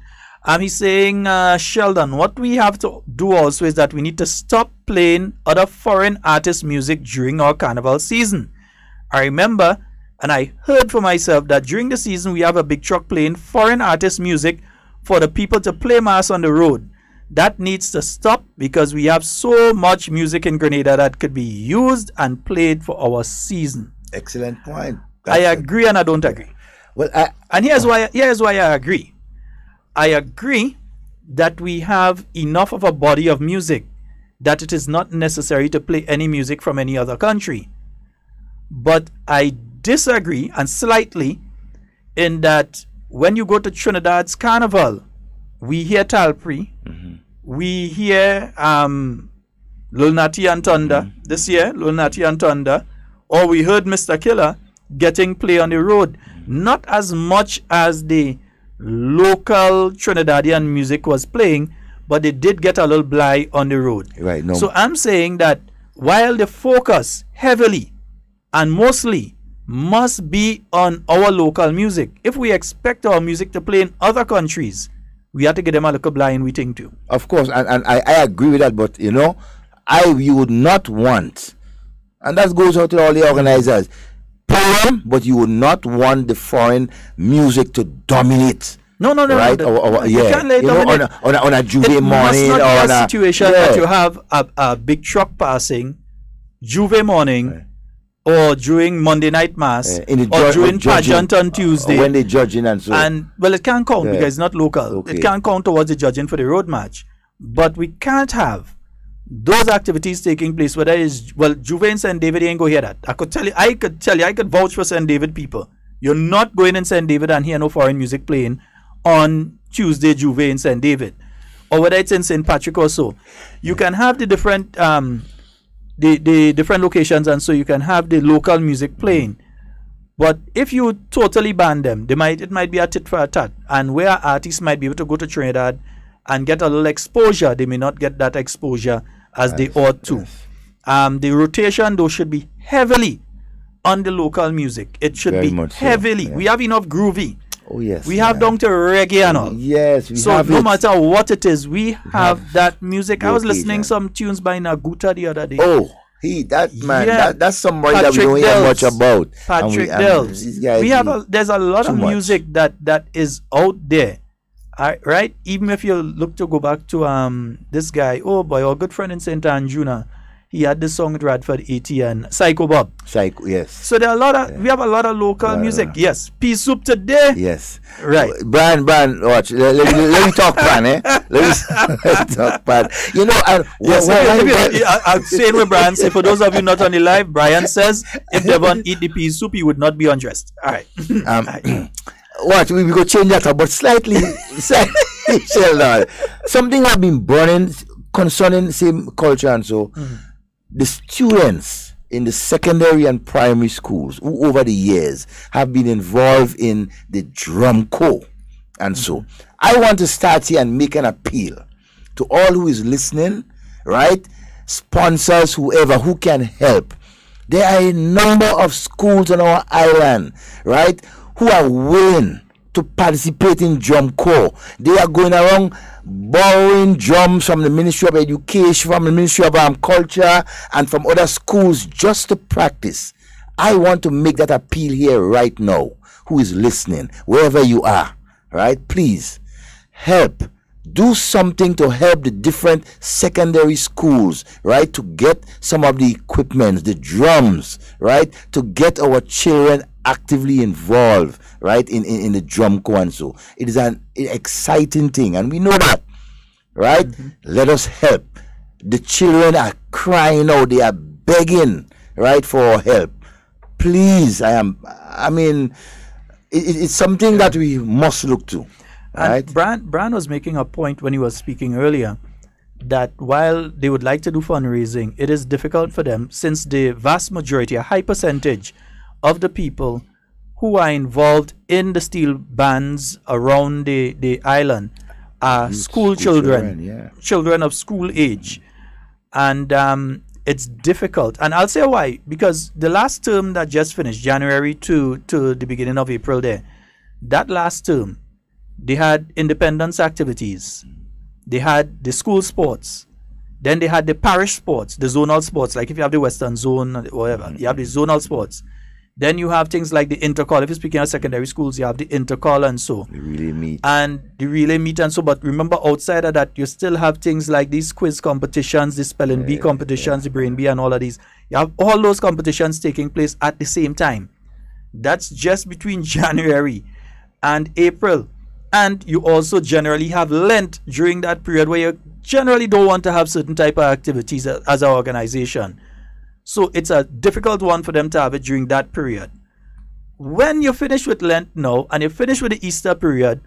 Speaker 5: He's saying, Sheldon, what we have to do also is that we need to stop playing other foreign artists' music during our carnival season. I remember, and I heard for myself, that during the season we have a big truck playing foreign artists' music for the people to play mass on the road. That needs to stop because we have so much music in Grenada that could be used and played for our season.
Speaker 6: Excellent point.
Speaker 5: I agree and I don't agree.
Speaker 6: Well,
Speaker 5: here's why I agree. I agree that we have enough of a body of music that it is not necessary to play any music from any other country. But I disagree, and slightly, in that when you go to Trinidad's Carnival, we hear Talpri, we hear Lil Natty and Thunder this year, Lil Natty and Thunder, or we heard Mr. Killer getting play on the road. Not as much as the local Trinidadian music was playing, but they did get a little bly on the road.
Speaker 6: Right. No.
Speaker 5: So I'm saying that while the focus heavily and mostly must be on our local music, if we expect our music to play in other countries, we have to get them a little blind, we think too.
Speaker 6: Of course, and I agree with that, but you know, you would not want, and that goes out to all the organizers, play them, but you would not want the foreign music to dominate.
Speaker 5: No,
Speaker 6: right?
Speaker 5: No,
Speaker 6: you
Speaker 5: can't let
Speaker 6: know, on a Juve morning,
Speaker 5: or
Speaker 6: on
Speaker 5: a situation that you have a big truck passing Juve morning, or during Monday night mass, or during pageant on Tuesday,
Speaker 6: when they judging and so.
Speaker 5: And well, it can't count because it's not local. Okay. It can't count towards the judging for the road match. But we can't have those activities taking place. Whether it's Juve and St. David, you ain't go hear that. I could vouch for St. David people. You're not going in St. David and hear no foreign music playing on Tuesday, Juve in St. David, or whether it's in St. Patrick or so. You can have the different the different locations, and so you can have the local music playing. But if you totally ban them, it might be a tit for a tat. And where artists might be able to go to Trinidad and get a little exposure, they may not get that exposure as they ought to. The rotation, though, should be heavily on the local music. It should
Speaker 6: Very
Speaker 5: be
Speaker 6: much so,
Speaker 5: heavily.
Speaker 6: yeah.
Speaker 5: We have enough groovy.
Speaker 6: Oh yes.
Speaker 5: We have down to reggae and all.
Speaker 6: Yes, we
Speaker 5: so
Speaker 6: have
Speaker 5: no
Speaker 6: it.
Speaker 5: matter what it is, we have that music. I was listening some tunes by Naguta the other day.
Speaker 6: Oh, that's somebody
Speaker 5: Patrick
Speaker 6: that we don't hear much about.
Speaker 5: Patrick Delves. There's a lot of music that is out there. Right? Even if you look to go back to this guy, oh boy, our good friend in St. Anjuna, he had this song with Radford ATN, Psycho Bob.
Speaker 6: Psycho, yes.
Speaker 5: So there are a lot of we have a lot of local music. Yes. Pea soup today.
Speaker 6: Yes.
Speaker 5: Right.
Speaker 6: Brian, watch. Let me talk, Brian, eh? Let me talk, Brian. You know,
Speaker 5: I'm saying with Brian, say for those of you not on the live, Brian says if Devon eat the pea soup, he would not be undressed. All right.
Speaker 6: Watch, we go change that, but slightly, Sheldon. Something I've been burning concerning same culture and so. The students in the secondary and primary schools who over the years have been involved in the drum corps and so. I want to start here and make an appeal to all who is listening, right? Sponsors, whoever, who can help. There are a number of schools on our island, right, who are willing to participate in drum corps. They are going around borrowing drums from the Ministry of Education, from the Ministry of Culture, and from other schools just to practice. I want to make that appeal here right now. Who is listening, wherever you are, right? Please help. Do something to help the different secondary schools, right? To get some of the equipment, the drums, right? To get our children actively involved, right, in the drum corps and so. It is an exciting thing, and we know that, right? Let us help. The children are crying out, they are begging, right, for our help. Please, it's something that we must look to. Right?
Speaker 5: And Brian was making a point when he was speaking earlier that while they would like to do fundraising, it is difficult for them since the vast majority, a high percentage of the people who are involved in the steel bands around the island are school children, children of school age. And it's difficult. And I'll say why. Because the last term that just finished, January to the beginning of April there, that last term, they had independence activities. They had the school sports. Then they had the parish sports, the zonal sports. Like if you have the Western Zone or whatever, you have the zonal sports. Then you have things like the intercall. If you're speaking of secondary schools, you have the intercall and so.
Speaker 6: The relay meet.
Speaker 5: And the relay meet and so. But remember, outside of that, you still have things like these quiz competitions, the spelling bee competitions, the brain bee, and all of these. You have all those competitions taking place at the same time. That's just between January and April. And you also generally have Lent during that period where you generally don't want to have certain type of activities as an organization. So it's a difficult one for them to have it during that period. when you finish with Lent now and you finish with the Easter period,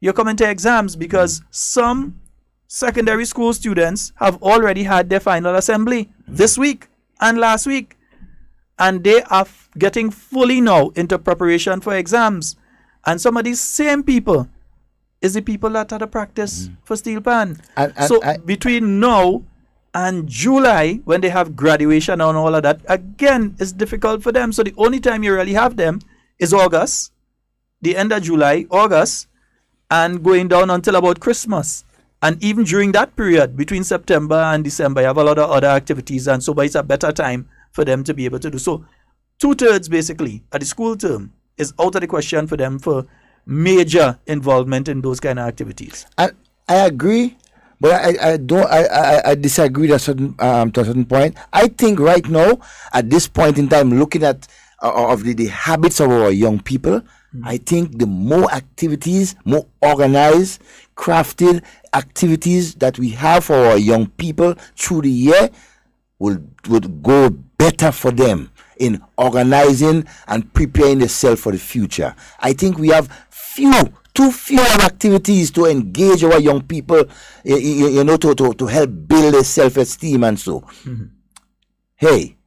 Speaker 5: you're coming to exams because some secondary school students have already had their final assembly this week and last week. And they are getting fully now into preparation for exams. And some of these same people is the people that had a practice for steel pan. So between now and July, when they have graduation and all of that, again, it's difficult for them. So the only time you really have them is August, the end of July, August, and going down until about Christmas. And even during that period, between September and December, you have a lot of other activities. And so it's a better time for them to be able to do. So 2/3 basically at the school term is out of the question for them for major involvement in those kind of activities.
Speaker 6: I agree, but I disagree to a certain point. I think right now, at this point in time, looking at of the habits of our young people, I think the more activities, more organized, crafted activities that we have for our young people through the year would go better for them in organizing and preparing themselves for the future. I think we have too few activities to engage our young people, you know, to help build their self-esteem and so. Hey,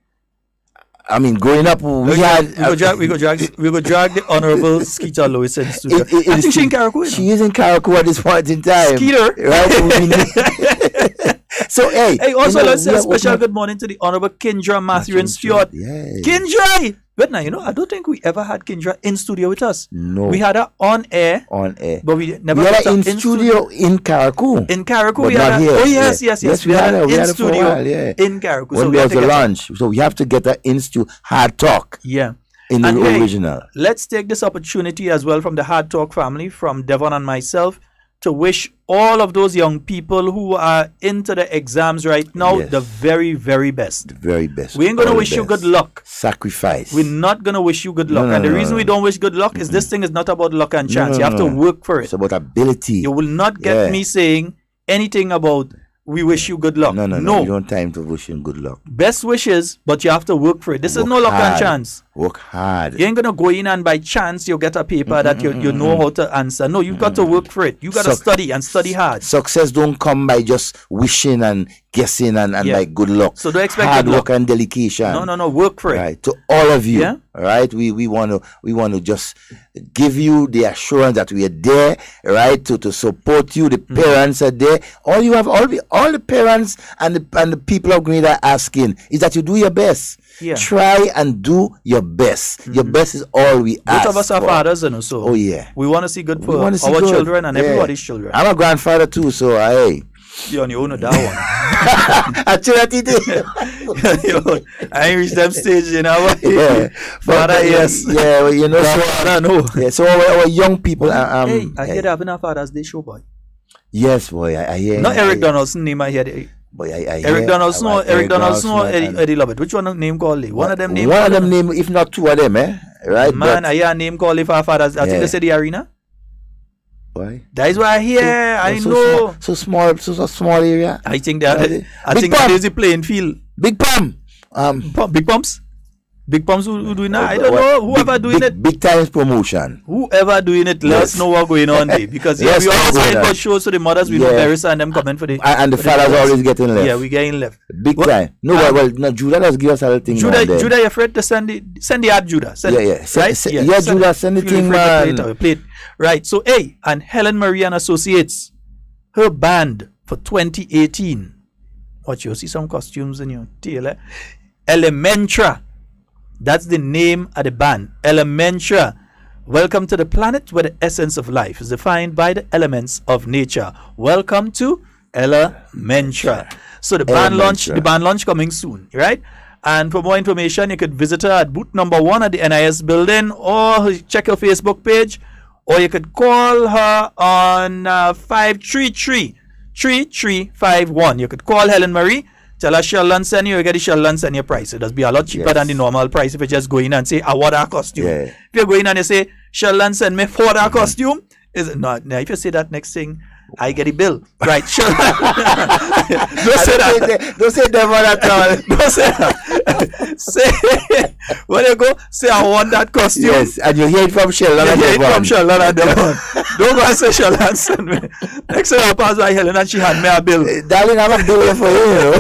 Speaker 6: I mean, growing up, we go
Speaker 5: drag the Honorable Skeeter Lewis in studio. I think she's in Carriacou.
Speaker 6: She is in Carriacou at this point in time.
Speaker 5: Skeeter,
Speaker 6: right? So hey,
Speaker 5: also let's say a special good morning to the Honorable Kindra Matthew and Stewart. Kindra! But now, you know, I don't think we ever had Kindra in studio with us.
Speaker 6: No.
Speaker 5: We had her on air.
Speaker 6: But
Speaker 5: we never
Speaker 6: had her in studio in Carriacou.
Speaker 5: In Carriacou, we had her. Oh, yes. We had her in studio in Carriacou.
Speaker 6: When we had a lunch. So we have to get her in studio. Hard Talk.
Speaker 5: Yeah.
Speaker 6: In the original.
Speaker 5: Let's take this opportunity as well from the Hard Talk family, from Devon and myself, to wish all of those young people who are into the exams right now the very, very best.
Speaker 6: The very best.
Speaker 5: We ain't going to wish you good luck.
Speaker 6: Sacrifice.
Speaker 5: We're not going to wish you good luck. And the reason we don't wish good luck is this thing is not about luck and chance. You have to work for it.
Speaker 6: It's about ability.
Speaker 5: You will not get me saying anything about we wish you good luck.
Speaker 6: No. You don't have time to wish him good luck.
Speaker 5: Best wishes, but you have to work for it. This is no luck and chance.
Speaker 6: Work hard.
Speaker 5: You ain't going to go in and by chance you get a paper that you know how to answer. No, you've got to work for it. You got to study and study hard.
Speaker 6: Success don't come by just wishing and guessing and by good luck.
Speaker 5: So don't expect
Speaker 6: hard work and dedication.
Speaker 5: No. Work for it.
Speaker 6: Right. To all of you. Yeah? Right. We want to just give you the assurance that we are there, right, to support you. The parents are there. All you have, all the parents and the people of Grenada are asking is that you do your best.
Speaker 5: Yeah.
Speaker 6: Try and do your best. Your best is all we ask.
Speaker 5: Both of us are fathers, and so we want to see good for our children and everybody's children.
Speaker 6: I'm a grandfather too, so hey.
Speaker 5: You're on your own with that one. I ain't reached that stage, you know. Father, yes.
Speaker 6: Yeah, well, you know.
Speaker 5: So I don't know.
Speaker 6: Yeah, so our young people.
Speaker 5: Hey, I hear having a Father's Day show, boy.
Speaker 6: Yes, boy. I hear.
Speaker 5: Not Eric Donaldson name I hear.
Speaker 6: Boy,
Speaker 5: Eric Donaldson or Eddie Lovett. Which one name called it? One of them name.
Speaker 6: One of them name, if not two of them, right?
Speaker 5: Man, I hear a name called it for Father's. I think they say the arena.
Speaker 6: Why?
Speaker 5: That is why I hear. I know.
Speaker 6: So small area.
Speaker 5: I think that. I think that is the playing field.
Speaker 6: Big Pump.
Speaker 5: Big Pumps. Big Pumps who doing that? I don't know. Whoever doing it.
Speaker 6: Big Times Promotion.
Speaker 5: Whoever doing it, let us know what's going on there. Because we always wait for shows, so the mothers, we know Barris and them coming for the.
Speaker 6: And the fathers always getting left.
Speaker 5: Yeah, we getting left.
Speaker 6: Big time. No, well, Judah does give us a little thing.
Speaker 5: Judah, you're afraid to send the ad, Judah.
Speaker 6: Judah, send the thing, man.
Speaker 5: Play it. Right. So, hey, and Helen Marie and Associates, her band for 2018. Watch, you'll see some costumes in your tail. Elementra. That's the name of the band. Elementra. Welcome to the planet where the essence of life is defined by the elements of nature. Welcome to Elementra. So the band launch coming soon, right? And for more information, you could visit her at booth number 1 at the NIS building, or check her Facebook page, or you could call her on 533-3351. You could call Helen Marie. Tell her Sheldon send you get the Sheldon send your price. It does be a lot cheaper than the normal price if you just go in and say, I want a costume. If you go in and you say, Sheldon send me for that costume, is it not? Now, if you say that next thing, I get a bill. Right, Sheldon. Don't say that.
Speaker 6: Don't say Devon at all.
Speaker 5: Don't say that. When you go, say I want that costume.
Speaker 6: Yes, and you hear it from Sheldon.
Speaker 5: You hear it from Sheldon and Devon. Don't go and say Sheldon send me. Next time I pass by Helen and she hand me a bill.
Speaker 6: Darling, I'm a bill for you.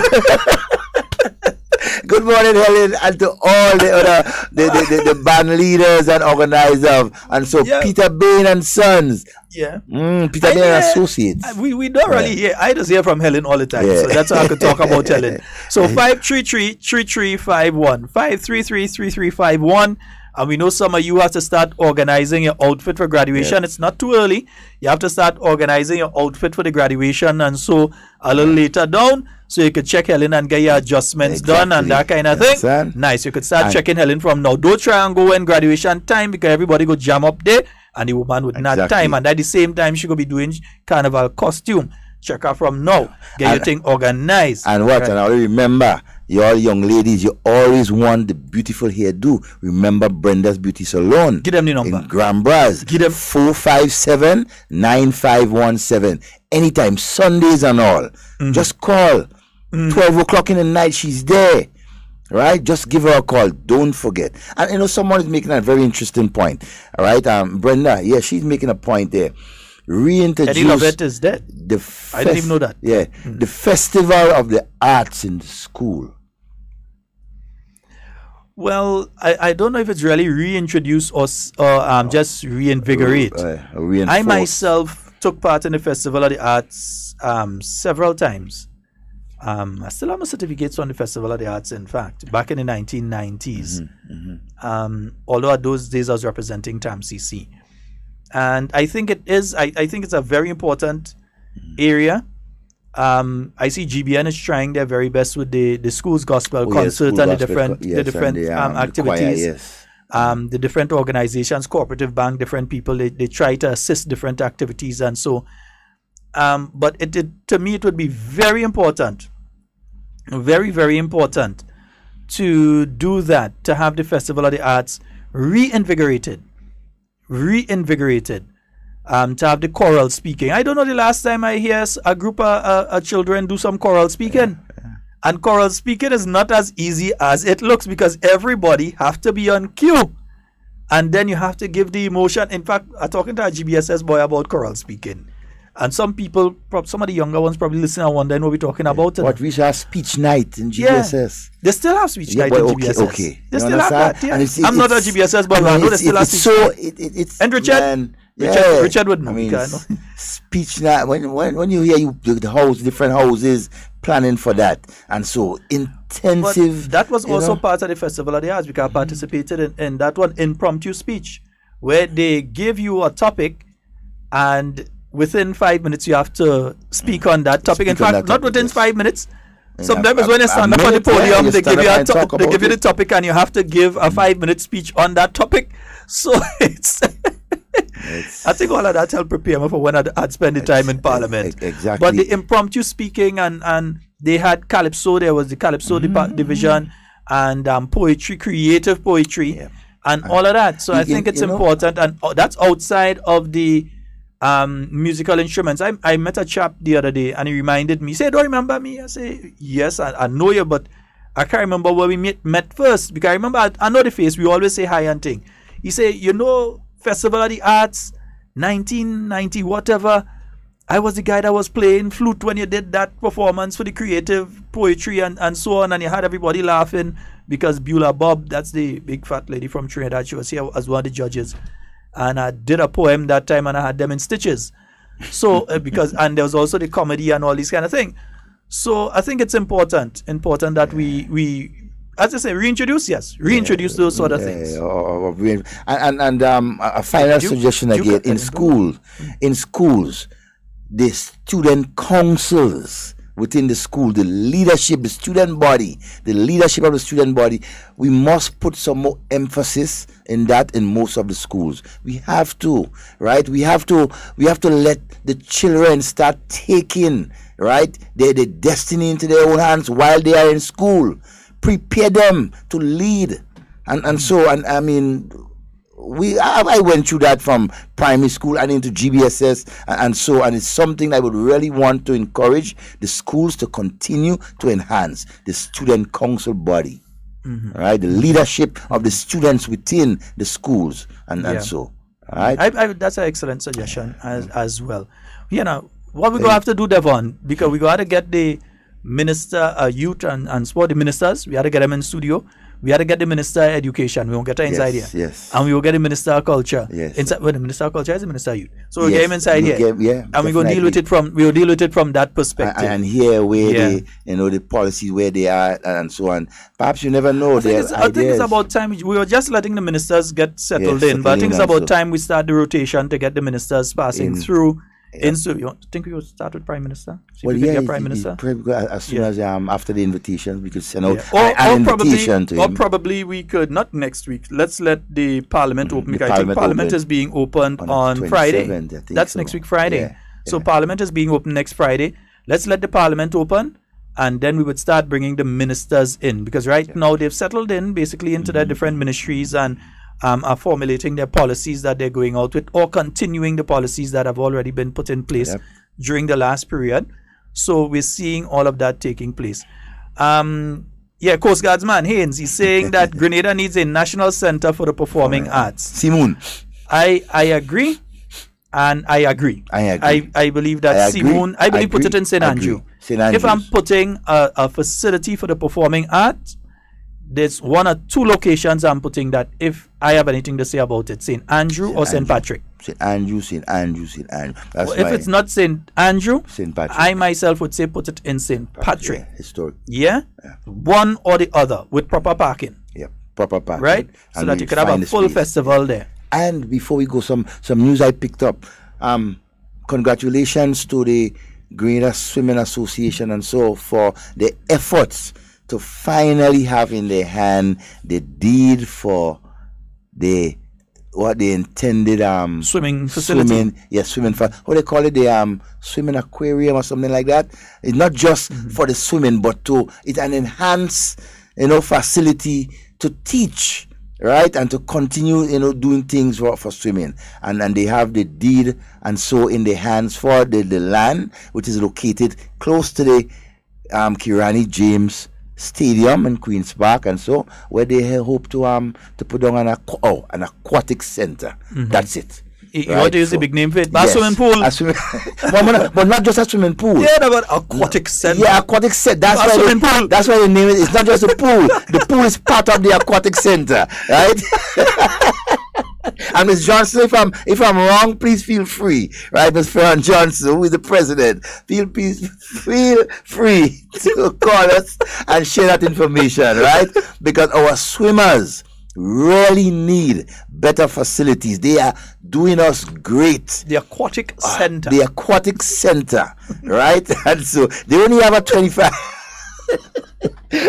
Speaker 6: Good morning, Helen, and to all the other the band leaders and organizers, and so Peter Bain and Sons.
Speaker 5: Yeah.
Speaker 6: Peter Bain and Associates.
Speaker 5: We don't really hear. I just hear from Helen all the time, so that's how I could talk about Helen. So 533-3351, 533-3351. And we know some of you have to start organizing your outfit for graduation. It's not too early. You have to start organizing your outfit for the graduation, and so a little later down, so you could check Helen and get your adjustments done and that kind of thing. Nice. You could start checking Helen from now. Don't try and go in graduation time because everybody go jam up there and the woman would not time. And at the same time, she could be doing carnival costume. Check her from now. Get your thing organized.
Speaker 6: And what? Right. And I remember, you all young ladies, you always want the beautiful hairdo. Remember Brenda's Beauty Salon.
Speaker 5: Give them the number.
Speaker 6: In Grand Bras.
Speaker 5: Give them
Speaker 6: 457-9517. Anytime, Sundays and all. Just call. 12 o'clock in the night, she's there. Right? Just give her a call. Don't forget. And you know, someone is making a very interesting point. All right? Brenda, she's making a point there. Reintroduce
Speaker 5: Eddie Lovett is dead. I didn't even know that.
Speaker 6: Yeah. The Festival of the Arts in the school.
Speaker 5: Well, I don't know if it's really reintroduce or just reinvigorate. I myself took part in the Festival of the Arts several times. I still have my certificates on the Festival of the Arts, in fact, back in the 1990s. Although at those days I was representing TAMCC. And I think it is, I think it's a very important area. I see GBN is trying their very best with the school's gospel concert and the different activities. The different organizations, Cooperative Bank, different people, they try to assist different activities and so. But to me, it would be very important, very, very important to do that, to have the Festival of the Arts reinvigorated, to have the choral speaking. I don't know the last time I hear a group of children do some choral speaking. And choral speaking is not as easy as it looks because everybody have to be on cue. And then you have to give the emotion. In fact, I'm talking to a GBSS boy about choral speaking. And some people, some of the younger ones probably listen and wondering what we're talking about.
Speaker 6: What we have speech night in GBSS.
Speaker 5: They still have speech night in GBSS.
Speaker 6: Okay.
Speaker 5: They still have that. Yeah. I'm not a GBSS, but I know they still have speech night. And Richard? Richard would know.
Speaker 6: I mean, speech night, when you hear the different houses planning for that, and so intensive.
Speaker 5: But that was also part of the Festival of the Arts because I participated in that one, impromptu speech, where they give you a topic and within 5 minutes you have to speak on that topic. In fact, not within 5 minutes. Sometimes when you stand up on the podium, they give you the topic and you have to give a 5-minute speech on that topic. So I think all of that helped prepare me for when I'd spend the time in Parliament.
Speaker 6: Exactly.
Speaker 5: But the impromptu speaking and they had Calypso, there was the Calypso division and poetry, creative poetry and all of that. So I think it's important, and that's outside of the musical instruments. I met a chap the other day and he reminded me, he said, "Don't remember me?" I say, "Yes, I know you, but I can't remember where we met first." Because I remember, I know the face, we always say hi and thing. He said, Festival of the Arts, 1990, whatever. I was the guy that was playing flute when you did that performance for the creative poetry and so on, and you had everybody laughing because Beulah Bob, that's the big fat lady from Trinidad, she was here as one of the judges. And I did a poem that time and I had them in stitches. So, and there was also the comedy and all these kind of things. So I think it's important that we as I say, reintroduce those sort of things.
Speaker 6: And a final suggestion again, in schools, the student councils within the school, the leadership of the student body, we must put some more emphasis in that in most of the schools. We have to, right? We have to let the children start taking, right, their destiny into their own hands while they are in school. Prepare them to lead, and so I mean, I went through that from primary school and into GBSS and so, and it's something I would really want to encourage the schools to continue to enhance the student council body. right? The leadership of the students within the schools, and so. Right.
Speaker 5: That's an excellent suggestion as well. You know, what we going to have to do, Devon, because we got to get the Minister Youth and Sport, the ministers, we had to get them in studio. We had to get the Minister of Education. We won't get her inside here.
Speaker 6: Yes.
Speaker 5: And we will get the Minister of Culture.
Speaker 6: Yes.
Speaker 5: Inside, well, the Minister of Culture is the Minister of Youth. So we'll get him inside here.
Speaker 6: Yeah.
Speaker 5: And we'll deal with it from that perspective.
Speaker 6: And here where the policies where they are and so on. Perhaps you never know.
Speaker 5: I think it's about time. We were just letting the ministers get settled in, but I think it's about time we start the rotation to get the ministers passing through. So you think we will start with Prime Minister? Prime Minister.
Speaker 6: As soon as after the invitations, we could send out an invitation to him.
Speaker 5: Or probably we could, not next week. Let's let the Parliament open, because I think Parliament is being opened on Friday. That's next week Friday. So Parliament is being open next Friday. Let's let the Parliament open, and then we would start bringing the ministers in, because right now they've settled in basically into their different ministries and are formulating their policies that they're going out with, or continuing the policies that have already been put in place during the last period. So we're seeing all of that taking place. Coast Guardsman Haynes, he's saying that Grenada needs a national center for the performing arts.
Speaker 6: Simon.
Speaker 5: I agree. And I agree. I believe that Simon, I believe put it in St. Andrew. If I'm putting a facility for the performing arts, there's one or two locations I'm putting that if I have anything to say about it, St. Andrew or St. Patrick.
Speaker 6: St. Andrew.
Speaker 5: If it's not St. Andrew,
Speaker 6: St. Patrick,
Speaker 5: I myself would say put it in St. Patrick.
Speaker 6: Historic.
Speaker 5: One or the other with proper parking.
Speaker 6: Proper parking.
Speaker 5: Right? So that you could have a full festival there.
Speaker 6: And before we go, some news I picked up. Congratulations to the Grenada Swimming Association and so for the efforts to finally have in their hand the deed for what they intended
Speaker 5: swimming facility.
Speaker 6: Swimming what they call it, the swimming aquarium or something like that. It's not just for the swimming, but it's an enhanced facility to teach, right, and to continue doing things for swimming, and they have the deed and so in their hands for the land, which is located close to the Kirani James Stadium in Queen's Park, and so where they hope to put on an aquatic center. That's it.
Speaker 5: You want to use the big name for it? A swimming pool.
Speaker 6: But not just a swimming pool.
Speaker 5: Yeah, but aquatic center.
Speaker 6: Yeah, aquatic center. That's why they name it. It's not just a pool. The pool is part of the aquatic center, right? And Ms. Johnson, if I'm wrong, please feel free, right? Ms. Farron Johnson, who is the president, feel free to call us and share that information, right? Because our swimmers really need better facilities. They are doing us great.
Speaker 5: The aquatic center.
Speaker 6: The aquatic center, right? And so they only have a 25.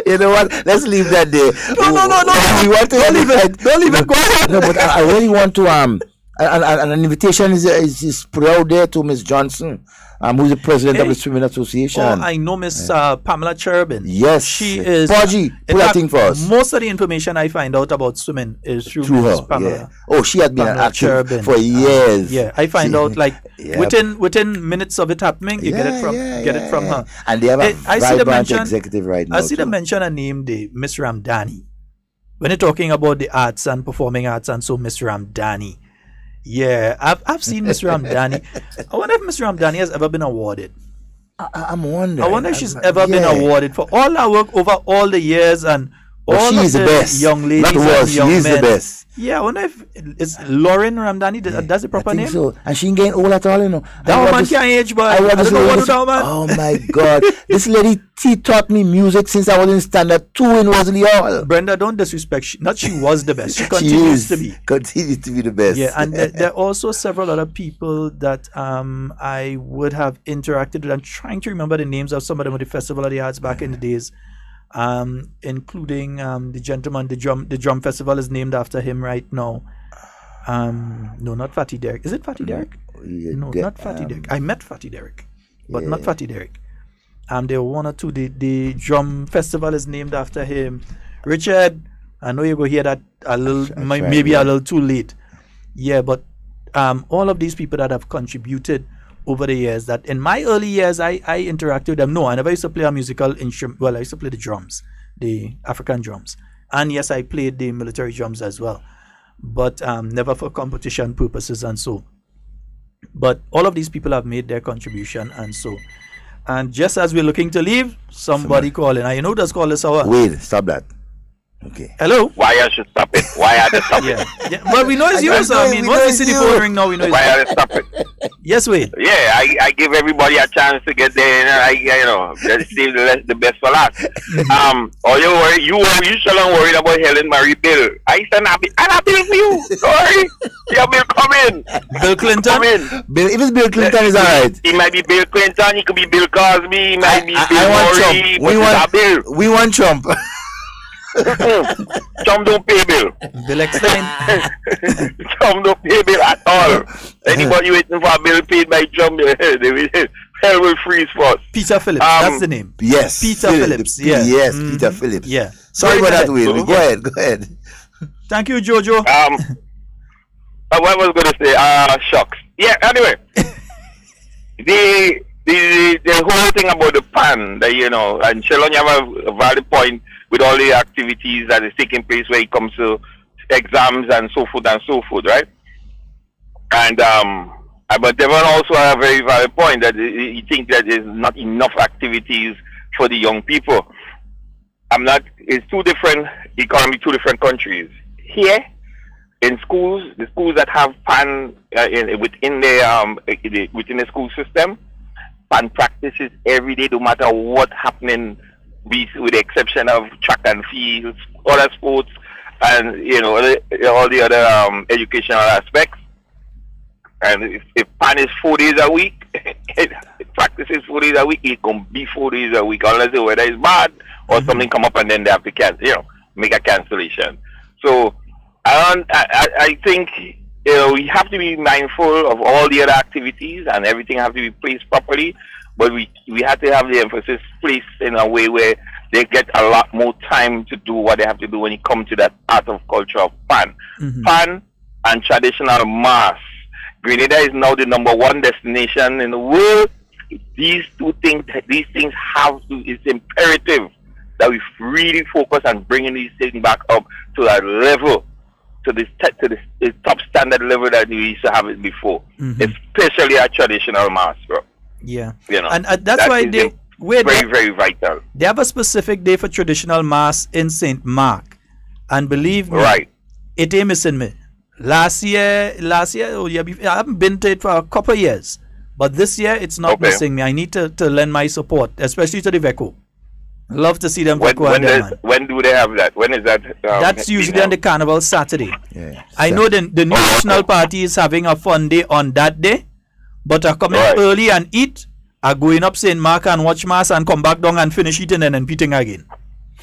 Speaker 6: You know what? Let's leave that there.
Speaker 5: No.
Speaker 6: We want to
Speaker 5: don't leave it. Go ahead.
Speaker 6: No, but I really want to an invitation is put out there to Miss Johnson, who's the president of the Swimming Association.
Speaker 5: I know Miss Pamela Cherubin.
Speaker 6: Yes,
Speaker 5: she is.
Speaker 6: Pudgy, put that thing for us.
Speaker 5: Most of the information I find out about swimming is through Miss Pamela.
Speaker 6: Yeah. Oh, she has been an active for years.
Speaker 5: I find out within minutes of it happening, you get it from her.
Speaker 6: And they have a vibrant executive right now.
Speaker 5: I see them mention a name, Miss Ramdani. When you're talking about the arts and performing arts, and so Miss Ramdani. Yeah, I've seen Miss Ramdani. I wonder if Miss Ramdani has ever been awarded.
Speaker 6: I'm wondering.
Speaker 5: I wonder if she's ever been awarded for all her work over all the years and all
Speaker 6: she
Speaker 5: of
Speaker 6: is the best.
Speaker 5: Young ladies
Speaker 6: and young men. She is the best.
Speaker 5: Yeah, I wonder if it's Lauren Ramdani. That's the proper name.
Speaker 6: So. And she ain't getting old at all, you know.
Speaker 5: That woman can't age, but I don't know what to do, man.
Speaker 6: Oh my God, this lady taught me music since I was in standard 2 in Worsley Hall.
Speaker 5: Brenda, don't disrespect. She was the best. She continues to be.
Speaker 6: Continues to be the best.
Speaker 5: Yeah, and there are also several other people that I would have interacted with. I'm trying to remember the names of some of them at the Festival of the Arts back in the days. Including the gentleman, the drum festival is named after him right now. No, not Fatty Derek. Is it Fatty Derek? No, not Fatty Derek. I met Fatty Derek, but not Fatty Derek. There were one or two. The drum festival is named after him. Richard, I know you go hear that a little, maybe a little too late. Yeah, but all of these people that have contributed over the years, that in my early years I interacted with them. No, I never used to play a musical instrument. Well, I used to play the drums, the African drums. And yes, I played the military drums as well, but never for competition purposes and so. But all of these people have made their contribution and so. And just as we're looking to leave, somebody calling. I know that's call us our.
Speaker 6: Wait, stop that. Okay.
Speaker 5: Hello?
Speaker 15: Why I should stop it? Why I should stop it?
Speaker 5: Yeah. Well, we know it's you, so I mean, once we see the phone ring now, we know it's
Speaker 15: why I stop it.
Speaker 5: Yes, Wade.
Speaker 15: Yeah, I give everybody a chance to get there, and just save the best for last. Or you shall not worry about Helen Marie Bill. I said, I'm bill for you. Sorry, your bill come in.
Speaker 5: Bill Clinton.
Speaker 15: Come in.
Speaker 6: Bill, if it's Bill Clinton, it's alright.
Speaker 15: It might be Bill Clinton. It could be Bill Cosby. It might be Bill
Speaker 6: I want Trump. We want Trump.
Speaker 15: Trump don't pay bill.
Speaker 5: Bill Eckstein.
Speaker 15: Trump don't pay bill at all. Anybody waiting for a bill paid by Trump, hell will freeze first.
Speaker 5: Peter Phillips, that's the name.
Speaker 6: Yes.
Speaker 5: Peter Phillips. Yeah.
Speaker 6: Yes, Peter Phillips.
Speaker 5: Yeah.
Speaker 6: Sorry about that, Will. Go ahead.
Speaker 5: Thank you, Jojo.
Speaker 15: What was I going to say? Shucks. Yeah, anyway. The whole thing about the pan, and Sheldon, you have a valid point with all the activities that is taking place when it comes to exams and so forth, right? And but Devon also had a very valid point that he thinks that there's not enough activities for the young people. It's two different economy, two different countries. Here, in schools, the schools that have pan within the school system, pan practices every day, no matter what's happening, with the exception of track and field, other sports, and all the other educational aspects. And if pan is 4 days a week, practices 4 days a week, it can be 4 days a week unless the weather is bad or something come up and then they have to make a cancellation. So I think we have to be mindful of all the other activities and everything have to be placed properly. But we have to have the emphasis placed in a way where they get a lot more time to do what they have to do when it comes to that art of culture of pan. Pan and traditional mass. Grenada is now the #1 destination in the world. These things it's imperative that we really focus on bringing these things back up to that level, to the top standard level that we used to have it before, especially our traditional mass, bro.
Speaker 5: Yeah, and that's why
Speaker 15: very vital.
Speaker 5: They have a specific day for traditional mass in St. Mark, and believe me, it ain't missing me. Last year, I haven't been to it for a couple of years, but this year it's not missing me. I need to lend my support, especially to the VECO. Love to see them.
Speaker 15: When do they have that? When is that?
Speaker 5: That's usually on the Carnival Saturday. Yeah. I know the New National Party is having a fun day on that day. But are coming early and eat, are going up St. Mark and watch mass and come back down and finish eating and then eating again.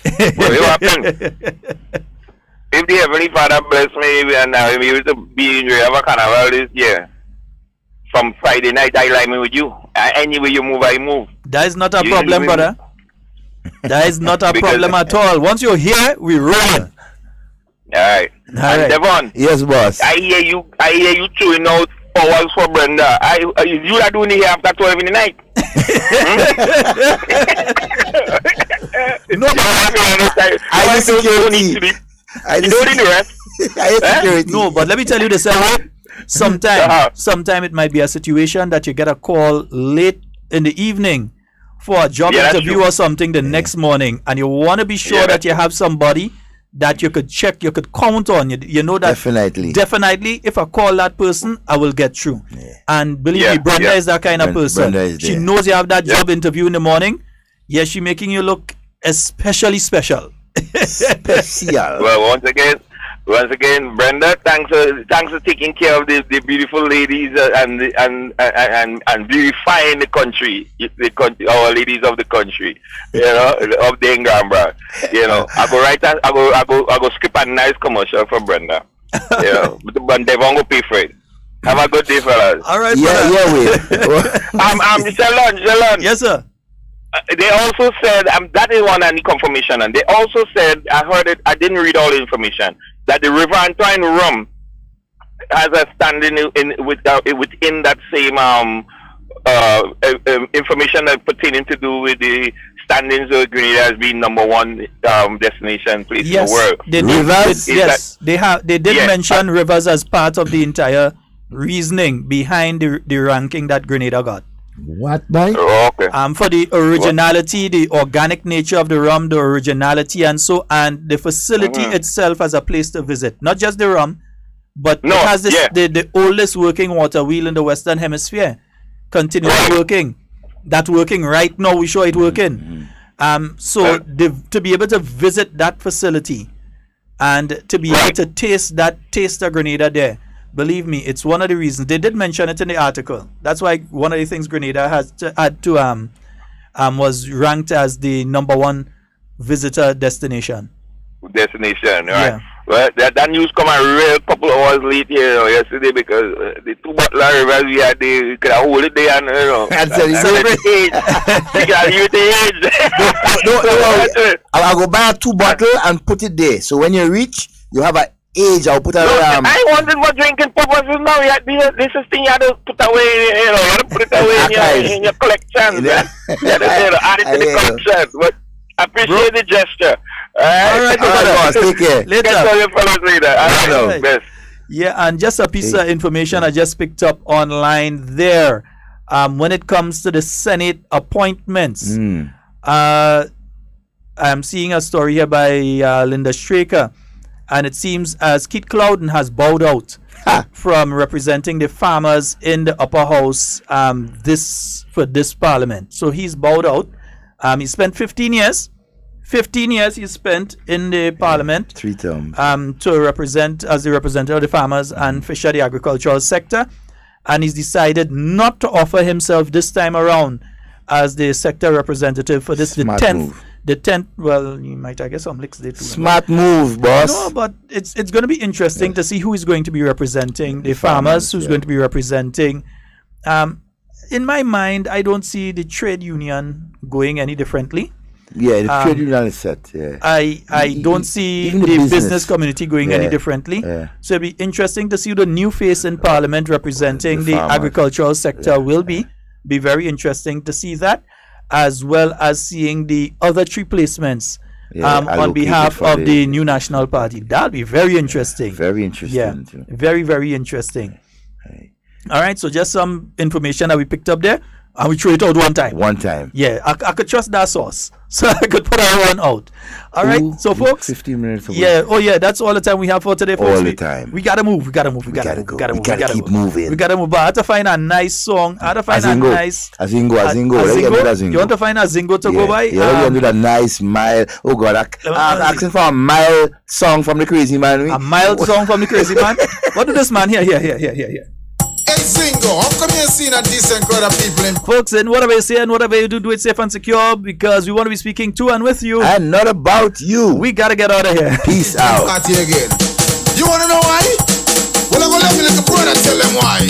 Speaker 15: Well, what happened? If the Heavenly Father bless me and I'm able to be in River Carnival this year, from Friday night I line with you. Anywhere you move, I move.
Speaker 5: That is not a problem, brother. That is not a problem at all. Once you're here, we roll.
Speaker 15: Alright. Devon.
Speaker 6: Yes, boss.
Speaker 15: I hear you chewing out hours for Brenda. You are doing it here after 12 in the night.
Speaker 6: No, I need security.
Speaker 5: No, but let me tell you this. Sometime it might be a situation that you get a call late in the evening for a job interview or something the next morning, and you want to be sure that you have somebody that you could check, you could count on. You know that definitely if I call that person, I will get through. And believe me, Brenda is that kind of person. She knows you have that job interview in the morning. Yes, she's making you look especially special.
Speaker 15: Well, once again, Brenda, thanks for taking care of the beautiful ladies and beautifying the country, our ladies of the country, of the Ngambra. I go script a nice commercial for Brenda. But they won't go pay for it. Have a good day, fellas.
Speaker 5: All right,
Speaker 15: I'm Sheldon.
Speaker 5: Yes, sir.
Speaker 15: They also said, that is one I need confirmation, and they also said, I heard it, I didn't read all the information, that the River Antoine rum has a standing within that same information that pertaining to do with the standings of Grenada as being #1 destination place in the world.
Speaker 5: They did mention Rivers as part of the entire reasoning behind the ranking that Grenada got.
Speaker 6: What, boy?
Speaker 15: Oh, okay.
Speaker 5: For the originality, the organic nature of the rum, the originality, and the facility itself as a place to visit. Not just the rum, but it has the oldest working water wheel in the Western Hemisphere. Continuous working. That working right now, we show it working. To be able to visit that facility and to be able to taste of Grenada there, believe me, it's one of the reasons. They did mention it in the article. That's why one of the things Grenada was ranked as the #1 visitor destination. Right.
Speaker 15: Yeah. Well, that news come a real couple of hours late here, yesterday, because the 2 bottle of Rivers we had, they could have hold it there and, celebrate age. You can use the age.
Speaker 6: No, I'll go buy 2 bottles and put it there. So when you reach, you have an age. I'll put it
Speaker 15: I wanted what drinking purposes now. This is thing you have to put away, you have to put it away in your collection. You have to add it to the collection. But I appreciate the gesture.
Speaker 6: All right, boss. Take care.
Speaker 5: Later. Yeah, and just a piece of information I just picked up online there. When it comes to the Senate appointments, I'm seeing a story here by Linda Straker, and it seems as Keith Clouden has bowed out from representing the farmers in the upper house for this parliament. So he's bowed out. He spent 15 years. 15 years he spent in the parliament.
Speaker 6: 3 terms.
Speaker 5: To represent as the representative of the farmers and fisher, the agricultural sector. And he's decided not to offer himself this time around as the sector representative for this, the 10th. Well, you might, I guess, some licks they too.
Speaker 6: Smart move, boss.
Speaker 5: No, but it's going to be interesting to see who is going to be representing the farmers, who's going to be representing. In my mind, I don't see the trade union going any differently.
Speaker 6: Yeah, the trade union is set. Yeah.
Speaker 5: I don't see the business community going any differently. So it'll be interesting to see the new face in Parliament representing the agricultural sector will be very interesting to see that, as well as seeing the other 3 placements on behalf of the New National Party. That'll be very interesting.
Speaker 6: Very interesting.
Speaker 5: Yeah, very, very interesting. All right, so just some information that we picked up there. And we throw it out one time. Yeah, I could trust that source. So I could put our one out. All right, so folks.
Speaker 6: 15 minutes away.
Speaker 5: Yeah, that's all the time we have for today, folks.
Speaker 6: All the time.
Speaker 5: We gotta move. We gotta
Speaker 6: keep moving.
Speaker 5: We gotta move. But I have to find a nice song. I have to find
Speaker 6: Azingo.
Speaker 5: You want to find a Zingo to go by?
Speaker 6: Yeah, you want a nice mile. Oh God, I'm asking for a mild song from the Crazy Man.
Speaker 5: A mild song from the Crazy Man? What do this man here?
Speaker 10: Hey Zingo, how come you're seeing a decent crowd of people in?
Speaker 5: Folks, and whatever you say and whatever you do it safe and secure, because we want to be speaking to and with you.
Speaker 6: And not about you.
Speaker 5: We gotta get out of here.
Speaker 6: Peace out.
Speaker 10: Party again. You wanna know why? Well, I'm gonna let me little brother tell them why.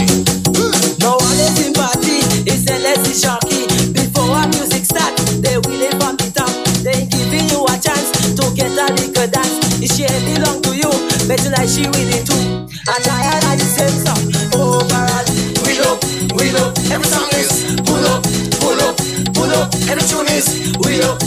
Speaker 2: No one is in party, it's a lazy shocky. Before our music start, they will live on the top. They giving you a chance to get a little dance. If she belong to you, but tonight she will it too. And I had the same song. Overall, we love, every song is pull up, every tune is we love.